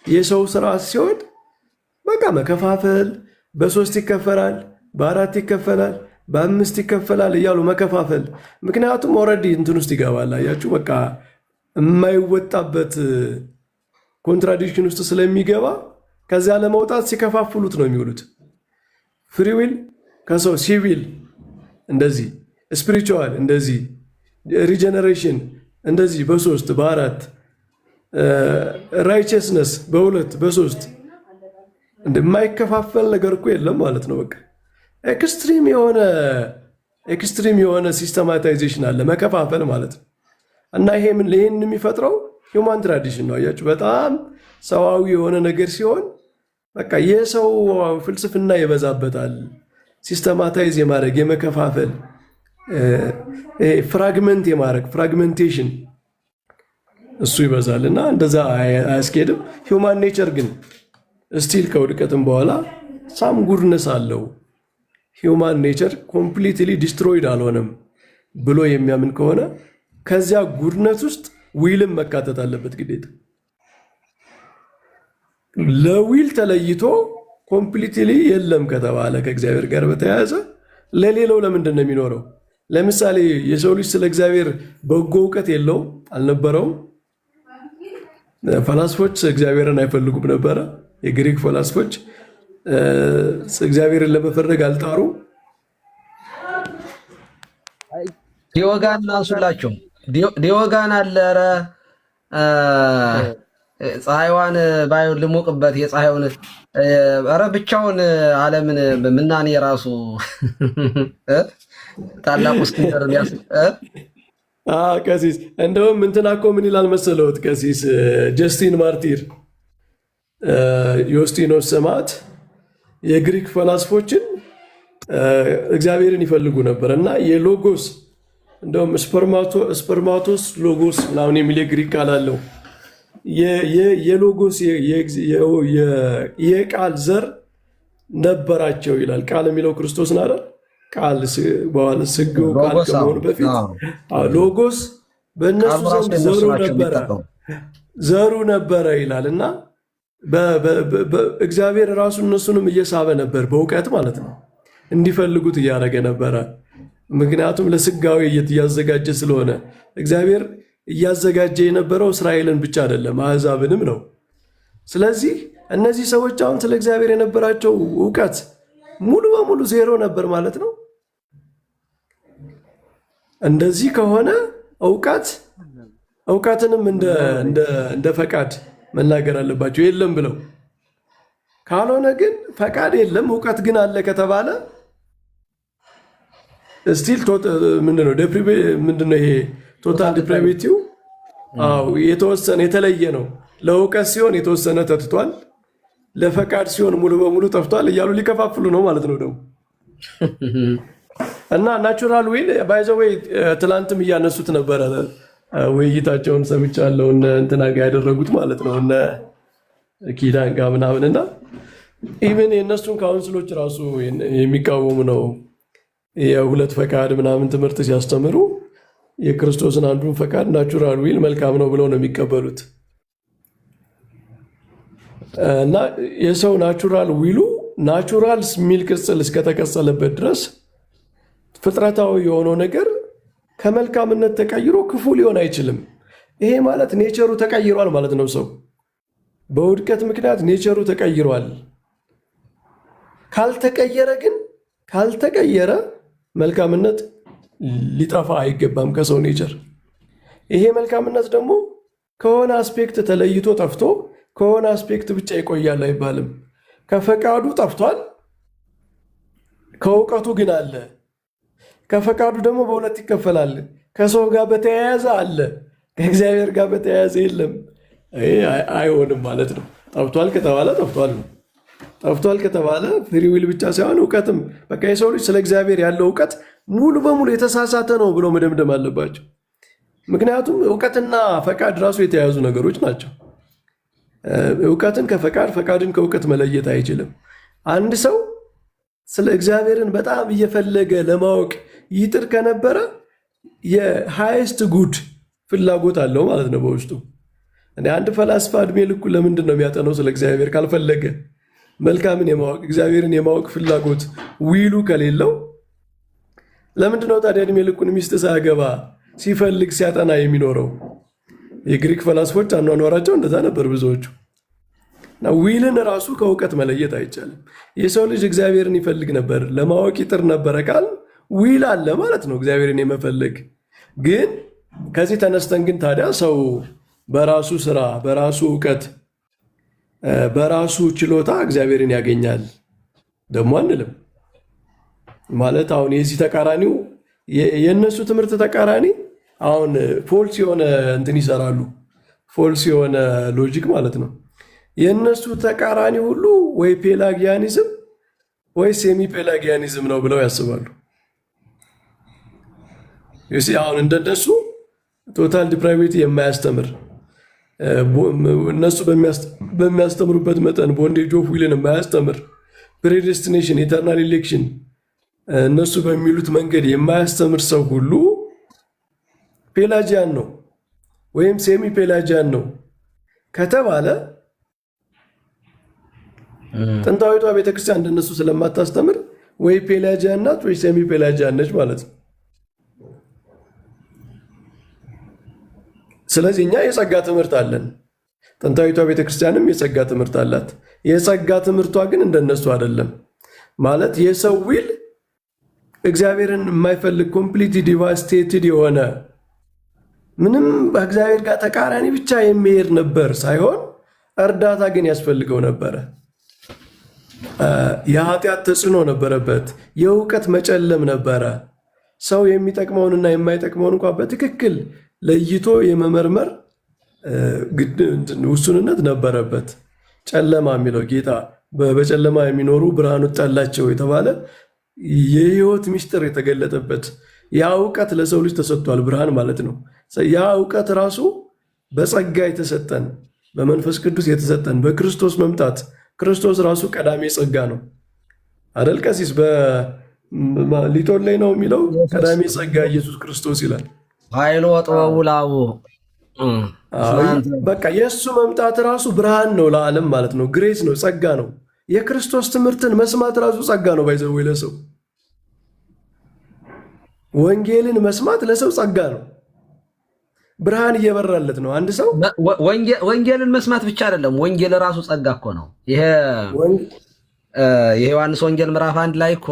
የሰው ስርዓት ሲሆን በቃ መከፋፈል፣ በ3 ይከፈላል፣ በ4 ይከፈላል፣ በ5 ይከፈላል እያሉ መከፋፈል። ምክንያቱም ኦልሬዲ እንትን ውስጥ ይገባል። አያችሁ በቃ የማይወጣበት ኮንትራዲክሽን ውስጥ ስለሚገባ ከዚያ ለመውጣት ሲከፋፍሉት ነው የሚውሉት። ፍሪዊል ከሰው ሲቪል እንደዚህ፣ ስፒሪቹዋል እንደዚህ፣ ሪጀነሬሽን እንደዚህ በ3 በ4 ራይቸስነስ በ2 በ3 እንደማይከፋፈል ነገር እኮ የለም ማለት ነው። በቃ ኤክስትሪም የሆነ ሲስተማታይዜሽን አለ መከፋፈል ማለት ነው። እና ይሄን የሚፈጥረው ሂውማን ትራዲሽን ነው። አያችሁ በጣም ሰዋዊ የሆነ ነገር ሲሆን በቃ የሰው ፍልስፍና ይበዛበታል። ሲስተማታይዝ የማድረግ የመከፋፈል ፍራግመንት የማድረግ ፍራግመንቴሽን እሱ ይበዛል እና እንደዛ አያስኬድም። ሂውማን ኔቸር ግን ስቲል ከውድቀትም በኋላ ሳም ጉድነስ አለው። ሂውማን ኔቸር ኮምፕሊትሊ ዲስትሮይድ አልሆነም ብሎ የሚያምን ከሆነ ከዚያ ጉድነት ውስጥ ዊልም መካተት አለበት ግዴታ። ለዊል ተለይቶ ኮምፕሊትሊ የለም ከተባለ ከእግዚአብሔር ጋር በተያያዘ ለሌላው ለምንድን ነው የሚኖረው? ለምሳሌ የሰው ልጅ ስለ እግዚአብሔር በጎ እውቀት የለውም አልነበረውም። ፈላስፎች እግዚአብሔርን አይፈልጉም ነበረ። የግሪክ ፈላስፎች እግዚአብሔርን ለመፈለግ አልጣሩ። ዲዮጋን አንሱላቸው። ዲዮጋን አለ። ኧረ ፀሐይዋን ባይሆን ልሞቅበት የፀሐዩን ኧረ ብቻውን ዓለምን ምናኔ ራሱ ታላቁ እስክንድርን ቀሲስ እንደውም እንትና እኮ ምን ይላል መሰለዎት? ቀሲስ ጀስቲን ማርቲር ዮስጢኖስ ሰማዕት የግሪክ ፈላስፎችን እግዚአብሔርን ይፈልጉ ነበር እና የሎጎስ እንደውም ስፐርማቶስ ሎጎስ ምናምን የሚል የግሪክ ቃል አለው። የሎጎስ የቃል ዘር ነበራቸው ይላል። ቃል የሚለው ክርስቶስን አይደል? ቃል በኋላ ስግው ቃል ከመሆኑ በፊት ሎጎስ በእነሱ ዘንድ ዘሩ ነበረ ይላል እና እግዚአብሔር ራሱ እነሱንም እየሳበ ነበር በእውቀት ማለት ነው፣ እንዲፈልጉት እያደረገ ነበረ። ምክንያቱም ለስጋዊ እያዘጋጀ ስለሆነ እግዚአብሔር እያዘጋጀ የነበረው እስራኤልን ብቻ አይደለም አሕዛብንም ነው። ስለዚህ እነዚህ ሰዎች አሁን ስለ እግዚአብሔር የነበራቸው እውቀት ሙሉ በሙሉ ዜሮ ነበር ማለት ነው። እንደዚህ ከሆነ እውቀትንም እንደ ፈቃድ መናገር አለባቸው የለም ብለው። ካልሆነ ግን ፈቃድ የለም እውቀት ግን አለ ከተባለ ስቲል ምንድነው ይሄ ቶታል ዲፕራቪቲው የተወሰነ የተለየ ነው። ለእውቀት ሲሆን የተወሰነ ተትቷል፣ ለፈቃድ ሲሆን ሙሉ በሙሉ ጠፍቷል እያሉ ሊከፋፍሉ ነው ማለት ነው ደግሞ እና ናቹራል ዊል ባይዘወይ ትላንትም እያነሱት ነበረ። ውይይታቸውን ሰምቻለሁ እንትና ጋር ያደረጉት ማለት ነው እነ ኪዳን ጋር ምናምንና ኢቨን የእነሱን ካውንስሎች ራሱ የሚቃወሙ ነው። የሁለት ፈቃድ ምናምን ትምህርት ሲያስተምሩ የክርስቶስን አንዱን ፈቃድ ናቹራል ዊል መልካም ነው ብለው ነው የሚቀበሉት። እና የሰው ናቹራል ዊሉ ናቹራል የሚል ቅጽል እስከተቀጸለበት ድረስ ፍጥረታዊ የሆነው ነገር ከመልካምነት ተቀይሮ ክፉ ሊሆን አይችልም። ይሄ ማለት ኔቸሩ ተቀይሯል ማለት ነው። ሰው በውድቀት ምክንያት ኔቸሩ ተቀይሯል። ካልተቀየረ መልካምነት ሊጠፋ አይገባም ከሰው ኔቸር። ይሄ መልካምነት ደግሞ ከሆነ አስፔክት ተለይቶ ጠፍቶ ከሆነ አስፔክት ብቻ ይቆያል አይባልም። ከፈቃዱ ጠፍቷል፣ ከእውቀቱ ግን አለ። ከፈቃዱ ደግሞ በሁለት ይከፈላል። ከሰው ጋር በተያያዘ አለ፣ ከእግዚአብሔር ጋር በተያያዘ የለም። አይሆንም ማለት ነው። ጠፍቷል ከተባለ ጠፍቷል ነው። ጠፍቷል ከተባለ ፍሪ ዊል ብቻ ሳይሆን እውቀትም በቃ የሰው ልጅ ስለ እግዚአብሔር ያለው እውቀት ሙሉ በሙሉ የተሳሳተ ነው ብሎ መደምደም አለባቸው። ምክንያቱም እውቀትና ፈቃድ ራሱ የተያያዙ ነገሮች ናቸው። እውቀትን ከፈቃድ ፈቃድን ከእውቀት መለየት አይችልም። አንድ ሰው ስለ እግዚአብሔርን በጣም እየፈለገ ለማወቅ ይጥር ከነበረ የሃይስት ጉድ ፍላጎት አለው ማለት ነው በውስጡ። አንድ ፈላስፋ እድሜ ልኩ ለምንድን ነው የሚያጠነው? ስለ እግዚአብሔር ካልፈለገ መልካምን የማወቅ እግዚአብሔርን የማወቅ ፍላጎት ዊሉ ከሌለው ለምንድን ነው ታዲያ እድሜ ልኩን ሚስት ሳያገባ ሲፈልግ ሲያጠና የሚኖረው? የግሪክ ፈላስፎች አኗኗራቸው እንደዛ ነበር ብዙዎቹ። ዊልን ራሱ ከእውቀት መለየት አይቻልም። የሰው ልጅ እግዚአብሔርን ይፈልግ ነበር፣ ለማወቅ ይጥር ነበረ ካል ዊል አለ ማለት ነው እግዚአብሔርን የመፈለግ። ግን ከዚህ ተነስተን ግን ታዲያ ሰው በራሱ ስራ፣ በራሱ እውቀት፣ በራሱ ችሎታ እግዚአብሔርን ያገኛል ደግሞ አንልም። ማለት አሁን የዚህ ተቃራኒው የእነሱ ትምህርት ተቃራኒ አሁን ፎልስ የሆነ እንትን ይሰራሉ። ፎልስ የሆነ ሎጂክ ማለት ነው። የእነሱ ተቃራኒ ሁሉ ወይ ፔላጊያኒዝም ወይ ሴሚ ፔላጊያኒዝም ነው ብለው ያስባሉ። አሁን እንደነሱ ቶታል ዲፕራይቬቲ የማያስተምር እነሱ በሚያስተምሩበት መጠን ቦንዴጅ ኦፍ ዊልን የማያስተምር ፕሬዴስቲኔሽን፣ ኢተርናል ኢሌክሽን እነሱ በሚሉት መንገድ የማያስተምር ሰው ሁሉ ፔላጂያን ነው ወይም ሴሚ ፔላጂያን ነው ከተባለ ጥንታዊቷ ቤተክርስቲያን እንደነሱ ስለማታስተምር ወይ ፔላጂያን ናት ወይ ሴሚ ፔላጂያን ነች ማለት ነው። ስለዚህ እኛ የጸጋ ትምህርት አለን። ጥንታዊቷ ቤተክርስቲያንም የጸጋ ትምህርት አላት። የጸጋ ትምህርቷ ግን እንደነሱ አይደለም። ማለት የሰው ዊል እግዚአብሔርን የማይፈልግ ኮምፕሊት ዲቫስቴትድ የሆነ ምንም በእግዚአብሔር ጋር ተቃራኒ ብቻ የሚሄድ ነበር ሳይሆን እርዳታ ግን ያስፈልገው ነበረ። የኃጢአት ተጽዕኖ ነበረበት። የእውቀት መጨለም ነበረ። ሰው የሚጠቅመውንና የማይጠቅመውን እንኳ በትክክል ለይቶ የመመርመር ውሱንነት ነበረበት። ጨለማ የሚለው ጌታ በጨለማ የሚኖሩ ብርሃኑ ጠላቸው የተባለ የህይወት ምስጢር የተገለጠበት ያ እውቀት ለሰው ልጅ ተሰጥቷል። ብርሃን ማለት ነው። ያ እውቀት ራሱ በጸጋ የተሰጠን በመንፈስ ቅዱስ የተሰጠን በክርስቶስ መምጣት። ክርስቶስ ራሱ ቀዳሜ ጸጋ ነው አደል? ቀሲስ በሊቶን ላይ ነው የሚለው ቀዳሜ ጸጋ ኢየሱስ ክርስቶስ ይላል። ኃይሉ ወጥበቡ ላቡ በቃ የእሱ መምጣት ራሱ ብርሃን ነው ለዓለም ማለት ነው። ግሬስ ነው፣ ጸጋ ነው። የክርስቶስ ትምህርትን መስማት ራሱ ጸጋ ነው። ባይዘው ለሰው ወንጌልን መስማት ለሰው ጸጋ ነው። ብርሃን እየበራለት ነው። አንድ ሰው ወንጌልን መስማት ብቻ አይደለም፣ ወንጌል ራሱ ጸጋ እኮ ነው። ይሄ የዮሐንስ ወንጌል ምዕራፍ 1 ላይ እኮ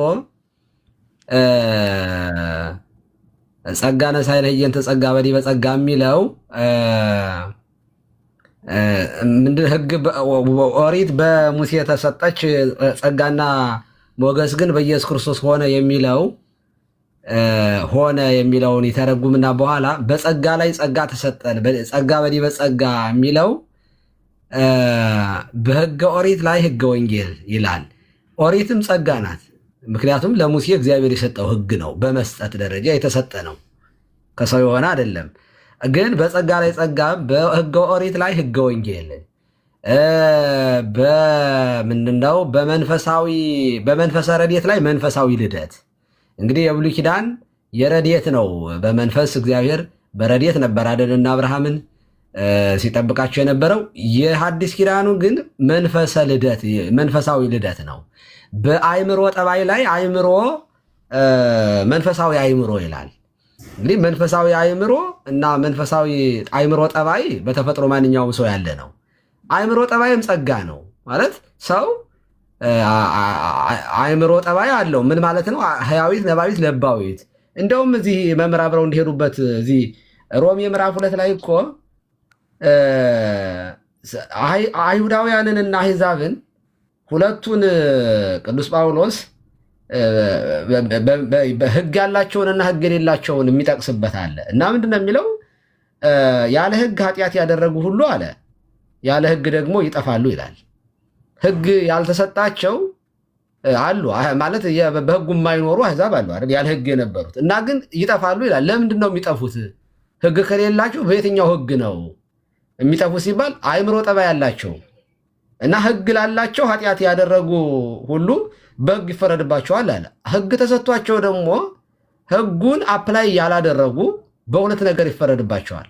ጸጋ ነሳይነ ህየንተ ጸጋ በዲበ ጸጋ የሚለው ምንድን ህግ ኦሪት በሙሴ የተሰጠች ጸጋና ሞገስ ግን በኢየሱስ ክርስቶስ ሆነ የሚለው ሆነ የሚለውን ይተረጉምና በኋላ በጸጋ ላይ ጸጋ ተሰጠን፣ ጸጋ በዲበ ጸጋ የሚለው በህገ ኦሪት ላይ ህገ ወንጌል ይላል። ኦሪትም ጸጋ ናት። ምክንያቱም ለሙሴ እግዚአብሔር የሰጠው ህግ ነው፣ በመስጠት ደረጃ የተሰጠ ነው፣ ከሰው የሆነ አይደለም። ግን በጸጋ ላይ ጸጋ፣ በህገ ኦሪት ላይ ህገ ወንጌል፣ በምንድነው በመንፈሰ ረድኤት ላይ መንፈሳዊ ልደት። እንግዲህ የብሉይ ኪዳን የረድኤት ነው። በመንፈስ እግዚአብሔር በረድኤት ነበር አይደልና አብርሃምን ሲጠብቃቸው የነበረው። የሐዲስ ኪዳኑ ግን መንፈሳዊ ልደት ነው። በአይምሮ ጠባይ ላይ አይምሮ መንፈሳዊ አይምሮ ይላል። እንግዲህ መንፈሳዊ አይምሮ እና መንፈሳዊ አይምሮ ጠባይ በተፈጥሮ ማንኛውም ሰው ያለ ነው። አይምሮ ጠባይም ጸጋ ነው ማለት ሰው አይምሮ ጠባይ አለው። ምን ማለት ነው? ህያዊት፣ ነባቢት፣ ለባዊት። እንደውም እዚህ መምህር አብረው እንዲሄዱበት እዚህ ሮሜ ምዕራፍ 2 ላይ እኮ አይሁዳውያንንና አሕዛብን ሁለቱን ቅዱስ ጳውሎስ በህግ ያላቸውንና ህግ የሌላቸውን የሚጠቅስበት አለ እና ምንድነው የሚለው? ያለ ህግ ኃጢአት ያደረጉ ሁሉ አለ ያለ ህግ ደግሞ ይጠፋሉ ይላል። ህግ ያልተሰጣቸው አሉ ማለት በህጉ የማይኖሩ አህዛብ አሉ አይደል? ያለ ህግ የነበሩት እና ግን ይጠፋሉ ይላል። ለምንድን ነው የሚጠፉት? ህግ ከሌላቸው በየትኛው ህግ ነው የሚጠፉት ሲባል አእምሮ ጠባይ ያላቸው እና ህግ ላላቸው ኃጢአት ያደረጉ ሁሉ በህግ ይፈረድባቸዋል አለ። ህግ ተሰጥቷቸው ደግሞ ህጉን አፕላይ ያላደረጉ በሁለት ነገር ይፈረድባቸዋል።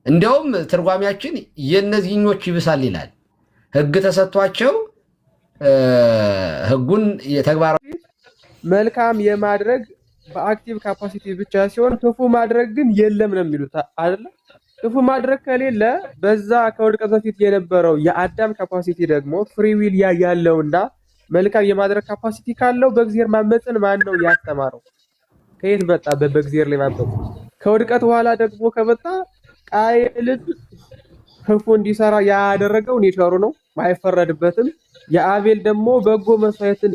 እንዲያውም ትርጓሚያችን የእነዚህኞች ይብሳል ይላል። ህግ ተሰጥቷቸው ህጉን የተግባራዊ መልካም የማድረግ በአክቲቭ ካፓሲቲ ብቻ ሲሆን ክፉ ማድረግ ግን የለም ነው የሚሉት አይደለ? ክፉ ማድረግ ከሌለ በዛ ከውድቀት በፊት የነበረው የአዳም ካፓሲቲ ደግሞ ፍሪ ዊል ያለውና መልካም የማድረግ ካፓሲቲ ካለው በእግዚአብሔር ማመፅን ማን ነው ያስተማረው? ከየት መጣ? በእግዚአብሔር ላይ ማመፅ። ከውድቀት በኋላ ደግሞ ከመጣ ቃየልን ክፉ እንዲሰራ ያደረገው ኔቸሩ ነው፣ አይፈረድበትም። የአቤል ደግሞ በጎ መስዋዕትን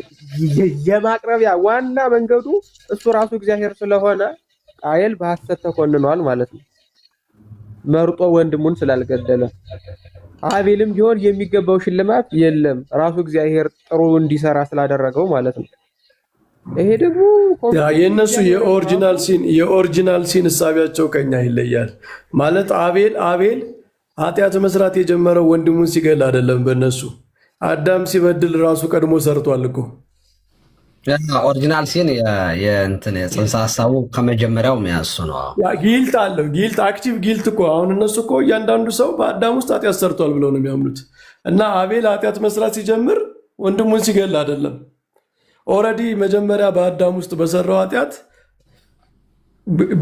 የማቅረቢያ ዋና መንገዱ እሱ ራሱ እግዚአብሔር ስለሆነ ቃየል በሐሰት ተኮንኗል ማለት ነው፣ መርጦ ወንድሙን ስላልገደለ። አቤልም ቢሆን የሚገባው ሽልማት የለም፣ ራሱ እግዚአብሔር ጥሩ እንዲሰራ ስላደረገው ማለት ነው። ይሄ ደግሞ የእነሱ የኦሪጂናል ሲን እሳቢያቸው ከኛ ይለያል ማለት አቤል ኃጢአት መስራት የጀመረው ወንድሙን ሲገል አይደለም። በእነሱ አዳም ሲበድል ራሱ ቀድሞ ሰርቷል እኮ። ኦሪጂናል ሲን የእንትን ጽንሰ ሀሳቡ ከመጀመሪያው የሚያሱ ነው። ጊልት አለው፣ ጊልት አክቲቭ ጊልት እኮ። አሁን እነሱ እኮ እያንዳንዱ ሰው በአዳም ውስጥ ኃጢአት ሰርቷል ብለው ነው የሚያምኑት። እና አቤል ኃጢአት መስራት ሲጀምር ወንድሙን ሲገል አይደለም። ኦልሬዲ መጀመሪያ በአዳም ውስጥ በሰራው ኃጢአት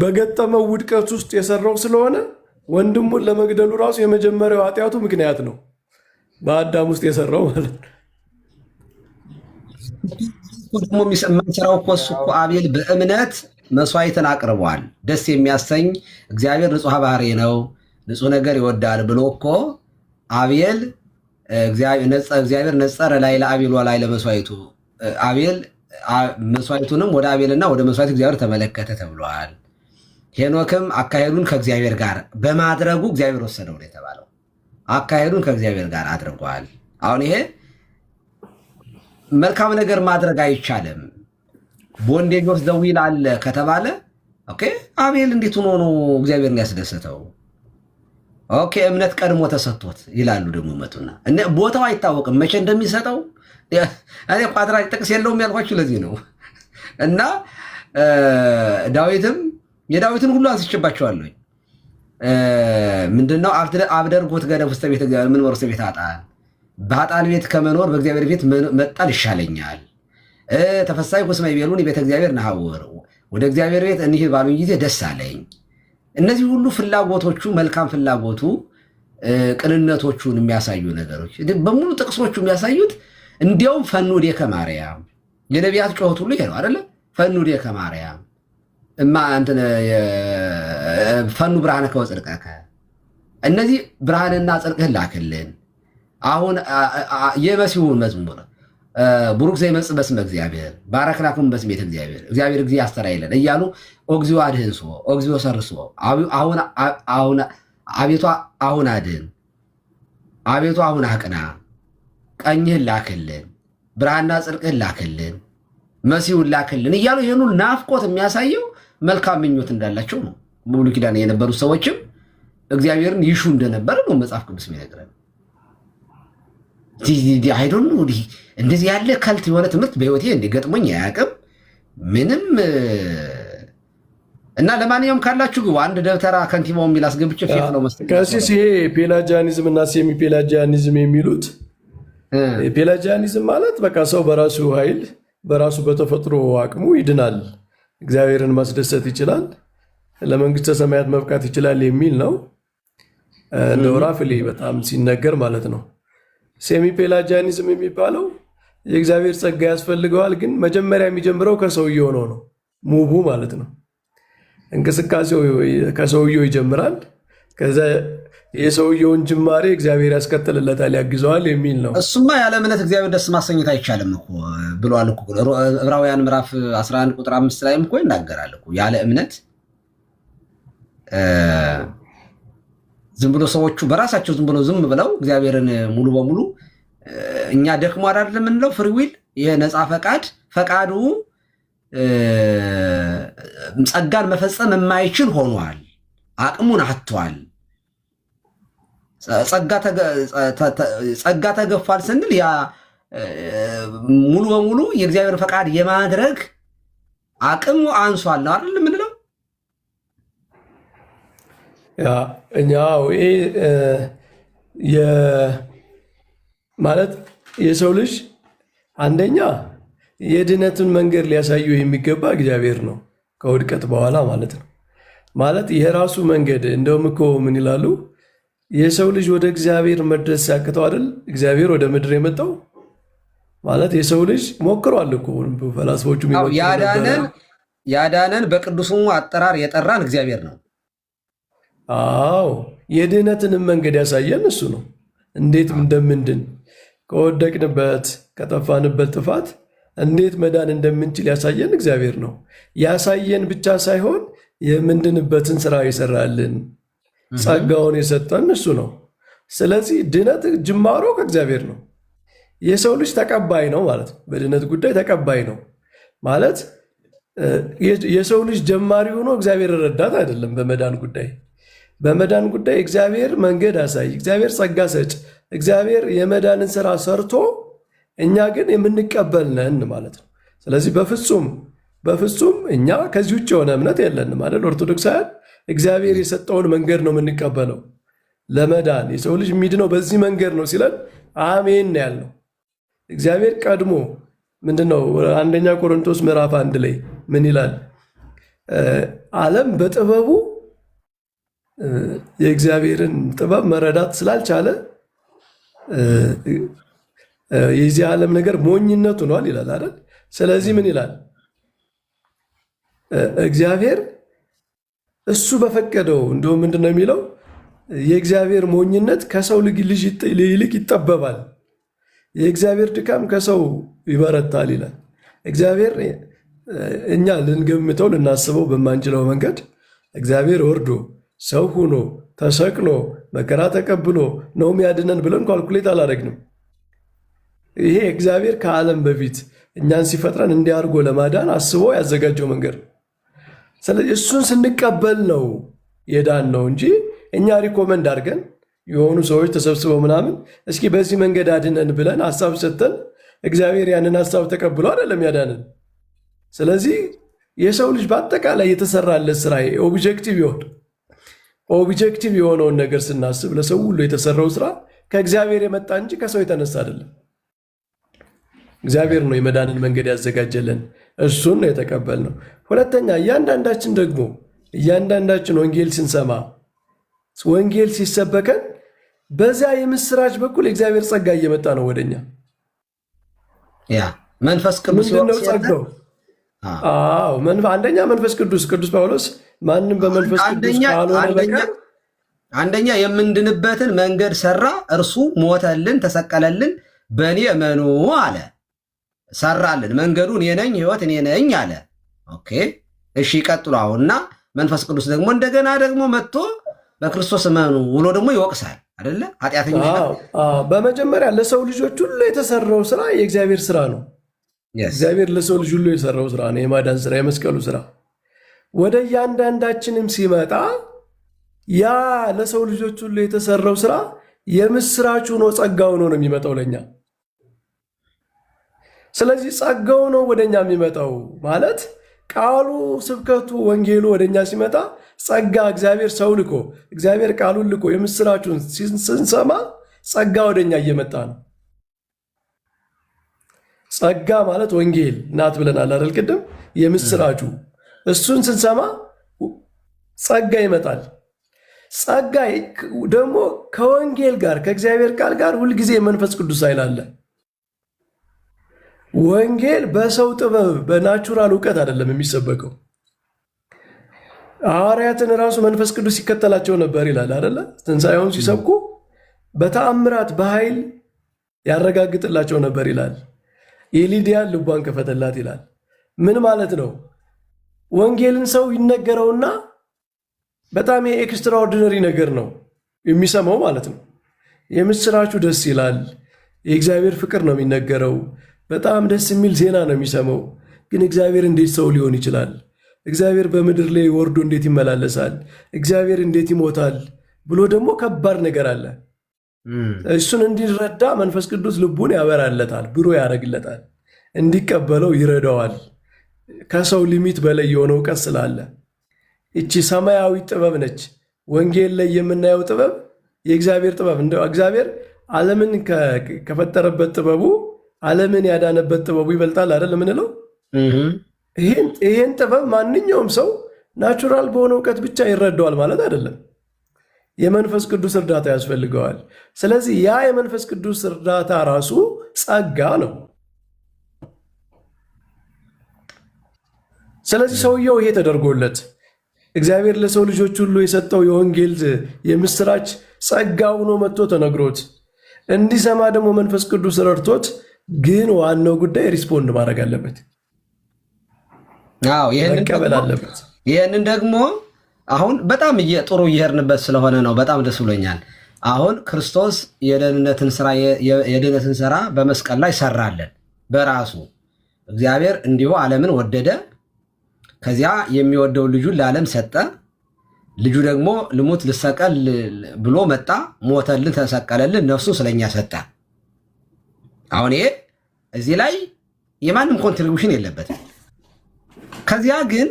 በገጠመው ውድቀት ውስጥ የሰራው ስለሆነ ወንድሙን ለመግደሉ ራሱ የመጀመሪያው ኃጢአቱ ምክንያት ነው፣ በአዳም ውስጥ የሰራው ማለት ነው። ደግሞ የምንሰራው እኮ እሱ እኮ አቤል በእምነት መስዋዕትን አቅርቧል። ደስ የሚያሰኝ እግዚአብሔር ንጹሕ ባህሪ ነው፣ ንጹሕ ነገር ይወዳል ብሎ እኮ አቤል እግዚአብሔር ነጸረ ላይ ለአቤል ወላይ ለመስዋዕቱ አቤል መስዋዕቱንም ወደ አቤልና ወደ መስዋዕት እግዚአብሔር ተመለከተ ተብሏል። ሄኖክም አካሄዱን ከእግዚአብሔር ጋር በማድረጉ እግዚአብሔር ወሰደው ነው የተባለው። አካሄዱን ከእግዚአብሔር ጋር አድርጓል። አሁን ይሄ መልካም ነገር ማድረግ አይቻልም ቦንዴጆስ ዘዊል አለ ከተባለ ኦኬ፣ አቤል እንዴት ሆኖ ነው እግዚአብሔርን ያስደሰተው? ኦኬ፣ እምነት ቀድሞ ተሰጥቶት ይላሉ ደግሞ መጡና ቦታው አይታወቅም መቼ እንደሚሰጠው። እኔ ቋጥራጭ ጥቅስ የለውም ያልኳችሁ ለዚህ ነው። እና የዳዊትን ሁሉ አንስቼባቸዋለሁ። ምንድነው አብደርጎት ገደብ ውስጥ ቤተ እግዚአብሔር ምን ወርሰ ቤት አጣን፣ በኃጥአን ቤት ከመኖር በእግዚአብሔር ቤት መጣል ይሻለኛል። ተፈሳይ ኮስማይ ቤሉን ቤተ እግዚአብሔር ናሐወር ወደ እግዚአብሔር ቤት እንሂድ ባሉኝ ጊዜ ደስ አለኝ። እነዚህ ሁሉ ፍላጎቶቹ መልካም ፍላጎቱ ቅንነቶቹን የሚያሳዩ ነገሮች በሙሉ ጥቅሶቹ የሚያሳዩት እንዲያውም ፈኑ ዴከ ማርያም የነቢያት ጮኸት ሁሉ ይሄ ነው አይደለ? ፈኑ ዴከ ማርያም እማ አንተ ፈኑ ብርሃነከ ወጽድቀከ፣ እነዚህ ብርሃንና ጽድቅህን ላክልን። አሁን የመሲሁን መዝሙር ቡሩክ ዘይመጽእ በስመ እግዚአብሔር ባረክናኩም በስመ እግዚአብሔር እግዚአብሔር ጊዜ ያስተራይለን እያሉ ኦግዚኦ አድህንሶ ኦግዚኦ ሰርሶ አቤቱ አሁን አድን፣ አቤቱ አሁን አቅና፣ ቀኝህን ላክልን፣ ብርሃንና ጽድቅህን ላክልን፣ መሲሁን ላክልን እያሉ ይህኑ ናፍቆት የሚያሳየው መልካም ምኞት እንዳላቸው ነው። በብሉይ ኪዳን የነበሩ ሰዎችም እግዚአብሔርን ይሹ እንደነበረ ነው መጽሐፍ ቅዱስ የሚነግረን። አይዶን እንደዚህ ያለ ከልት የሆነ ትምህርት በህይወቴ እንዲገጥሞኝ አያውቅም ምንም። እና ለማንኛውም ካላችሁ ግቡ። አንድ ደብተራ ከንቲባው የሚል አስገብቼ ፌት ነው መስጠት ከሲስ ይሄ ፔላጂያኒዝም እና ሴሚ ፔላጂያኒዝም የሚሉት ፔላጂያኒዝም ማለት በቃ ሰው በራሱ ኃይል በራሱ በተፈጥሮ አቅሙ ይድናል፣ እግዚአብሔርን ማስደሰት ይችላል፣ ለመንግስተ ሰማያት መብቃት ይችላል የሚል ነው። እንደው ራፍሌ በጣም ሲነገር ማለት ነው። ሴሚ ፔላጂያኒዝም የሚባለው የእግዚአብሔር ጸጋ ያስፈልገዋል፣ ግን መጀመሪያ የሚጀምረው ከሰውየው ነው ሙቡ ማለት ነው። እንቅስቃሴው ከሰውየው ይጀምራል፣ ከዛ የሰውየውን ጅማሬ እግዚአብሔር ያስቀጥልለታል፣ ያግዘዋል የሚል ነው። እሱማ ያለ እምነት እግዚአብሔር ደስ ማሰኘት አይቻልም እኮ ብሏል እኮ ዕብራውያን ምዕራፍ 11 ቁጥር 5 ላይም እኮ ይናገራል እኮ ያለ እምነት ዝም ብሎ ሰዎቹ በራሳቸው ዝም ብለው እግዚአብሔርን ሙሉ በሙሉ እኛ ደክሞ አይደለም የምንለው ፍሪ ዊል የነፃ ፈቃዱ ጸጋን መፈጸም የማይችል ሆኗል። አቅሙን አጥቷል። ጸጋ ተገፏል ስንል ያ ሙሉ በሙሉ የእግዚአብሔር ፈቃድ የማድረግ አቅሙ አንሷል ነው አይደል የምንለው? ያ እኛው ማለት የሰው ልጅ አንደኛ የድነትን መንገድ ሊያሳየው የሚገባ እግዚአብሔር ነው፣ ከውድቀት በኋላ ማለት ነው። ማለት የራሱ መንገድ እንደውም እኮ ምን ይላሉ? የሰው ልጅ ወደ እግዚአብሔር መድረስ ሲያቅተው አይደል እግዚአብሔር ወደ ምድር የመጣው። ማለት የሰው ልጅ ሞክሯል እኮ ፈላስፎቹ ያዳነን በቅዱሱ አጠራር የጠራን እግዚአብሔር ነው። አዎ የድህነትንም መንገድ ያሳየን እሱ ነው። እንዴት እንደምንድን ከወደቅንበት ከጠፋንበት ጥፋት እንዴት መዳን እንደምንችል ያሳየን እግዚአብሔር ነው። ያሳየን ብቻ ሳይሆን የምንድንበትን ስራ ይሰራልን ጸጋውን የሰጠን እሱ ነው። ስለዚህ ድነት ጅማሮ ከእግዚአብሔር ነው። የሰው ልጅ ተቀባይ ነው ማለት ነው። በድነት ጉዳይ ተቀባይ ነው ማለት የሰው ልጅ ጀማሪ ሆኖ እግዚአብሔር ረዳት አይደለም። በመዳን ጉዳይ እግዚአብሔር መንገድ አሳይ፣ እግዚአብሔር ጸጋ ሰጭ፣ እግዚአብሔር የመዳንን ስራ ሰርቶ እኛ ግን የምንቀበል ነን ማለት ነው። ስለዚህ በፍጹም እኛ ከዚህ ውጭ የሆነ እምነት የለንም አይደል? ኦርቶዶክሳውያን እግዚአብሔር የሰጠውን መንገድ ነው የምንቀበለው ለመዳን። የሰው ልጅ የሚድነው በዚህ መንገድ ነው ሲለን አሜን ነው ያልነው። እግዚአብሔር ቀድሞ ምንድነው አንደኛ ቆሮንቶስ ምዕራፍ 1 ላይ ምን ይላል? ዓለም በጥበቡ የእግዚአብሔርን ጥበብ መረዳት ስላልቻለ የዚህ ዓለም ነገር ሞኝነት ሆኗል ይላል አይደል? ስለዚህ ምን ይላል? እግዚአብሔር እሱ በፈቀደው እንደውም ምንድነው የሚለው? የእግዚአብሔር ሞኝነት ከሰው ልጅ ይልቅ ይጠበባል፣ የእግዚአብሔር ድካም ከሰው ይበረታል ይላል። እግዚአብሔር እኛ ልንገምተው ልናስበው በማንችለው መንገድ እግዚአብሔር ወርዶ ሰው ሆኖ ተሰቅሎ መከራ ተቀብሎ ነው የሚያድነን ብለን ኳልኩሌት አላደረግንም። ይሄ እግዚአብሔር ከዓለም በፊት እኛን ሲፈጥረን እንዲያርጎ ለማዳን አስቦ ያዘጋጀው መንገድ ነው። ስለዚህ እሱን ስንቀበል ነው የዳን ነው እንጂ እኛ ሪኮመንድ አድርገን የሆኑ ሰዎች ተሰብስበው ምናምን እስኪ በዚህ መንገድ አድነን ብለን ሀሳብ ሰጥተን እግዚአብሔር ያንን ሀሳብ ተቀብሎ አይደለም ያዳንን። ስለዚህ የሰው ልጅ በአጠቃላይ የተሰራለት ስራ ኦብጀክቲቭ የሆነውን ነገር ስናስብ ለሰው ሁሉ የተሰራው ስራ ከእግዚአብሔር የመጣ እንጂ ከሰው የተነሳ አይደለም። እግዚአብሔር ነው የመዳንን መንገድ ያዘጋጀልን፣ እሱን ነው የተቀበልነው። ሁለተኛ እያንዳንዳችን ወንጌል ስንሰማ ወንጌል ሲሰበከን በዚያ የምስራች በኩል የእግዚአብሔር ጸጋ እየመጣ ነው ወደኛ። ያ መንፈስ ቅዱስ ምንድነው ጸጋው? አንደኛ መንፈስ ቅዱስ ጳውሎስ ማንም በመንፈስ ቅዱስ ካልሆነ በቀር አንደኛ የምንድንበትን መንገድ ሰራ፣ እርሱ ሞተልን፣ ተሰቀለልን፣ በእኔ እመኑ አለ። ሰራልን መንገዱ እኔ ነኝ፣ ህይወት እኔ ነኝ አለ። ኦኬ እሺ ቀጥሉ። አሁንና መንፈስ ቅዱስ ደግሞ እንደገና ደግሞ መጥቶ በክርስቶስ እመኑ ብሎ ደግሞ ይወቅሳል አይደለ? ኃጢአተኞች በመጀመሪያ ለሰው ልጆች ሁሉ የተሰራው ስራ የእግዚአብሔር ስራ ነው። እግዚአብሔር ለሰው ልጅ ሁሉ የሰራው ስራ ነው፣ የማዳን ስራ፣ የመስቀሉ ስራ። ወደ እያንዳንዳችንም ሲመጣ ያ ለሰው ልጆች ሁሉ የተሰራው ስራ የምስራች ሆኖ ጸጋው ነው የሚመጣው ለኛ። ስለዚህ ጸጋው ነው ወደኛ የሚመጣው ማለት ቃሉ፣ ስብከቱ፣ ወንጌሉ ወደኛ ሲመጣ ጸጋ እግዚአብሔር ሰው ልኮ እግዚአብሔር ቃሉን ልኮ የምስራቹን ስንሰማ ጸጋ ወደኛ እየመጣ ነው። ጸጋ ማለት ወንጌል ናት ብለናል አይደል? ቅድም የምስራቹ እሱን ስንሰማ ጸጋ ይመጣል። ጸጋ ደግሞ ከወንጌል ጋር ከእግዚአብሔር ቃል ጋር ሁልጊዜ መንፈስ ቅዱስ ኃይል አለ። ወንጌል በሰው ጥበብ በናቹራል እውቀት አይደለም የሚሰበከው። ሐዋርያትን ራሱ መንፈስ ቅዱስ ይከተላቸው ነበር ይላል አይደለ? ትንሣኤውን ሲሰብኩ በተአምራት በኃይል ያረጋግጥላቸው ነበር ይላል። የሊዲያን ልቧን ከፈተላት ይላል። ምን ማለት ነው? ወንጌልን ሰው ይነገረውና በጣም የኤክስትራኦርዲነሪ ነገር ነው የሚሰማው ማለት ነው። የምስራቹ ደስ ይላል፣ የእግዚአብሔር ፍቅር ነው የሚነገረው። በጣም ደስ የሚል ዜና ነው የሚሰማው። ግን እግዚአብሔር እንዴት ሰው ሊሆን ይችላል? እግዚአብሔር በምድር ላይ ወርዶ እንዴት ይመላለሳል? እግዚአብሔር እንዴት ይሞታል ብሎ ደግሞ ከባድ ነገር አለ። እሱን እንዲረዳ መንፈስ ቅዱስ ልቡን ያበራለታል፣ ብሮ ያደርግለታል፣ እንዲቀበለው ይረዳዋል። ከሰው ሊሚት በላይ የሆነ እውቀት ስላለ እቺ ሰማያዊ ጥበብ ነች። ወንጌል ላይ የምናየው ጥበብ የእግዚአብሔር ጥበብ እንደው እግዚአብሔር ዓለምን ከፈጠረበት ጥበቡ ዓለምን ያዳነበት ጥበቡ ይበልጣል አይደል የምንለው። ይሄን ጥበብ ማንኛውም ሰው ናቹራል በሆነ እውቀት ብቻ ይረዳዋል ማለት አይደለም። የመንፈስ ቅዱስ እርዳታ ያስፈልገዋል። ስለዚህ ያ የመንፈስ ቅዱስ እርዳታ ራሱ ጸጋ ነው። ስለዚህ ሰውየው ይሄ ተደርጎለት እግዚአብሔር ለሰው ልጆች ሁሉ የሰጠው የወንጌል የምስራች ጸጋ ሆኖ መጥቶ ተነግሮት እንዲሰማ ደግሞ መንፈስ ቅዱስ ረድቶት፣ ግን ዋናው ጉዳይ ሪስፖንድ ማድረግ አለበት። መቀበል አለበት። ይህንን ደግሞ አሁን በጣም ጥሩ እየሄድንበት ስለሆነ ነው። በጣም ደስ ብሎኛል። አሁን ክርስቶስ የድህነትን ስራ በመስቀል ላይ ሰራለን በራሱ እግዚአብሔር እንዲሁ ዓለምን ወደደ፣ ከዚያ የሚወደው ልጁን ለዓለም ሰጠ። ልጁ ደግሞ ልሙት ልሰቀል ብሎ መጣ፣ ሞተልን፣ ተሰቀለልን፣ ነፍሱ ስለኛ ሰጠ። አሁን ይሄ እዚህ ላይ የማንም ኮንትሪቢሽን የለበትም። ከዚያ ግን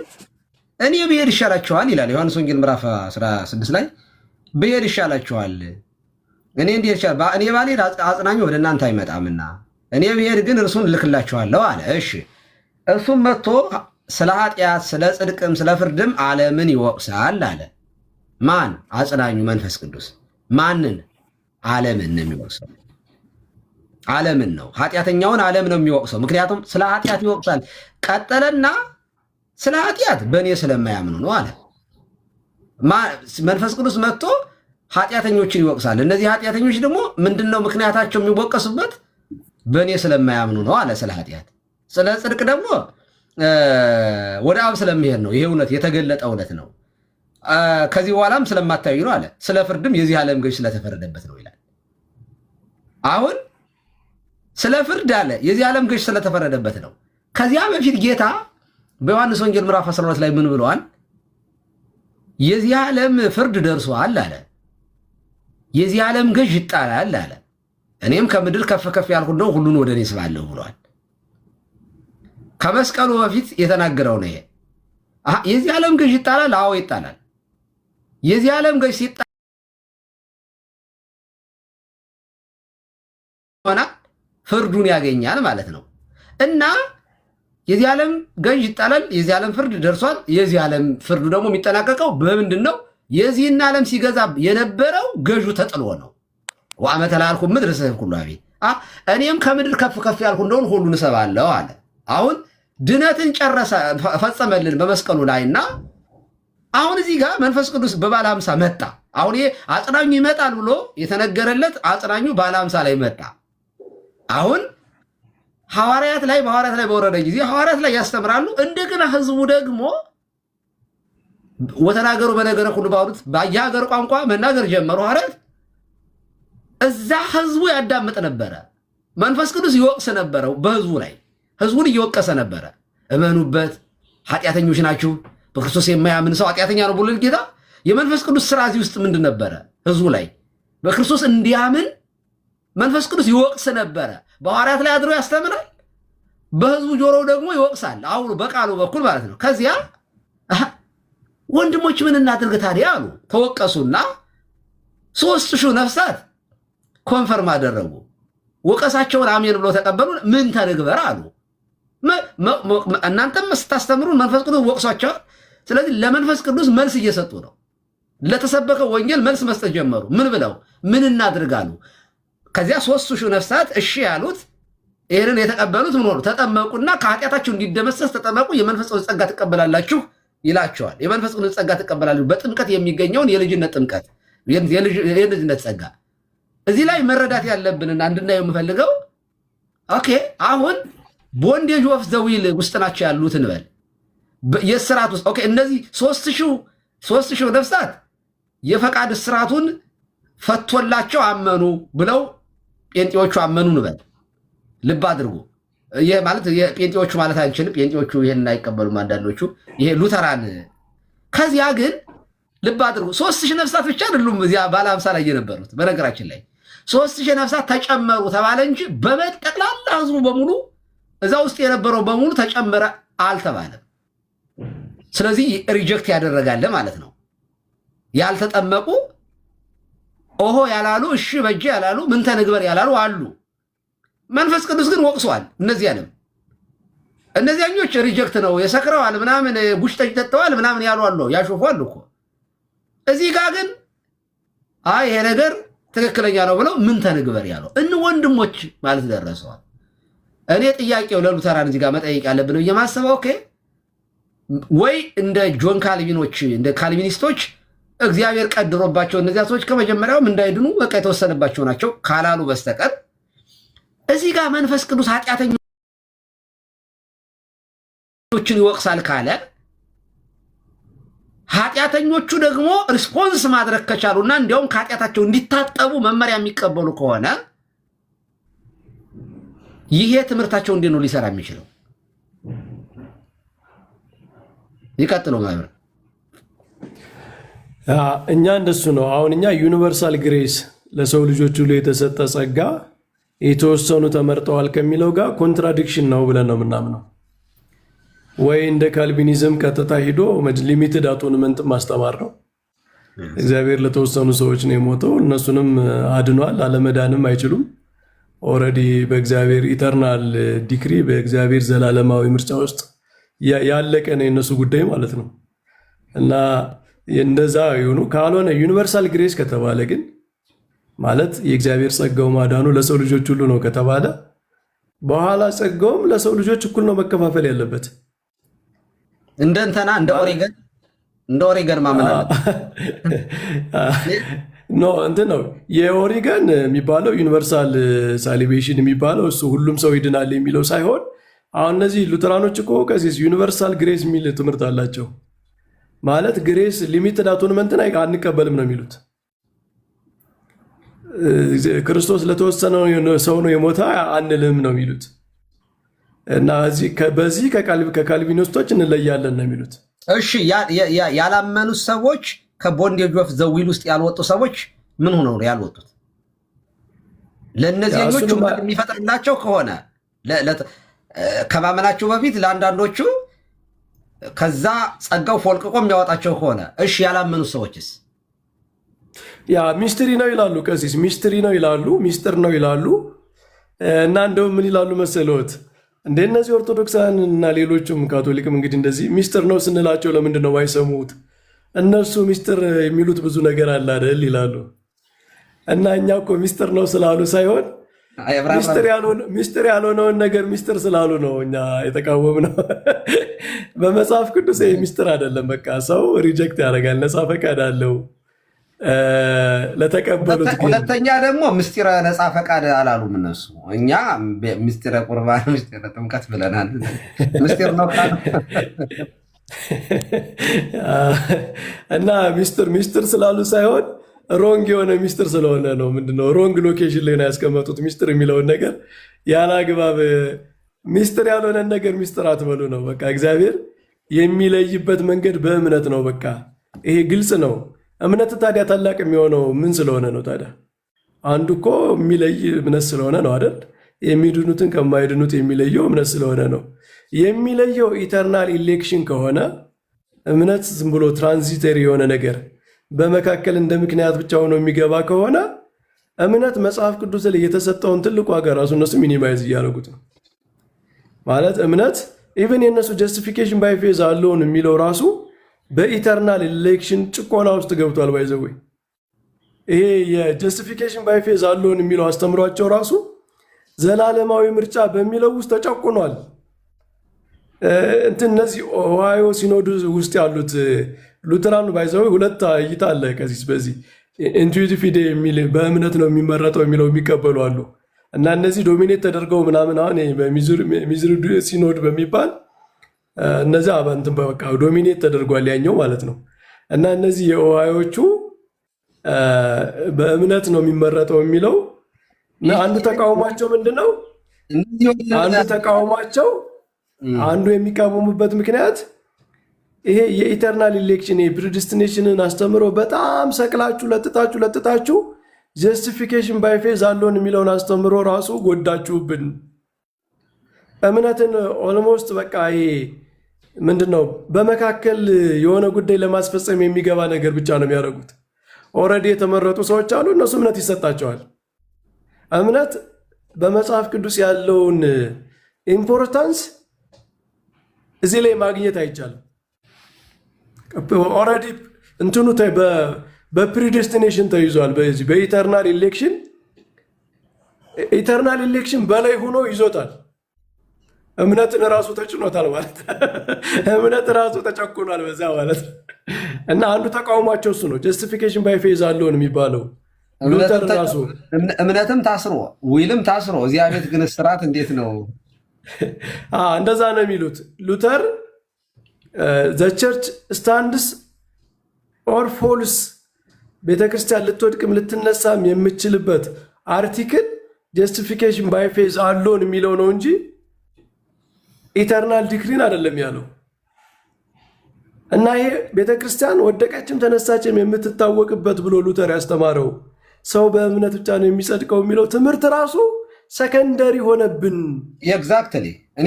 እኔ ብሄድ ይሻላችኋል ይላል ዮሐንስ ወንጌል ምዕራፍ 16 ላይ ብሄድ ይሻላችኋል፣ እኔ እንዲሄድ ይሻላል፣ እኔ ባልሄድ አጽናኙ ወደ እናንተ አይመጣምና እኔ ብሄድ ግን እርሱን እልክላችኋለሁ አለ። እሺ እሱም መጥቶ ስለ ኃጢአት፣ ስለ ጽድቅም፣ ስለ ፍርድም ዓለምን ይወቅሳል አለ። ማን? አጽናኙ መንፈስ ቅዱስ። ማንን? ዓለምን ነው የሚወቅሰው። ዓለምን ነው፣ ኃጢአተኛውን ዓለም ነው የሚወቅሰው። ምክንያቱም ስለ ኃጢአት ይወቅሳል። ቀጠለና ስለ ኃጢአት በእኔ ስለማያምኑ ነው አለ። መንፈስ ቅዱስ መጥቶ ኃጢአተኞችን ይወቅሳል። እነዚህ ኃጢአተኞች ደግሞ ምንድነው ምክንያታቸው የሚወቀሱበት? በእኔ ስለማያምኑ ነው አለ ስለ ኃጢአት። ስለ ጽድቅ ደግሞ ወደ አብ ስለሚሄድ ነው። ይሄ እውነት የተገለጠ እውነት ነው። ከዚህ በኋላም ስለማታዩ ነው አለ። ስለ ፍርድም የዚህ ዓለም ገዥ ስለተፈረደበት ነው ይላል። አሁን ስለ ፍርድ አለ የዚህ ዓለም ገዥ ስለተፈረደበት ነው። ከዚያ በፊት ጌታ በዮሐንስ ወንጌል ምዕራፍ 12 ላይ ምን ብለዋል? የዚህ ዓለም ፍርድ ደርሷል አለ። የዚህ ዓለም ገዥ ይጣላል አለ። እኔም ከምድር ከፍ ከፍ ያልኩ እንደው ሁሉን ወደ እኔ ስባለሁ ብለዋል። ከመስቀሉ በፊት የተናገረው ነው ይሄ። የዚህ ዓለም ገዥ ይጣላል። አዎ ይጣላል። የዚህ ዓለም ገዥ ሲጣል ፍርዱን ያገኛል ማለት ነው። እና የዚህ ዓለም ገዥ ይጣላል። የዚህ ዓለም ፍርድ ደርሷል። የዚህ ዓለም ፍርዱ ደግሞ የሚጠናቀቀው በምንድን ነው? የዚህን ዓለም ሲገዛ የነበረው ገዡ ተጥሎ ነው። ወአመተ ለአልኩ ምድር ስህብ ሁሉ አቤት እኔም ከምድር ከፍ ከፍ ያልኩ እንደሆን ሁሉን እሰባለሁ አለ። አሁን ድነትን ጨረሰ፣ ፈጸመልን በመስቀሉ ላይና አሁን እዚህ ጋር መንፈስ ቅዱስ በባለ 50 መጣ። አሁን ይሄ አጽናኙ ይመጣል ብሎ የተነገረለት አጽናኙ ባለ 50 ላይ መጣ። አሁን በሐዋርያት ላይ በወረደ ጊዜ ሐዋርያት ላይ ያስተምራሉ። እንደገና ህዝቡ ደግሞ ወተናገሩ በነገረ ሁሉ ባሉት በየሀገር ቋንቋ መናገር ጀመሩ። ሐዋርያት እዛ ህዝቡ ያዳምጥ ነበረ። መንፈስ ቅዱስ ይወቅስ ነበረው በህዝቡ ላይ። ህዝቡን እየወቀሰ ነበረ። እመኑበት፣ ኃጢአተኞች ናችሁ፣ በክርስቶስ የማያምን ሰው ኃጢአተኛ ነው ብሎ ጌታ። የመንፈስ ቅዱስ ስራ እዚህ ውስጥ ምንድን ነበረ? ህዝቡ ላይ በክርስቶስ እንዲያምን መንፈስ ቅዱስ ይወቅስ ነበረ። በሐዋርያት ላይ አድሮ ያስተምራል፣ በህዝቡ ጆሮ ደግሞ ይወቅሳል። አሁን በቃሉ በኩል ማለት ነው። ከዚያ ወንድሞች ምን እናድርግ ታዲያ አሉ። ተወቀሱና 3000 ነፍሳት ኮንፈርም አደረጉ። ወቀሳቸውን አሜን ብሎ ተቀበሉ። ምን ተንግበር አሉ። እናንተም ስታስተምሩን መንፈስ ቅዱስ ወቅሷቸዋል። ስለዚህ ለመንፈስ ቅዱስ መልስ እየሰጡ ነው። ለተሰበከው ወንጌል መልስ መስጠት ጀመሩ። ምን ብለው ምን እናድርጋሉ? ከዚያ 3000 ነፍሳት እሺ ያሉት ይህንን የተቀበሉት ምን ሆኑ? ተጠመቁና ከኃጢአታችሁ እንዲደመሰስ ተጠመቁ፣ የመንፈስ ቅዱስ ጸጋ ትቀበላላችሁ ይላቸዋል። የመንፈስ ቅዱስ ጸጋ ትቀበላላችሁ፣ በጥምቀት የሚገኘውን የልጅነት ጥምቀት፣ የልጅነት ጸጋ። እዚህ ላይ መረዳት ያለብንና እንድናየው የምፈልገው ኦኬ፣ አሁን ቦንዴጅ ኦፍ ዘ ዊል ውስጥ ናቸው ያሉት እንበል፣ የስርዓት ውስጥ ኦኬ። እነዚህ 3000 ነፍሳት የፈቃድ ስርዓቱን ፈቶላቸው አመኑ ብለው ጴንጤዎቹ አመኑ ንበል። ልብ አድርጉ። ይሄ ማለት የጴንጤዎቹ ማለት አንችልም። ጴንጤዎቹ ይሄን አይቀበሉም አንዳንዶቹ። ይሄ ሉተራን። ከዚያ ግን ልብ አድርጉ 3000 ነፍሳት ብቻ አይደሉም እዚያ ባለ 50 ላይ የነበሩት። በነገራችን ላይ 3000 ነፍሳት ተጨመሩ ተባለ እንጂ በመጠቅላላ ህዝቡ በሙሉ እዛ ውስጥ የነበረው በሙሉ ተጨመረ አልተባለም። ስለዚህ ሪጀክት ያደረጋለ ማለት ነው። ያልተጠመቁ ኦሆ ያላሉ፣ እሺ በጀ ያላሉ፣ ምን ተንግበር ያላሉ አሉ። መንፈስ ቅዱስ ግን ወቅሷል። እነዚያኞች ሪጀክት ነው የሰክረዋል ምናምን ጉሽ ጠጅ ጠጥተዋል ምናምን ያሉ አሉ፣ ያሾፋሉ እኮ። እዚህ ጋር ግን አይ ይሄ ነገር ትክክለኛ ነው ብለው ምን ተንግበር ያለው ወንድሞች ማለት ደረሰዋል። እኔ ጥያቄው ለሉተራን እዚህ ጋር መጠየቅ ያለብን የማሰበው ኦኬ ወይ እንደ ጆን ካልቪኖች እንደ ካልቪኒስቶች እግዚአብሔር ቀድሮባቸው እነዚያ ሰዎች ከመጀመሪያውም እንዳይድኑ በቃ የተወሰነባቸው ናቸው ካላሉ በስተቀር እዚህ ጋር መንፈስ ቅዱስ ኃጢአተኞችን ይወቅሳል ካለ ኃጢአተኞቹ ደግሞ ሪስፖንስ ማድረግ ከቻሉና እንዲያውም ከኃጢአታቸው እንዲታጠቡ መመሪያ የሚቀበሉ ከሆነ ይሄ ትምህርታቸው እንዴት ነው ሊሰራ የሚችለው? ይቀጥሉ ማለት እኛ እንደሱ ነው። አሁን እኛ ዩኒቨርሳል ግሬስ ለሰው ልጆች ሁሉ የተሰጠ ጸጋ የተወሰኑ ተመርጠዋል ከሚለው ጋር ኮንትራዲክሽን ነው ብለን ነው የምናምነው። ወይ እንደ ካልቪኒዝም ቀጥታ ሂዶ ሊሚትድ አቶንመንት ማስተማር ነው። እግዚአብሔር ለተወሰኑ ሰዎች ነው የሞተው፣ እነሱንም አድኗል፣ አለመዳንም አይችሉም። ኦልሬዲ በእግዚአብሔር ኢተርናል ዲክሪ በእግዚአብሔር ዘላለማዊ ምርጫ ውስጥ ያለቀ ነው የነሱ ጉዳይ ማለት ነው። እና እንደዛ የሆኑ ካልሆነ ዩኒቨርሳል ግሬስ ከተባለ ግን ማለት የእግዚአብሔር ጸጋው ማዳኑ ለሰው ልጆች ሁሉ ነው ከተባለ በኋላ ጸጋውም ለሰው ልጆች እኩል ነው መከፋፈል ያለበት። እንደንተና እንደ ኦሪገን ማመን አለ ኖ እንትን ነው የኦሪገን የሚባለው ዩኒቨርሳል ሳሊቬሽን የሚባለው እሱ ሁሉም ሰው ይድናል የሚለው ሳይሆን አሁን እነዚህ ሉተራኖች እኮ ከዚህ ዩኒቨርሳል ግሬስ የሚል ትምህርት አላቸው። ማለት ግሬስ ሊሚትድ አቶንመንትን አንቀበልም ነው የሚሉት። ክርስቶስ ለተወሰነ ሰው ነው የሞታ አንልም ነው የሚሉት። እና በዚህ ከካልቪኒስቶች እንለያለን ነው የሚሉት። እሺ ያላመኑት ሰዎች ከቦንዴጅ ኦፍ ዘ ዊል ውስጥ ያልወጡ ሰዎች ምን ሆነው ነው ያልወጡት? ለእነዚህኞቹ የሚፈጥርላቸው ከሆነ ከማመናቸው በፊት ለአንዳንዶቹ ከዛ ጸጋው ፎልቅቆ የሚያወጣቸው ከሆነ እሺ ያላመኑት ሰዎችስ? ያ ሚስትሪ ነው ይላሉ። ቀሲስ ሚስትሪ ነው ይላሉ፣ ሚስጥር ነው ይላሉ። እና እንደውም ምን ይላሉ መሰለዎት እንደ እነዚህ ኦርቶዶክሳን እና ሌሎቹም ካቶሊክም እንግዲህ እንደዚህ ሚስጥር ነው ስንላቸው ለምንድን ነው ማይሰሙት? እነሱ ሚስጥር የሚሉት ብዙ ነገር አለ አይደል ይላሉ። እና እኛ እኮ ሚስጥር ነው ስላሉ ሳይሆን ሚስጥር ያልሆነውን ነገር ሚስጥር ስላሉ ነው እኛ የተቃወምነው። በመጽሐፍ ቅዱስ ሚስጥር አይደለም። በቃ ሰው ሪጀክት ያደርጋል፣ ነፃ ፈቃድ አለው ለተቀበሉት። ሁለተኛ ደግሞ ምስጢረ ነፃ ፈቃድ አላሉም እነሱ። እኛ ምስጢረ ቁርባን፣ ምስጢረ ጥምቀት ብለናል። ምስጢር ነው እና ሚስጥር ስላሉ ሳይሆን ሮንግ የሆነ ሚስጥር ስለሆነ ነው። ምንድነው ሮንግ ሎኬሽን ላይ ነው ያስቀመጡት ሚስጥር የሚለውን ነገር። ያለ አግባብ ሚስጥር ያልሆነን ነገር ሚስጥር አትበሉ ነው። በቃ እግዚአብሔር የሚለይበት መንገድ በእምነት ነው። በቃ ይሄ ግልጽ ነው። እምነት ታዲያ ታላቅ የሚሆነው ምን ስለሆነ ነው ታዲያ? አንዱ እኮ የሚለይ እምነት ስለሆነ ነው አይደል? የሚድኑትን ከማይድኑት የሚለየው እምነት ስለሆነ ነው። የሚለየው ኢተርናል ኢሌክሽን ከሆነ እምነት ዝም ብሎ ትራንዚተሪ የሆነ ነገር በመካከል እንደ ምክንያት ብቻ ሆኖ የሚገባ ከሆነ እምነት መጽሐፍ ቅዱስ ላይ የተሰጠውን ትልቁ ዋጋ ራሱ እነሱ ሚኒማይዝ እያደረጉት ነው። ማለት እምነት ኢቨን የእነሱ ጀስቲፊኬሽን ባይ ፌዝ አለውን የሚለው ራሱ በኢተርናል ኢሌክሽን ጭቆና ውስጥ ገብቷል። ባይዘወይ ይሄ የጀስቲፊኬሽን ባይ ፌዝ አለውን የሚለው አስተምሯቸው ራሱ ዘላለማዊ ምርጫ በሚለው ውስጥ ተጨቁኗል። እነዚህ ኦሃዮ ሲኖድ ውስጥ ያሉት ሉተራን ባይዘወይ ሁለት እይታ አለ። ከዚህ በዚህ ኢንቱዊቲቭ ፊዴ የሚል በእምነት ነው የሚመረጠው የሚለው የሚቀበሉ አሉ። እና እነዚህ ዶሚኔት ተደርገው ምናምን አሁን ሚዝሪ ሲኖድ በሚባል እነዚህ አባንትን በቃ ዶሚኔት ተደርጓል ያኛው ማለት ነው። እና እነዚህ የኦሃዮቹ በእምነት ነው የሚመረጠው የሚለው አንዱ ተቃውሟቸው ምንድነው? አንዱ ተቃውሟቸው አንዱ የሚቃወሙበት ምክንያት ይሄ የኢተርናል ኢሌክሽን የፕሪዲስቲኔሽንን አስተምሮ በጣም ሰቅላችሁ ለጥጣችሁ ጀስቲፊኬሽን ባይ ፌዝ አለውን የሚለውን አስተምሮ ራሱ ጎዳችሁብን። እምነትን ኦልሞስት በቃ ይሄ ምንድነው በመካከል የሆነ ጉዳይ ለማስፈጸም የሚገባ ነገር ብቻ ነው የሚያደርጉት። ኦልሬዲ የተመረጡ ሰዎች አሉ፣ እነሱ እምነት ይሰጣቸዋል። እምነት በመጽሐፍ ቅዱስ ያለውን ኢምፖርታንስ እዚህ ላይ ማግኘት አይቻልም። ኦልሬዲ እንትኑ በፕሪዴስቲኔሽን ተይዟል። በዚህ በኢተርናል ኢሌክሽን በላይ ሆኖ ይዞታል። እምነትን ራሱ ተጭኖታል ማለት እምነት ራሱ ተጨቁኗል በዛ ማለት እና አንዱ ተቃውሟቸው እሱ ነው። ጀስቲፊኬሽን ባይ ፌዝ አለውን የሚባለው ሉተር ራሱ እምነትም ታስሮ ዊልም ታስሮ እዚያ ቤት ግን ስርዓት እንዴት ነው? እንደዛ ነው የሚሉት ሉተር ዘ ቸርች ስታንድስ ኦር ፎልስ ቤተክርስቲያን ልትወድቅም ልትነሳም የምችልበት አርቲክል ጀስቲፊኬሽን ባይ ፌዝ አለውን የሚለው ነው እንጂ ኢተርናል ዲክሪን አይደለም ያለው። እና ይሄ ቤተክርስቲያን ወደቀችም ተነሳችም የምትታወቅበት ብሎ ሉተር ያስተማረው ሰው በእምነት ብቻ ነው የሚጸድቀው የሚለው ትምህርት ራሱ ሰከንደሪ ሆነብን። ኤግዛክትሊ እኔ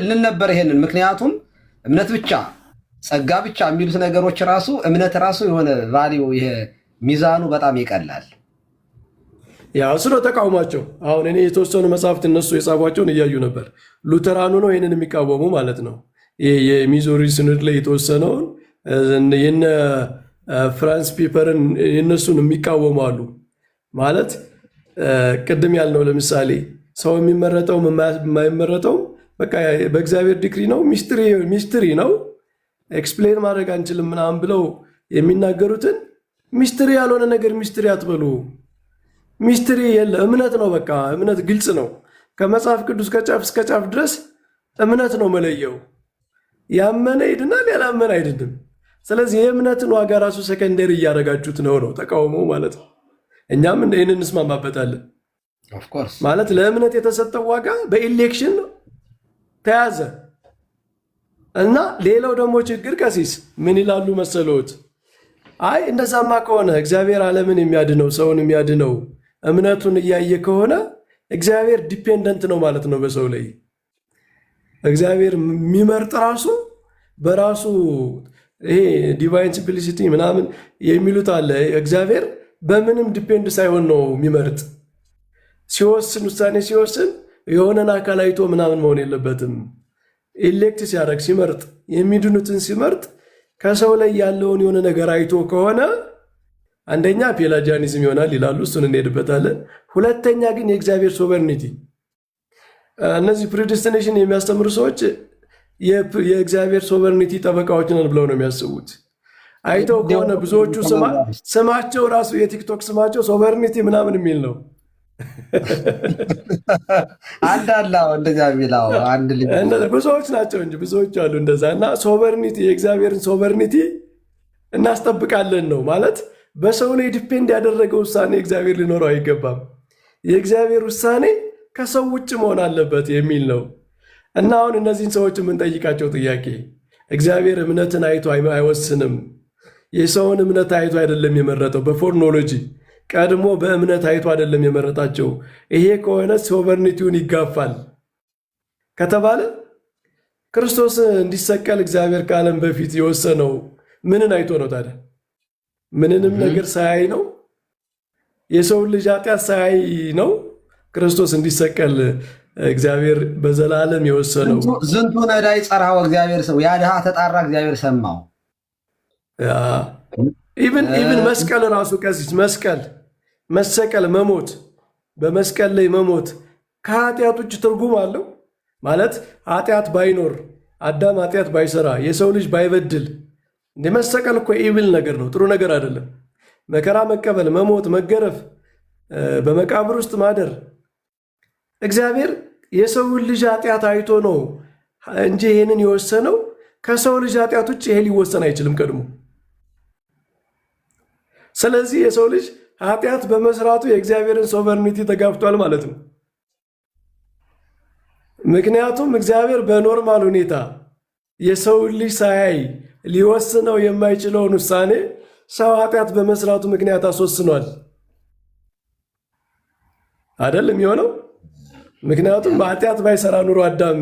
ልነበር ይሄንን ምክንያቱም እምነት ብቻ ጸጋ ብቻ የሚሉት ነገሮች ራሱ እምነት ራሱ የሆነ ቫልዩ ይሄ ሚዛኑ በጣም ይቀላል። ያው እሱ ነው ተቃውሟቸው። አሁን እኔ የተወሰኑ መጽሐፍት እነሱ የጻፏቸውን እያዩ ነበር። ሉተራኑ ነው ይህንን የሚቃወሙ ማለት ነው። የሚዙሪ ሲኖድ ላይ የተወሰነውን የነ ፍራንስ ፒፐርን የነሱን የሚቃወሙ አሉ ማለት ቅድም ያልነው ለምሳሌ ሰው የሚመረጠው የማይመረጠው በቃ በእግዚአብሔር ዲክሪ ነው፣ ሚስትሪ ነው፣ ኤክስፕሌን ማድረግ አንችልም ምናምን ብለው የሚናገሩትን ሚስትሪ ያልሆነ ነገር ሚስትሪ አትበሉ። ሚስትሪ የለ፣ እምነት ነው። በቃ እምነት ግልጽ ነው። ከመጽሐፍ ቅዱስ ከጫፍ እስከ ጫፍ ድረስ እምነት ነው መለየው። ያመነ ይድናል፣ ያላመነ አይድንም። ስለዚህ የእምነትን ዋጋ ራሱ ሰከንደሪ እያደረጋችሁት ነው ተቃውሞ ማለት ነው። እኛም ይህንን እንስማማበታለን ማለት ለእምነት የተሰጠው ዋጋ በኢሌክሽን ተያዘ እና ሌላው ደግሞ ችግር ቀሲስ ምን ይላሉ መሰሎት? አይ እንደዛማ ከሆነ እግዚአብሔር ዓለምን የሚያድነው ሰውን የሚያድነው እምነቱን እያየ ከሆነ እግዚአብሔር ዲፔንደንት ነው ማለት ነው በሰው ላይ። እግዚአብሔር የሚመርጥ ራሱ በራሱ ይሄ ዲቫይን ሲምፕሊሲቲ ምናምን የሚሉት አለ። እግዚአብሔር በምንም ዲፔንድ ሳይሆን ነው የሚመርጥ። ሲወስን ውሳኔ ሲወስን የሆነን አካል አይቶ ምናምን መሆን የለበትም። ኢሌክት ሲያደርግ ሲመርጥ የሚድኑትን ሲመርጥ ከሰው ላይ ያለውን የሆነ ነገር አይቶ ከሆነ አንደኛ ፔላጂያኒዝም ይሆናል ይላሉ፣ እሱን እንሄድበታለን። ሁለተኛ ግን የእግዚአብሔር ሶቨርኒቲ፣ እነዚህ ፕሪዲስቲኔሽን የሚያስተምሩ ሰዎች የእግዚአብሔር ሶቨርኒቲ ጠበቃዎች ነን ብለው ነው የሚያስቡት። አይተው ከሆነ ብዙዎቹ ስማቸው ራሱ የቲክቶክ ስማቸው ሶቨርኒቲ ምናምን የሚል ነው። ብዙዎች ናቸው እንጂ ብዙዎች አሉ እንደዛ። እና ሶቨርኒቲ የእግዚአብሔርን ሶቨርኒቲ እናስጠብቃለን ነው ማለት በሰው ላይ ዲፔንድ ያደረገ ውሳኔ እግዚአብሔር ሊኖረው አይገባም። የእግዚአብሔር ውሳኔ ከሰው ውጭ መሆን አለበት የሚል ነው። እና አሁን እነዚህን ሰዎች የምንጠይቃቸው ጥያቄ እግዚአብሔር እምነትን አይቶ አይወስንም። የሰውን እምነት አይቶ አይደለም የመረጠው። በፎርኖሎጂ ቀድሞ በእምነት አይቶ አይደለም የመረጣቸው። ይሄ ከሆነ ሶቨርኒቲውን ይጋፋል ከተባለ ክርስቶስ እንዲሰቀል እግዚአብሔር ከዓለም በፊት የወሰነው ምንን አይቶ ነው ታዲያ? ምንንም ነገር ሳያይ ነው? የሰውን ልጅ ኃጢአት ሳያይ ነው ክርስቶስ እንዲሰቀል እግዚአብሔር በዘላለም የወሰነው? ዝንቱ ነዳይ ጸርሃው እግዚአብሔር ሰው ያ ድሃ ተጣራ እግዚአብሔር ሰማው። ኢቭን መስቀል ራሱ ቀሲስ መሰቀል መሞት፣ በመስቀል ላይ መሞት ከኃጢአት ውጭ ትርጉም አለው ማለት ኃጢአት ባይኖር አዳም ኃጢአት ባይሰራ የሰው ልጅ ባይበድል መሰቀል እኮ ኢቪል ነገር ነው፣ ጥሩ ነገር አይደለም። መከራ መቀበል፣ መሞት፣ መገረፍ፣ በመቃብር ውስጥ ማደር እግዚአብሔር የሰውን ልጅ ኃጢአት አይቶ ነው እንጂ ይህንን የወሰነው ከሰው ልጅ ኃጢአት ውጭ ይሄ ሊወሰን አይችልም ቀድሞ። ስለዚህ የሰው ልጅ ኃጢአት በመስራቱ የእግዚአብሔርን ሶቨርኒቲ ተጋፍቷል ማለት ነው። ምክንያቱም እግዚአብሔር በኖርማል ሁኔታ የሰውን ልጅ ሳያይ ሊወስነው የማይችለውን ውሳኔ ሰው ኃጢአት በመስራቱ ምክንያት አስወስኗል። አይደለም የሆነው? ምክንያቱም በኃጢአት ባይሰራ ኑሮ አዳም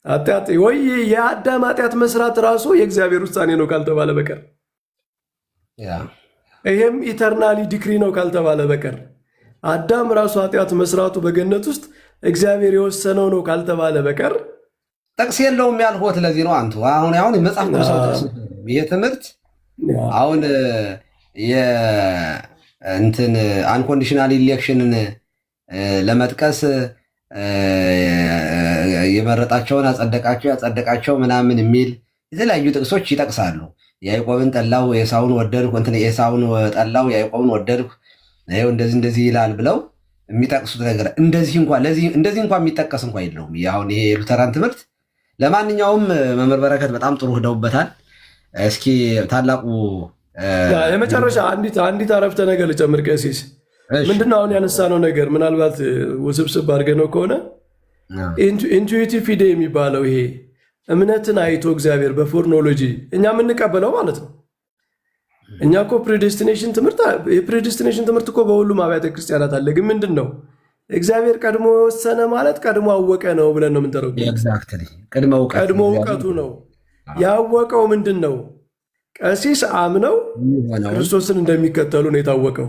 ኃጢአት ወይ የአዳም ኃጢአት መስራት ራሱ የእግዚአብሔር ውሳኔ ነው ካልተባለ በቀር ይሄም ኢተርናሊ ዲክሪ ነው ካልተባለ በቀር አዳም ራሱ ኃጢአት መስራቱ በገነት ውስጥ እግዚአብሔር የወሰነው ነው ካልተባለ በቀር ጥቅስ የለውም ያልሆት። ለዚህ ነው አንቱ አሁን መጽሐፍ ቅዱስ ይሄ ትምህርት አሁን የእንትን አንኮንዲሽናል ኢሌክሽንን ለመጥቀስ የመረጣቸውን አጸደቃቸው ያጸደቃቸው ምናምን የሚል የተለያዩ ጥቅሶች ይጠቅሳሉ። ያዕቆብን ጠላው ኤሳውን ወደድኩ፣ እንትን ኤሳውን ጠላው ያዕቆብን ወደድኩ፣ ይኸው እንደዚህ ይላል ብለው የሚጠቅሱት ነገር እንደዚህ እንኳን የሚጠቀስ እንኳ የለውም። አሁን ይሄ የሉተራን ትምህርት። ለማንኛውም መምህር በረከት በጣም ጥሩ ሂደውበታል። እስኪ ታላቁ የመጨረሻ አንዲት አረፍተ ነገር ልጨምር ቀሲስ። ምንድነው አሁን ያነሳነው ነገር ምናልባት ውስብስብ አድርገነው ከሆነ ኢንቱዊቲቭ ፊዴ የሚባለው ይሄ እምነትን አይቶ እግዚአብሔር በፎርኖሎጂ እኛ የምንቀበለው ማለት ነው። እኛ እኮ የፕሬዲስቲኔሽን ትምህርት እኮ በሁሉም አብያተ ክርስቲያናት አለ። ግን ምንድን ነው እግዚአብሔር ቀድሞ የወሰነ ማለት ቀድሞ አወቀ ነው ብለን ነው የምንተረጉመው። ቀድሞ እውቀቱ ነው ያወቀው። ምንድን ነው ቀሲስ አምነው ክርስቶስን እንደሚከተሉ ነው የታወቀው።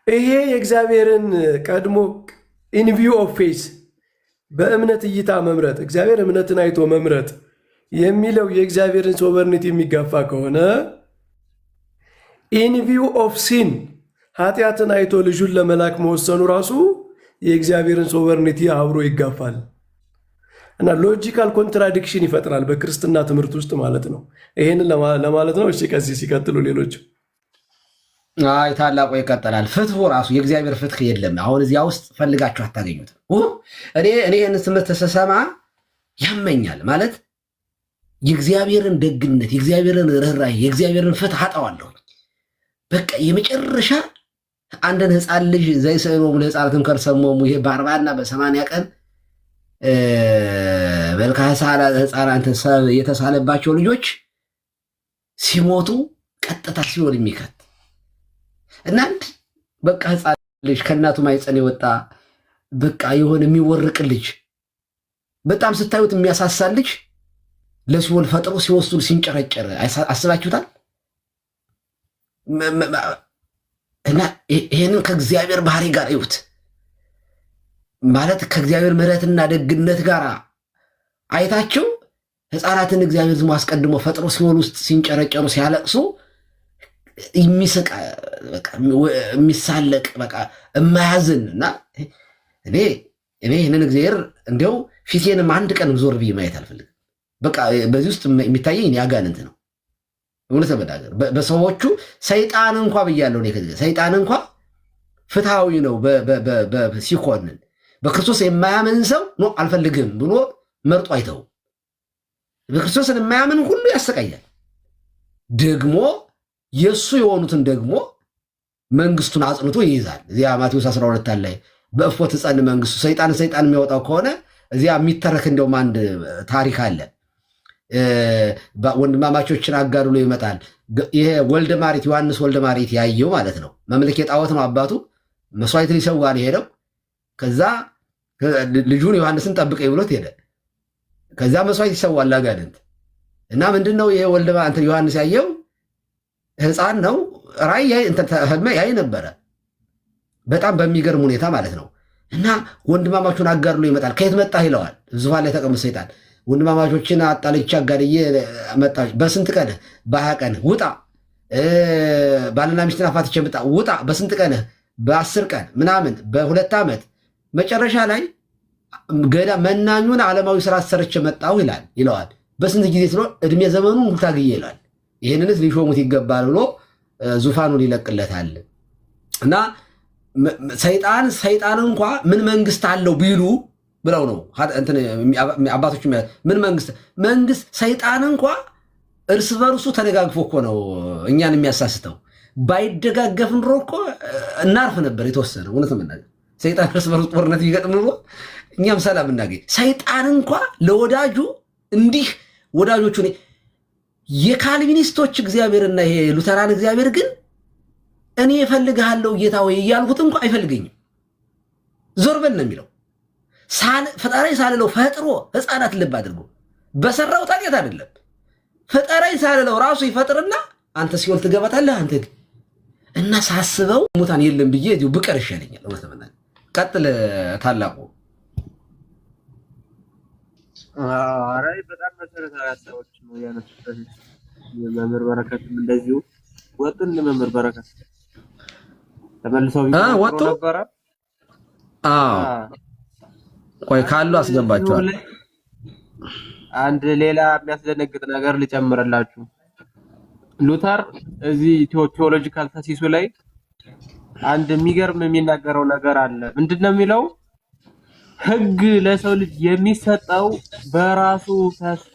ይሄ የእግዚአብሔርን ቀድሞ ኢንቪው ኦፍ ፌስ በእምነት እይታ መምረጥ፣ እግዚአብሔር እምነትን አይቶ መምረጥ የሚለው የእግዚአብሔርን ሶቨርኒቲ የሚጋፋ ከሆነ ኢንቪው ኦፍ ሲን ኃጢአትን አይቶ ልጁን ለመላክ መወሰኑ ራሱ የእግዚአብሔርን ሶቨርኒቲ አብሮ ይጋፋል እና ሎጂካል ኮንትራዲክሽን ይፈጥራል በክርስትና ትምህርት ውስጥ ማለት ነው። ይሄንን ለማለት ነው። እሺ ቀሲስ ሲቀጥሉ ሌሎች ታላቁ ይቀጥላል። ፍትሁ ራሱ የእግዚአብሔር ፍትህ የለም። አሁን እዚያ ውስጥ ፈልጋችሁ አታገኙትም። እኔ ይህን ትምህርት ስሰማ ያመኛል። ማለት የእግዚአብሔርን ደግነት፣ የእግዚአብሔርን ርኅራኄ፣ የእግዚአብሔርን ፍትህ አጣዋለሁ። በቃ የመጨረሻ አንድን ህፃን ልጅ ዘይስእኖሙ ለህፃናትም ከርሰሞሙ ይሄ በ40 እና በ80 ቀን መልካ ህፃናት የተሳለባቸው ልጆች ሲሞቱ ቀጥታ ሲሆን የሚከት እና በቃ ህፃን ልጅ ከእናቱ ማይፀን የወጣ በቃ የሆነ የሚወርቅ ልጅ በጣም ስታዩት የሚያሳሳ ልጅ ለሲኦል ፈጥሮ ሲወስዱ ሲንጨረጨር አስባችሁታል? እና ይሄንን ከእግዚአብሔር ባህሪ ጋር እዩት። ማለት ከእግዚአብሔር ምሕረትና ደግነት ጋር አይታችሁ ህፃናትን እግዚአብሔር ዝሞ አስቀድሞ ፈጥሮ ሲኦል ውስጥ ሲንጨረጨሩ ሲያለቅሱ የሚስቅ የሚሳለቅ በቃ የማያዝን እና እኔ ይህንን እግዚአብሔር እንዲያው ፊቴንም አንድ ቀን ዞር ብዬ ማየት አልፈልግም። በቃ በዚህ ውስጥ የሚታየኝ አጋንንት ነው። እውነት ለመናገር በሰዎቹ ሰይጣን እንኳ ብያለሁ። ሰይጣን እንኳ ፍትሃዊ ነው ሲኮንን፣ በክርስቶስ የማያምን ሰው ነው አልፈልግም ብሎ መርጦ አይተው። በክርስቶስን የማያምን ሁሉ ያሰቃያል። ደግሞ የእሱ የሆኑትን ደግሞ መንግስቱን አጽንቶ ይይዛል። እዚያ ማቴዎስ 12 ላይ በእፎ ትጸን መንግስቱ። ሰይጣን የሚያወጣው ከሆነ እዚያ የሚተረክ እንደውም አንድ ታሪክ አለ። ወንድማማቾችን አጋድሎ ይመጣል። ይሄ ወልደ ማሪት ዮሐንስ ወልደ ማሪት ያየው ማለት ነው። መምልክ የጣዖት ነው አባቱ መስዋዕት ሊሰዋ ነው ሄደው። ከዛ ልጁን ዮሐንስን ጠብቀኝ ብሎት ሄደ። ከዛ መስዋዕት ይሰዋል አጋንንት እና ምንድነው ይሄ ወልደ ዮሐንስ ያየው ህፃን ነው። ራእይ ያይ ነበረ በጣም በሚገርም ሁኔታ ማለት ነው። እና ወንድማማቹን አጋድሎ ይመጣል። ከየት መጣህ ይለዋል። ዙፋን ላይ ተቀምጦ ሰይጣን ወንድማማቾችን አጣልቼ አጋድዬ መጣሁ። በስንት ቀን? በ20 ቀን ውጣ። ባልና ሚስትን አፋትቼ መጣ ውጣ። በስንት ቀን? በ10 ቀን ምናምን በ2 ዓመት። መጨረሻ ላይ ገዳ መናኙን ዓለማዊ ስራ ሰርቼ መጣሁ ይለዋል። በስንት ጊዜ ስለ እድሜ ዘመኑን ሙሉ ታግዬ ይላል። ይህንንስ ሊሾሙት ይገባል ብሎ ዙፋኑን ይለቅለታል። እና ሰይጣን እንኳ ምን መንግስት አለው ቢሉ ብለው ነው አባቶች። ምን መንግስት ሰይጣን እንኳ እርስ በርሱ ተደጋግፎ እኮ ነው እኛን የሚያሳስተው። ባይደጋገፍ ኑሮ እኮ እናርፍ ነበር የተወሰነ። እውነት መናገር ሰይጣን እርስ በርስ ጦርነት ቢገጥም ኑሮ እኛም ሰላም እናገኝ። ሰይጣን እንኳ ለወዳጁ እንዲህ ወዳጆቹ የካልቪኒስቶች እግዚአብሔርና ይሄ ሉተራን እግዚአብሔር ግን እኔ እፈልግሃለሁ ጌታ ወይ እያልኩት እንኳ አይፈልገኝም። ዞር በል ነው የሚለው። ፈጣሪ ሳልለው ፈጥሮ ህፃናት ልብ አድርጎ በሰራው ታዲያ አይደለም። ፈጣሪ ሳልለው ራሱ ይፈጥርና አንተ ሲኦል ትገባታለህ አንተ እና ሳስበው ሙታን የለም ብዬ እዚሁ ብቀር ይሻለኛል። እውነት ለመናገር ቀጥል ታላቁ። አራይ በጣም መሰረታዊ ሀሳቦች ነው ያነሱት። የመምህር በረከትም እንደዚሁ ወጡን ለመምህር በረከት ተመልሰው ወጡ ነበረ። ቆይ ካሉ አስገባቸዋል። አንድ ሌላ የሚያስደነግጥ ነገር ልጨምርላችሁ። ሉተር እዚህ ቴዎሎጂካል ተሲሱ ላይ አንድ የሚገርም የሚናገረው ነገር አለ። ምንድነው የሚለው? ህግ ለሰው ልጅ የሚሰጠው በራሱ ተስፋ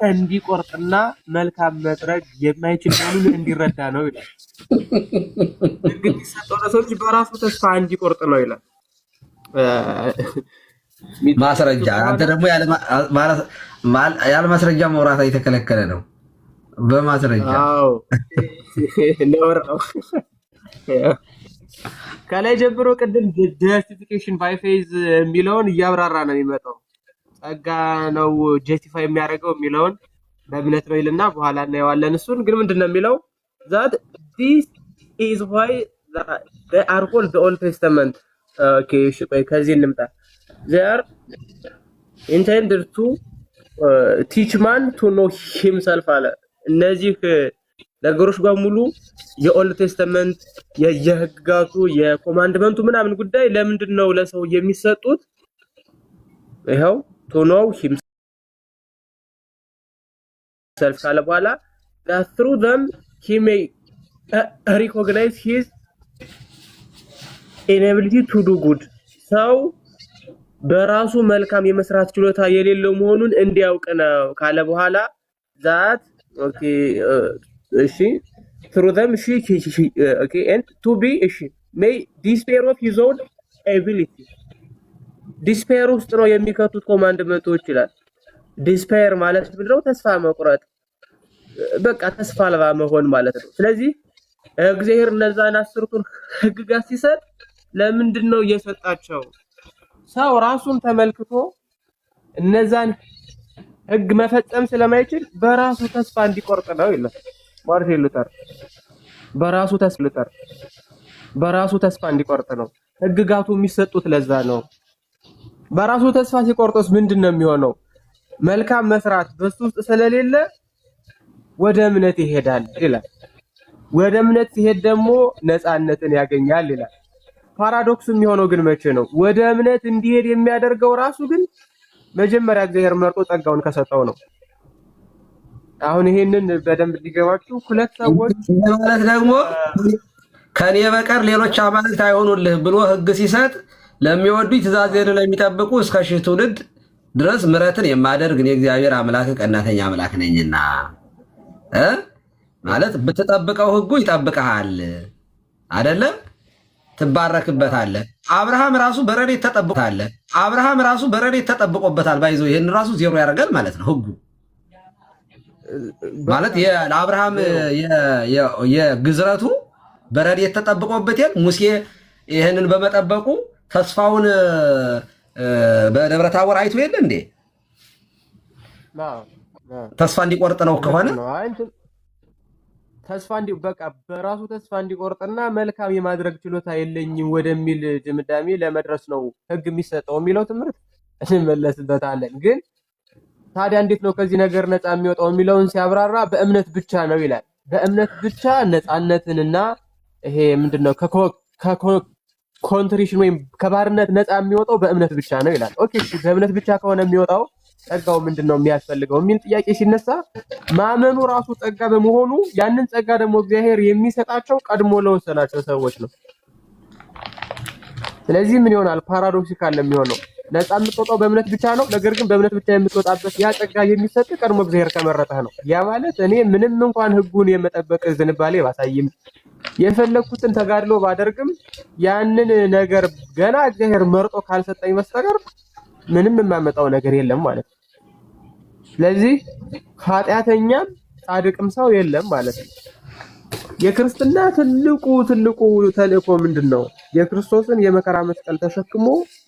እንዲቆርጥና መልካም መጥረግ የማይችል መሆኑን እንዲረዳ ነው ይላል። ህግ የሚሰጠው ለሰው ልጅ በራሱ ተስፋ እንዲቆርጥ ነው ይላል። ማስረጃ አንተ ደግሞ ያለ ማስረጃ መውራት የተከለከለ ነው። በማስረጃ አዎ ነውር ነው። ከላይ ጀምሮ ቅድም ጀስቲፊኬሽን ባይ ፌዝ የሚለውን እያብራራ ነው የሚመጣው። ጸጋ ነው ጀስቲፋይ የሚያደርገው የሚለውን በእምነት ነው ይልና በኋላ እናየዋለን። እሱን ግን ምንድነው የሚለው? that this is why they are called the Old Testament. Okay, እሺ ቆይ ከዚህ እንምጣ። they are intended to teach man to know himself አለ። እነዚህ ነገሮች በሙሉ የኦልድ ቴስተመንት የህግጋቱ የኮማንድመንቱ ምናምን ጉዳይ ለምንድን ነው ለሰው የሚሰጡት? ይሄው to know himself ካለ በኋላ that through them he may recognize his inability to do good ሰው በራሱ መልካም የመስራት ችሎታ የሌለው መሆኑን እንዲያውቅ ነው ካለ በኋላ that okay እሺ through them okay and to be እሺ may despair of his own ability despair ውስጥ ነው የሚከቱት ኮማንድመንቶች ይላል። despair ማለት ምንድነው? ተስፋ መቁረጥ፣ በቃ ተስፋ አልባ መሆን ማለት ነው። ስለዚህ እግዚአብሔር እነዛን 10ቱን ህግጋት ሲሰጥ ለምንድን ነው እየሰጣቸው? ሰው ራሱን ተመልክቶ እነዛን ህግ መፈጸም ስለማይችል በራሱ ተስፋ እንዲቆርጥ ነው ይላል ማርቲን ሉተር። በራሱ ተስፋ እንዲቆርጥ ነው ህግጋቱ የሚሰጡት። ለዛ ነው በራሱ ተስፋ ሲቆርጥስ ምንድነው የሚሆነው? መልካም መስራት በሱ ውስጥ ስለሌለ ወደ እምነት ይሄዳል ይላል። ወደ እምነት ሲሄድ ደግሞ ነፃነትን ያገኛል ይላል። ፓራዶክስ የሚሆነው ግን መቼ ነው? ወደ እምነት እንዲሄድ የሚያደርገው ራሱ ግን መጀመሪያ እግዚአብሔር መርጦ ጸጋውን ከሰጠው ነው። አሁን ይሄንን በደንብ እንዲገባችሁ ሁለት ሰዎች ማለት ደግሞ ከኔ በቀር ሌሎች አማልክት አይሆኑልህ ብሎ ህግ ሲሰጥ ለሚወዱኝ ትእዛዜን ለሚጠብቁ እስከ ሺህ ትውልድ ድረስ ምሕረትን የማደርግ እኔ እግዚአብሔር አምላክ ቀናተኛ አምላክ ነኝና ማለት ብትጠብቀው ህጉ ይጠብቀሃል አይደለም? ትባረክበታለህ። አብርሃም ራሱ በረድኤት ተጠብቆበታል። ባይዘው ይሄን ራሱ ዜሮ ያደርጋል ማለት ነው ህጉ ማለት ለአብርሃም የግዝረቱ በረድኤት ተጠብቆበት ሙሴ ይሄንን በመጠበቁ ተስፋውን በደብረ ታቦር አይቶ የለ እንዴ? ተስፋ እንዲቆርጥ ነው ከሆነ በቃ በራሱ ተስፋ እንዲቆርጥና መልካም የማድረግ ችሎታ የለኝም ወደሚል ድምዳሜ ለመድረስ ነው ህግ የሚሰጠው የሚለው ትምህርት እንመለስበታለን። ግን ታዲያ እንዴት ነው ከዚህ ነገር ነፃ የሚወጣው የሚለውን ሲያብራራ በእምነት ብቻ ነው ይላል። በእምነት ብቻ ነፃነትንና ይሄ ምንድነው ኮንትሪሽን ወይም ከባርነት ነፃ የሚወጣው በእምነት ብቻ ነው ይላል። ኦኬ እሺ በእምነት ብቻ ከሆነ የሚወጣው ጸጋው ምንድነው የሚያስፈልገው የሚል ጥያቄ ሲነሳ ማመኑ ራሱ ጸጋ በመሆኑ ያንን ጸጋ ደግሞ እግዚአብሔር የሚሰጣቸው ቀድሞ ለወሰናቸው ሰዎች ነው። ስለዚህ ምን ይሆናል? ፓራዶክሲካል የሚሆነው ነፃ የምትወጣው በእምነት ብቻ ነው። ነገር ግን በእምነት ብቻ የምትወጣበት ያ ጸጋ የሚሰጥ ቀድሞ እግዚአብሔር ከመረጠህ ነው። ያ ማለት እኔ ምንም እንኳን ህጉን የመጠበቅ ዝንባሌ ባሳይም የፈለኩትን ተጋድሎ ባደርግም ያንን ነገር ገና እግዚአብሔር መርጦ ካልሰጠኝ በስተቀር ምንም የማመጣው ነገር የለም ማለት ነው። ስለዚህ ኃጢአተኛም ጻድቅም ሰው የለም ማለት ነው። የክርስትና ትልቁ ተልእኮ ምንድነው? የክርስቶስን የመከራ መስቀል ተሸክሞ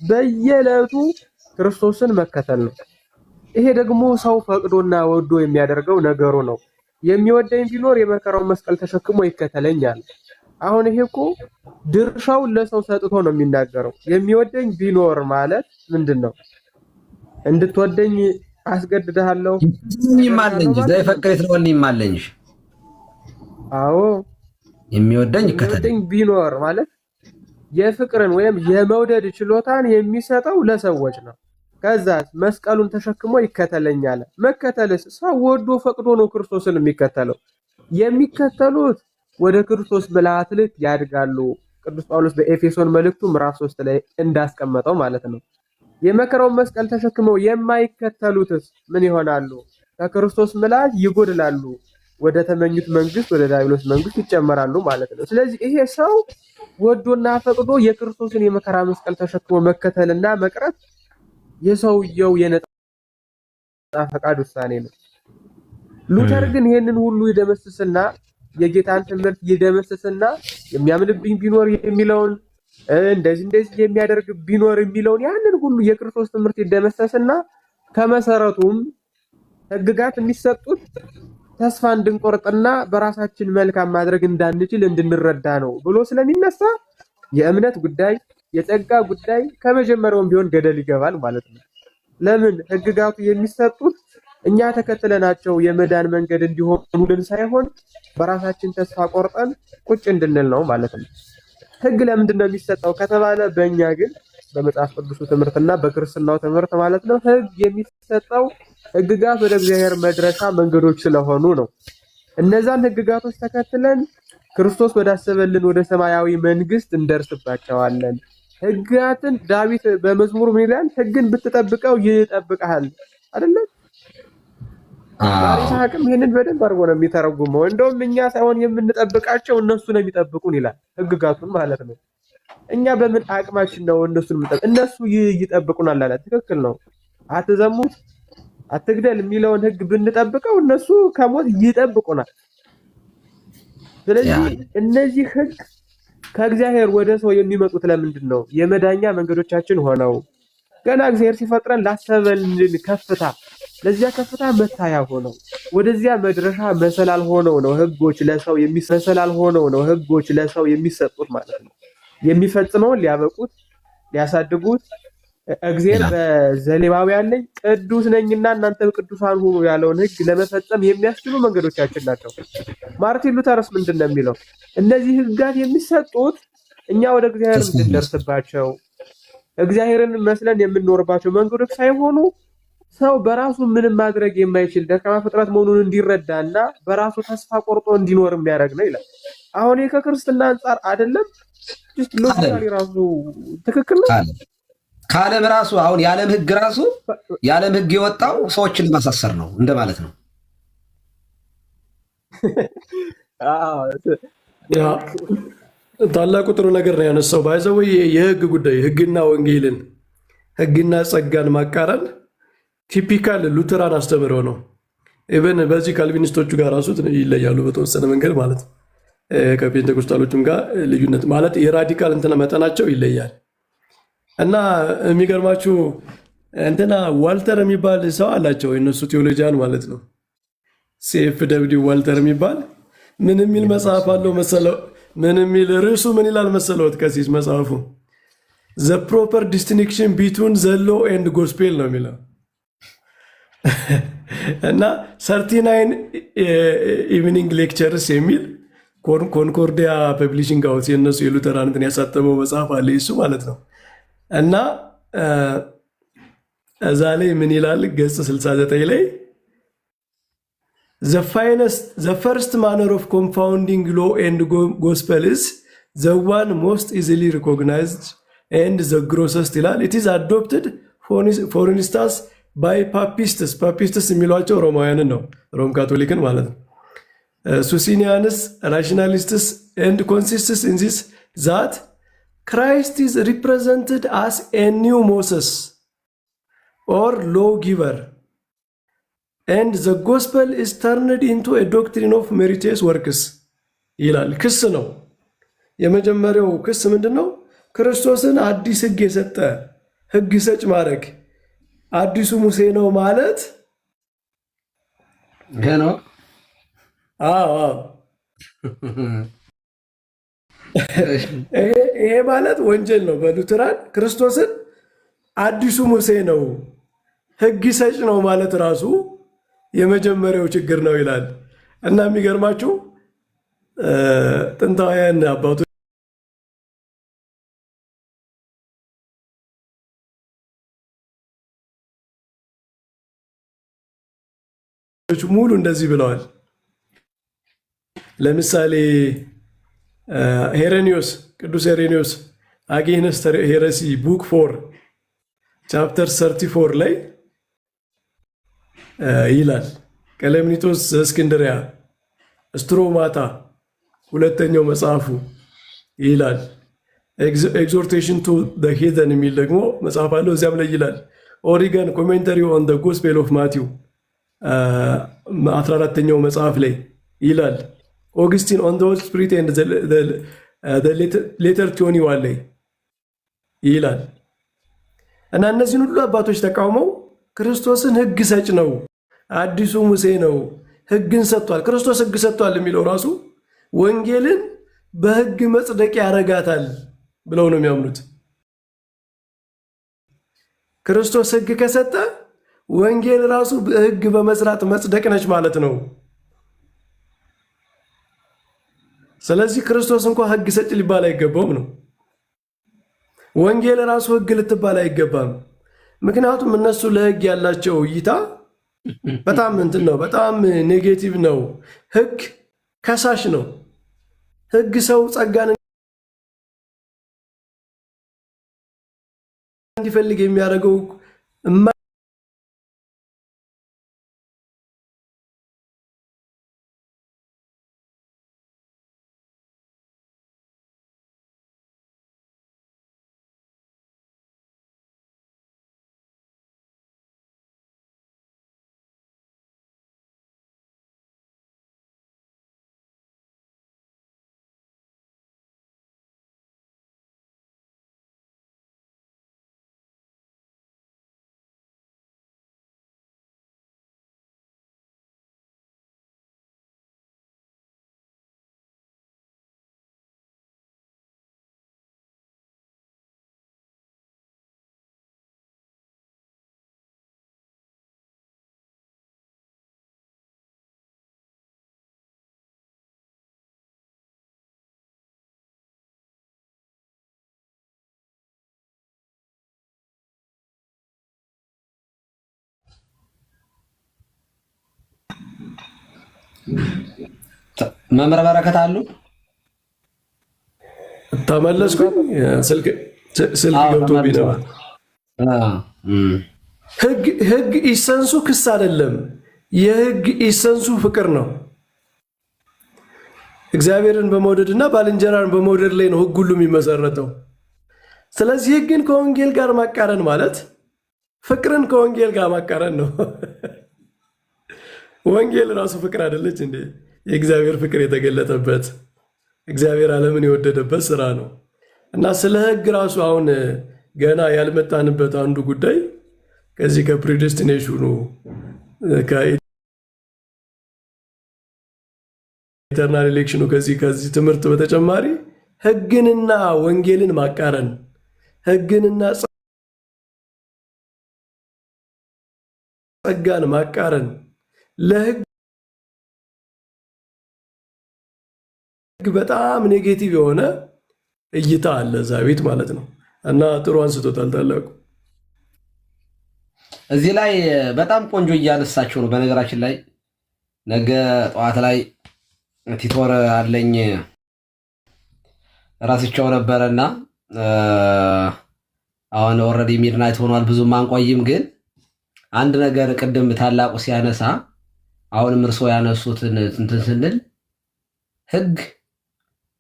በየዕለቱ ክርስቶስን መከተል ነው። ይሄ ደግሞ ሰው ፈቅዶና ወዶ የሚያደርገው ነገሩ ነው። የሚወደኝ ቢኖር የመከራውን መስቀል ተሸክሞ ይከተለኛል። አሁን ይሄ እኮ ድርሻውን ለሰው ሰጥቶ ነው የሚናገረው። የሚወደኝ ቢኖር ማለት ምንድነው? እንድትወደኝ አስገድድሃለሁ ይማለኝ ዘይፈቅር ይትወልኝ ይማለኝ። አዎ የሚወደኝ ይከተለኝ ቢኖር ማለት የፍቅርን ወይም የመውደድ ችሎታን የሚሰጠው ለሰዎች ነው። ከዛ መስቀሉን ተሸክሞ ይከተለኛል። መከተልስ ሰው ወዶ ፈቅዶ ነው ክርስቶስን የሚከተለው። የሚከተሉት ወደ ክርስቶስ ምልአት ልክ ያድጋሉ። ቅዱስ ጳውሎስ በኤፌሶን መልእክቱ ምዕራፍ 3 ላይ እንዳስቀመጠው ማለት ነው። የመከራውን መስቀል ተሸክመው የማይከተሉትስ ምን ይሆናሉ? ከክርስቶስ ምልአት ይጎድላሉ፣ ወደ ተመኙት መንግስት፣ ወደ ዲያብሎስ መንግስት ይጨመራሉ ማለት ነው። ስለዚህ ይሄ ሰው ወዶና ፈቅዶ የክርስቶስን የመከራ መስቀል ተሸክሞ መከተልና መቅረት የሰውየው የነጻ ፈቃድ ውሳኔ ነው። ሉተር ግን ይሄንን ሁሉ ይደመስስና የጌታን ትምህርት ይደመስስና የሚያምንብኝ ቢኖር የሚለውን እንደዚህ የሚያደርግ ቢኖር የሚለውን ያንን ሁሉ የክርስቶስ ትምህርት ይደመሰስና ከመሰረቱም ሕግጋት የሚሰጡት ተስፋ እንድንቆርጥና በራሳችን መልካም ማድረግ እንዳንችል እንድንረዳ ነው ብሎ ስለሚነሳ የእምነት ጉዳይ የጸጋ ጉዳይ ከመጀመሪያውም ቢሆን ገደል ይገባል ማለት ነው። ለምን? ሕግጋቱ የሚሰጡት እኛ ተከትለናቸው የመዳን መንገድ እንዲሆኑልን ሳይሆን በራሳችን ተስፋ ቆርጠን ቁጭ እንድንል ነው ማለት ነው። ሕግ ለምንድን ነው የሚሰጠው ከተባለ በእኛ ግን በመጽሐፍ ቅዱሱ ትምህርትና በክርስትናው ትምህርት ማለት ነው ሕግ የሚሰጠው ሕግጋት ወደ እግዚአብሔር መድረሻ መንገዶች ስለሆኑ ነው። እነዛን ሕግጋቶች ተከትለን ክርስቶስ ወዳሰበልን ወደ ሰማያዊ መንግስት እንደርስባቸዋለን። ሕግጋትን ዳዊት በመዝሙሩ ምን ይላል? ሕግን ብትጠብቀው ይጠብቅሃል አይደለ? ይስሐቅም ይሄንን በደንብ አድርጎ ነው የሚተረጉመው። እንደውም እኛ ሳይሆን የምንጠብቃቸው እነሱ ነው የሚጠብቁን ይላል። ሕግጋቱን ማለት ነው። እኛ በምን አቅማችን ነው እነሱን የምንጠብቅ? እነሱ ይጠብቁናል አለ። ትክክል ነው። አትዘሙት፣ አትግደል የሚለውን ሕግ ብንጠብቀው እነሱ ከሞት ይጠብቁናል። ስለዚህ እነዚህ ሕግ ከእግዚአብሔር ወደ ሰው የሚመጡት ለምንድን ነው? የመዳኛ መንገዶቻችን ሆነው ገና እግዚአብሔር ሲፈጥረን ላሰበልን ከፍታ ለዚያ ከፍታ መታያ ሆነው ወደዚያ መድረሻ መሰላል ሆነው ነው ሕጎች ለሰው የሚሰጡት ማለት ነው። የሚፈጽመውን ሊያበቁት ሊያሳድጉት እግዚአብሔር በዘሌዋውያን ላይ ቅዱስ ነኝና እናንተ ቅዱሳን ሁኑ ያለውን ሕግ ለመፈጸም የሚያስችሉ መንገዶቻችን ናቸው። ማርቲን ሉተርስ ምንድን ነው የሚለው? እነዚህ ሕግጋት የሚሰጡት እኛ ወደ እግዚአብሔር እንድንደርስባቸው እግዚአብሔርን መስለን የምንኖርባቸው መንገዶች ሳይሆኑ ሰው በራሱ ምንም ማድረግ የማይችል ደካማ ፍጥረት መሆኑን እንዲረዳና በራሱ ተስፋ ቆርጦ እንዲኖር የሚያደርግ ነው ይላል። አሁን ይሄ ከክርስትና አንጻር አይደለም፣ ሎጂካሊ ራሱ ትክክል ነው። ከዓለም ራሱ አሁን የዓለም ሕግ ራሱ የዓለም ሕግ የወጣው ሰዎችን ለማሳሰር ነው እንደማለት ነው። ታላቁ ጥሩ ነገር ነው ያነሳው። ባይዘው የሕግ ጉዳይ ሕግና ወንጌልን ሕግና ጸጋን ማቃረን ቲፒካል ሉተራን አስተምረው ነው። ኢቨን በዚህ ካልቪኒስቶቹ ጋር ራሱ ይለያሉ በተወሰነ መንገድ ማለት ነው። ከፔንቴኮስታሎቹም ጋር ልዩነት ማለት የራዲካል እንትና መጠናቸው ይለያል። እና የሚገርማችሁ እንትና ዋልተር የሚባል ሰው አላቸው የነሱ ቴዎሎጂያን ማለት ነው። ሴፍ ደብሊው ዋልተር የሚባል ምን የሚል መጽሐፍ አለው መሰለው? ምን የሚል ርዕሱ ምን ይላል መሰለዎት? ከሲስ መጽሐፉ ዘ ፕሮፐር ዲስቲንክሽን ቢትዊን ዘ ሎ ኤንድ ጎስፔል ነው የሚለው እና 39 ኢቭኒንግ ሌክቸርስ የሚል ኮንኮርዲያ ፐብሊሽንግ ሃውስ የነሱ የሉተራን እንትን ያሳተመው መጽሐፍ አለ እሱ ማለት ነው። እና እዛ ላይ ምን ይላል? ገጽ 69 ላይ the first manner of confounding law and gospel is the one most easily recognized and the grossest ይላል። it is adopted for instance by papists የሚሏቸው ሮማውያንን ነው፣ ሮም ካቶሊክን ማለት ነው። Socinianus, rationalists, and consists in this that Christ is represented as a new Moses or lawgiver, and the gospel is turned into a doctrine of meritorious works ይላል። ክስ ነው። የመጀመሪያው ክስ ምንድነው? ክርስቶስን አዲስ ሕግ የሰጠ ሕግ ሰጭ ማድረግ አዲሱ ሙሴ ነው ማለት ይሄ ነው። ይሄ ማለት ወንጀል ነው። በሉትራን ክርስቶስን አዲሱ ሙሴ ነው ሕግ ሰጭ ነው ማለት ራሱ የመጀመሪያው ችግር ነው ይላል። እና የሚገርማችሁ ጥንታውያን አባቶች ሙሉ እንደዚህ ብለዋል። ለምሳሌ ሄሬኒዮስ ቅዱስ ሄሬኒዮስ አጌንስት ሄረሲ ቡክ 4 ቻፕተር 34 ላይ ይላል። ቀለምኒጦስ ዘእስክንድርያ ስትሮማታ ሁለተኛው መጽሐፉ ይላል። ኤግዞርቴሽን ቱ ዘ ሄዘን የሚል ደግሞ መጽሐፍ አለው። እዚያም ላይ ይላል። ኦሪገን ኮሜንተሪ ኦን ዘ ጎስፔል ኦፍ ማቲው 14ኛው መጽሐፍ ላይ ይላል። ኦግስቲን ኦን ዘ ሆሊ ስፒሪት ኤንድ ሌተር 21 ላይ ይላል። እና እነዚህን ሁሉ አባቶች ተቃውመው ክርስቶስን ሕግ ሰጭ ነው፣ አዲሱ ሙሴ ነው፣ ሕግን ሰጥቷል፣ ክርስቶስ ሕግ ሰጥቷል የሚለው ራሱ ወንጌልን በሕግ መጽደቅ ያረጋታል ብለው ነው የሚያምኑት። ክርስቶስ ሕግ ከሰጠ ወንጌል ራሱ ሕግ በመስራት መጽደቅ ነች ማለት ነው። ስለዚህ ክርስቶስ እንኳን ሕግ ሰጭ ሊባል አይገባውም ነው። ወንጌል ራሱ ሕግ ልትባል አይገባም። ምክንያቱም እነሱ ለሕግ ያላቸው እይታ በጣም እንትን ነው፣ በጣም ኔጌቲቭ ነው። ሕግ ከሳሽ ነው። ሕግ ሰው ጸጋን እንዲፈልግ የሚያደርገው መምህር በረከት አሉ። ተመለስኩኝ። ስልክ ገብቶብኝ ነበር። ሕግ ኢሰንሱ ክስ አይደለም። የሕግ ኢሰንሱ ፍቅር ነው። እግዚአብሔርን በመውደድና ባልንጀራን በመውደድ ላይ ነው ሕግ ሁሉ የሚመሰረተው። ስለዚህ ሕግን ከወንጌል ጋር ማቃረን ማለት ፍቅርን ከወንጌል ጋር ማቃረን ነው። ወንጌል ራሱ ፍቅር አይደለች እንዴ? የእግዚአብሔር ፍቅር የተገለጠበት እግዚአብሔር ዓለምን የወደደበት ስራ ነው። እና ስለ ሕግ ራሱ አሁን ገና ያልመጣንበት አንዱ ጉዳይ ከዚህ ከፕሪዴስቲኔሽኑ ከኢተርናል ኤሌክሽኑ ከዚህ ትምህርት በተጨማሪ ሕግንና ወንጌልን ማቃረን፣ ሕግንና ጸጋን ማቃረን ለሕግ በጣም ኔጌቲቭ የሆነ እይታ አለ እዛ ቤት ማለት ነው። እና ጥሩ አንስቶታል ታላቁ። እዚህ ላይ በጣም ቆንጆ እያነሳቸው ነው። በነገራችን ላይ ነገ ጠዋት ላይ ቲቶር አለኝ ራስቸው ነበረና አሁን ኦልሬዲ ሚድናይት ሆኗል። ብዙም አንቆይም። ግን አንድ ነገር ቅድም ታላቁ ሲያነሳ አሁንም እርሶ ያነሱትን እንትን ስንል ህግ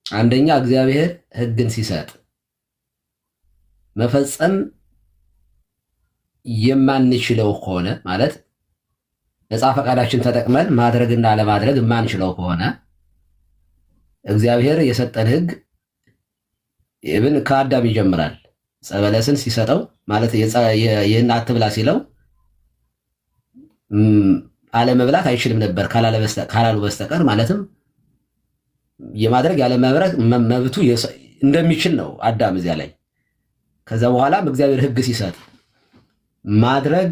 አንደኛ እግዚአብሔር ህግን ሲሰጥ መፈጸም የማንችለው ከሆነ ማለት ነፃ ፈቃዳችን ተጠቅመን ማድረግና አለማድረግ የማንችለው ከሆነ እግዚአብሔር የሰጠን ህግ ኢብን ከአዳም ይጀምራል። ጸበለስን ሲሰጠው ማለት ይህን አትብላ ሲለው አለመብላት አይችልም ነበር ካላሉ በስተቀር ማለትም የማድረግ ያለመብረት መብቱ እንደሚችል ነው አዳም እዚያ ላይ። ከዛ በኋላም እግዚአብሔር ህግ ሲሰጥ ማድረግ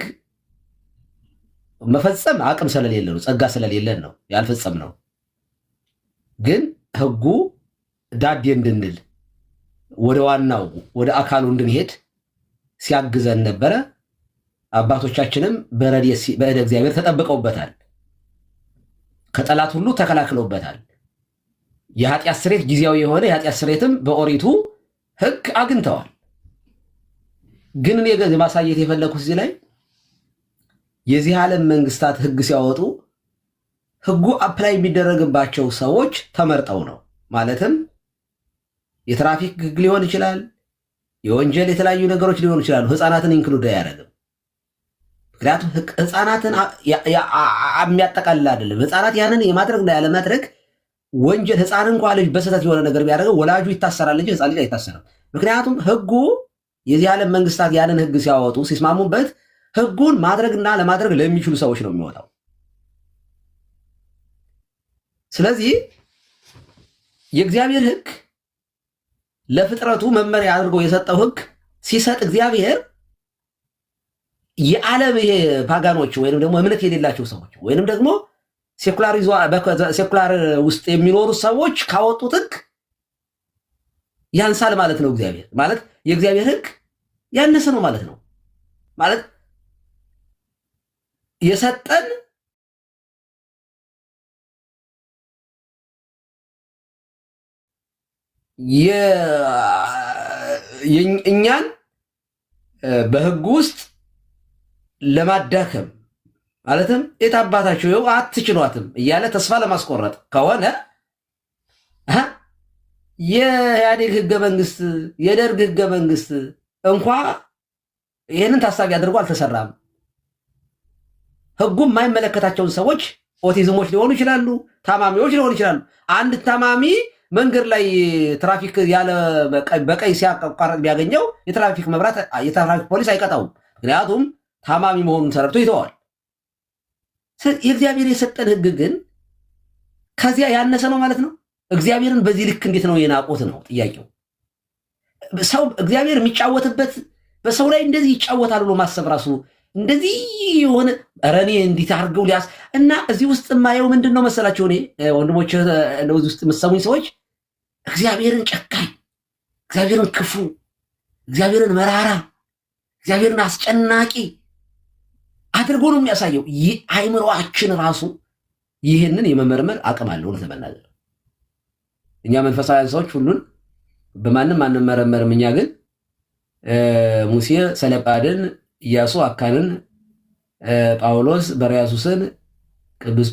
መፈጸም አቅም ስለሌለ ነው፣ ጸጋ ስለሌለን ነው ያልፈጸም ነው። ግን ህጉ ዳዴ እንድንል ወደ ዋናው ወደ አካሉ እንድንሄድ ሲያግዘን ነበረ። አባቶቻችንም በእደ እግዚአብሔር ተጠብቀውበታል፣ ከጠላት ሁሉ ተከላክለውበታል። የኃጢአት ስሬት ጊዜያዊ የሆነ የኃጢአት ስሬትም በኦሪቱ ህግ አግኝተዋል። ግን እኔ ማሳየት የፈለኩት እዚህ ላይ የዚህ ዓለም መንግስታት ህግ ሲያወጡ ህጉ አፕላይ የሚደረግባቸው ሰዎች ተመርጠው ነው። ማለትም የትራፊክ ህግ ሊሆን ይችላል፣ የወንጀል የተለያዩ ነገሮች ሊሆኑ ይችላሉ። ህፃናትን ኢንክሉድ አያደርግም። ምክንያቱም ህፃናትን የሚያጠቃልል አይደለም። ህፃናት ያንን የማድረግና ያለማድረግ ወንጀል ህፃን እንኳ ልጅ በስህተት የሆነ ነገር ቢያደርገው ወላጁ ይታሰራል እንጂ ህፃን ልጅ አይታሰርም። ምክንያቱም ህጉ የዚህ ዓለም መንግስታት ያንን ህግ ሲያወጡ ሲስማሙበት ህጉን ማድረግና ለማድረግ ለሚችሉ ሰዎች ነው የሚወጣው። ስለዚህ የእግዚአብሔር ህግ ለፍጥረቱ መመሪያ አድርጎ የሰጠው ህግ ሲሰጥ እግዚአብሔር የዓለም ይሄ ፓጋኖች ወይንም ደግሞ እምነት የሌላቸው ሰዎች ወይንም ደግሞ ሴኩላር ውስጥ የሚኖሩ ሰዎች ካወጡት ህግ ያንሳል ማለት ነው። እግዚአብሔር ማለት የእግዚአብሔር ህግ ያነሰ ነው ማለት ነው። ማለት የሰጠን እኛን በህግ ውስጥ ለማዳከም ማለትም የት አባታችሁ ይኸው አትችሏትም እያለ ተስፋ ለማስቆረጥ ከሆነ የኢህአዴግ ህገ መንግስት የደርግ ህገ መንግስት እንኳ ይህንን ታሳቢ አድርጎ አልተሰራም። ህጉም የማይመለከታቸውን ሰዎች ኦቲዝሞች ሊሆኑ ይችላሉ፣ ታማሚዎች ሊሆኑ ይችላሉ። አንድ ታማሚ መንገድ ላይ ትራፊክ ያለ በቀይ ሲያቋርጥ ቢያገኘው የትራፊክ ፖሊስ አይቀጣውም። ምክንያቱም ታማሚ መሆኑን ተረድቶ ይተዋል። የእግዚአብሔር የሰጠን ህግ ግን ከዚያ ያነሰ ነው ማለት ነው። እግዚአብሔርን በዚህ ልክ እንዴት ነው የናቁት ነው ጥያቄው። ሰው እግዚአብሔር የሚጫወትበት በሰው ላይ እንደዚህ ይጫወታል ብሎ ማሰብ ራሱ እንደዚህ የሆነ ረኔ እንዲት አድርገው ሊያስ እና እዚህ ውስጥ የማየው ምንድን ነው መሰላቸው? እኔ ወንድሞች እዚህ ውስጥ የምትሰሙኝ ሰዎች እግዚአብሔርን ጨካኝ፣ እግዚአብሔርን ክፉ፣ እግዚአብሔርን መራራ፣ እግዚአብሔርን አስጨናቂ አድርጎ ነው የሚያሳየው። ይህ አይምሮአችን ራሱ ይህንን የመመርመር አቅም አለው። ለተመናገር እኛ መንፈሳውያን ሰዎች ሁሉን በማንም አንመረመርም። እኛ ግን ሙሴ ሰለጳድን፣ ኢያሱ አካንን፣ ጳውሎስ በርያሱስን፣ ቅዱስ